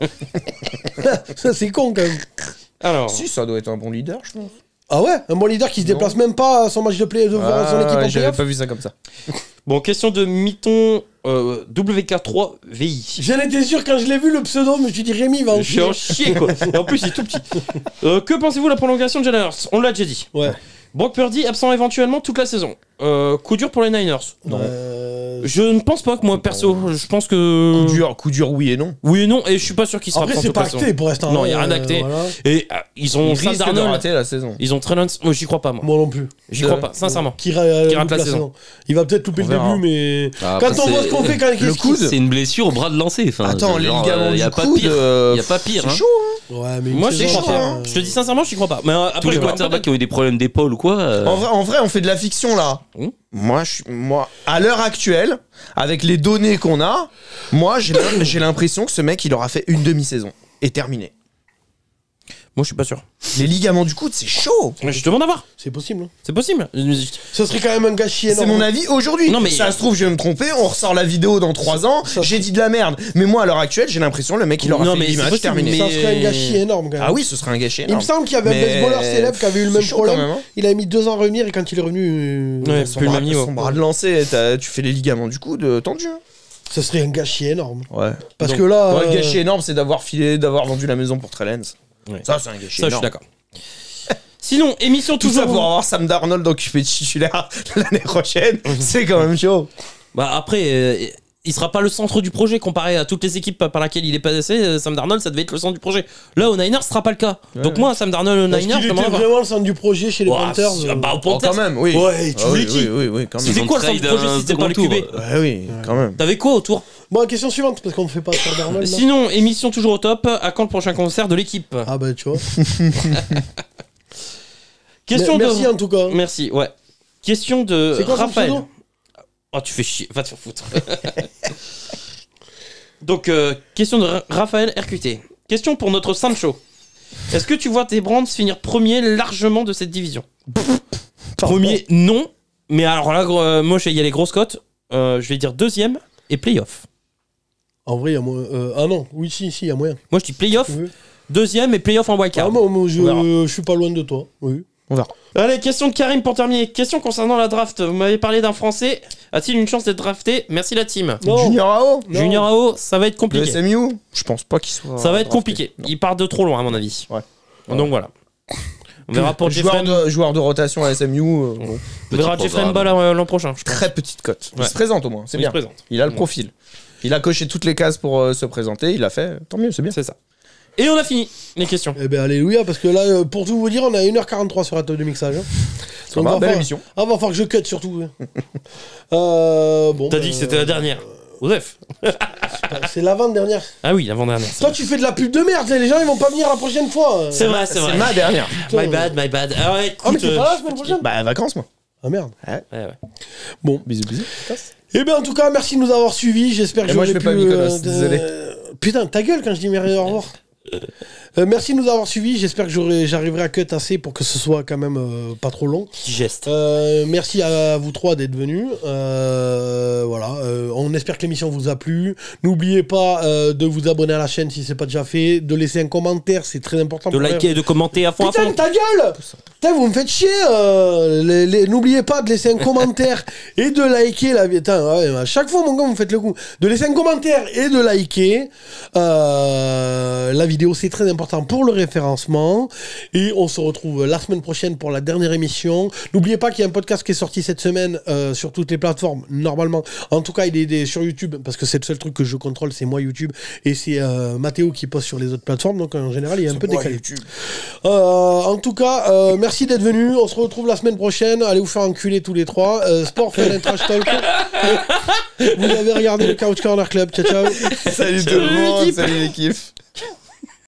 Ça c'est con quand même. Alors, Si, ça doit être un bon leader, je pense. Ah ouais, un bon leader qui se déplace même pas à son match de play de voir son équipe en J'avais playoff. pas vu ça comme ça. bon, question de Mython WK3VI. J'en étais sûr quand je l'ai vu le pseudo, mais je me suis dit Rémi il va en Je suis en chier quoi. Et en plus, il est tout petit. Que pensez-vous de la prolongation de Jalen Hurts? On l'a déjà dit. Ouais. Brock Purdy absent éventuellement toute la saison. Coup dur pour les Niners. Non. Je ne pense pas que moi perso. Je pense que. Coup dur, oui et non. Oui et non. Et je suis pas sûr qu'il sera Après absent c'est toute pas la saison. acté pour l'instant. Non, y a rien d'acté. Voilà. Et ils ont Il Sam risque de Darnold. rater la saison. Ils ont Trellon. Moi, j'y crois pas moi. Moi non plus. J'y crois pas, sincèrement. Qui rate rate la la saison. saison. Il va peut-être louper On le verra. début, mais Ah, quand après, on voit c'est- ce qu'on fait quand Le coude. C'est une blessure au bras de lancer. Enfin, Attends, les genre, ligaments y a du pas coude, pire. Y a pas pire. C'est hein. chaud. ouais, mais Moi, une j'y saison, crois pas. Je te dis sincèrement, j'y crois pas. Mais après, Tous les je vois quarterbacks qui ont eu des problèmes d'épaule ou quoi. En vrai, on fait de la fiction là. Moi, à l'heure actuelle, avec les données qu'on a, moi, j'ai l'impression que ce mec, il aura fait une demi-saison et terminé. Moi, je suis pas sûr. Les ligaments du coude, c'est chaud. Mais je demande à voir. C'est possible. hein. C'est possible. Ce serait quand même un gâchis C'est énorme. mon avis aujourd'hui. Non, mais- Ça se trouve, je vais me tromper. On ressort la vidéo dans 3 ans. J'ai dit de la merde. Mais moi, à l'heure actuelle, j'ai l'impression le mec, il aura Non, fait mais 10 c'est matchs possible, terminé. mais- Ça serait un gâchis énorme quand même. Ah oui, ce serait un gâchis Il me énorme. semble qu'il y avait un Mais baseballeur célèbre qui avait eu le même c'est chaud problème. quand même, hein. Il a mis 2 ans à revenir et quand il est revenu, Ouais, Son plus le bras- même niveau. Son bras de lancer, tu fais les ligaments du coude tendu. hein. ce serait un gâchis énorme. Ouais. Parce Donc, que là, Ouais, le gâchis énorme, c'est d'avoir vendu la maison pour Trellens. Ouais. Ça, c'est un gâchis Ça, je suis énorme. d'accord. Sinon, émission Tout ça toujours. pour avoir Sam Darnold occupé de titulaire l'année prochaine, c'est quand même chaud. Bah après, il sera pas le centre du projet comparé à toutes les équipes par laquelle il est passé. Sam Darnold, ça devait être le centre du projet. Là, aux Niners, ce sera pas le cas. Donc moi, Sam Darnold aux Est-ce Niners, qu'il je était demande vraiment le centre du projet chez les Ouah, Panthers bah, aux Oh, Panthers, quand même, oui. Ouais, tu voulais qui Oui, quand même. c'était Ils quoi ont le centre du trade projet un si c'était pas le second QB? tour. Ouais, oui, quand même. T'avais quoi autour? Bon, question suivante, parce qu'on ne fait pas sur Darnold. là. Sinon, émission toujours au top. À quand le prochain concert de l'équipe? Ah bah tu vois. Question de. Merci en tout cas. Merci, ouais. Question de C'est quoi son Raphaël. pseudo? Oh, tu fais chier, va te faire foutre. Donc, question de Raphaël RQT. Question pour notre Sancho. Est-ce que tu vois tes Brands finir premier largement de cette division? Premier, non. Mais alors là, moi, il y a les grosses cotes. Je vais dire deuxième et playoff. En vrai, il y a moyen. Ah non, oui, si, il y a moyen. Moi, je dis playoff, Oui. deuxième et playoff en wildcard. Ah, moi, On verra. je suis pas loin de toi. Oui. On verra. Allez, question de Karim pour terminer. Question concernant la draft. Vous m'avez parlé d'un Français. A-t-il une chance d'être drafté? Merci la team. Non. Junior AO Non. Junior AO, ça va être Le compliqué. SMU Je pense pas qu'il soit. Ça va être drafté. compliqué. Il part de trop loin, à mon avis. Ouais. Donc voilà. On verra pour Jeffrey. Joueur de rotation à SMU. Bon, On verra Petit Jeffrey programme. Mbala l'an prochain. Je pense. très petite cote. Il Ouais. se présente au moins, c'est Il bien. se présente. Il a le profil. Il a coché toutes les cases pour se présenter. Il l'a fait. Tant mieux, c'est bien. C'est ça. Et on a fini les questions. Eh ben alléluia, parce que là, pour tout vous dire, on a 1h43 sur la table de mixage. Hein. Ça va, belle émission. Ah, va falloir que je cut surtout. Bon, T'as dit que c'était la dernière. Osef. C'est l'avant-dernière. Ah oui, l'avant-dernière. Toi, tu fais de la pub de merde, les gens ils vont pas venir la prochaine fois. C'est vrai, c'est vrai. C'est ma dernière. My bad, my bad. Ah ouais, Ah, mais écoute, t'es pas là la semaine prochaine? Bah, vacances, moi. Ah merde. ouais, ouais. Bon. Bisous, bisous. Eh bien, en tout cas, merci de nous avoir suivis. J'espère que Et moi, j'aurai je fais pu. pas Mykonos, désolé. Putain, ta gueule quand je dis merci, au revoir. Merci de nous avoir suivis. J'espère que j'arriverai à cut assez pour que ce soit quand même pas trop long. Petit geste. Merci à vous trois d'être venus. Voilà. On espère que l'émission vous a plu. N'oubliez pas de vous abonner à la chaîne si c'est pas déjà fait, de laisser un commentaire, c'est très important. De pour liker et de commenter à fond à Putain, fond. ta gueule! Putain, vous me faites chier! N'oubliez pas de laisser un commentaire et de liker la. Putain, ouais, à chaque fois, mon gars, vous me faites le coup. De laisser un commentaire et de liker la vidéo, c'est très important pour le référencement. Et on se retrouve la semaine prochaine pour la dernière émission. N'oubliez pas qu'il y a un podcast qui est sorti cette semaine sur toutes les plateformes, normalement. En tout cas, il est sur YouTube, parce que c'est le seul truc que je contrôle, c'est moi YouTube. Et c'est Mathéo qui poste sur les autres plateformes. Donc en général, il y a un peu décalé. En tout cas, merci d'être venu. On se retrouve la semaine prochaine. Allez vous faire enculer tous les trois. Sport, Fun and Trash Talk. Vous avez regardé le Couch Corner Club. Ciao, ciao. Salut tout le monde. Salut l'équipe.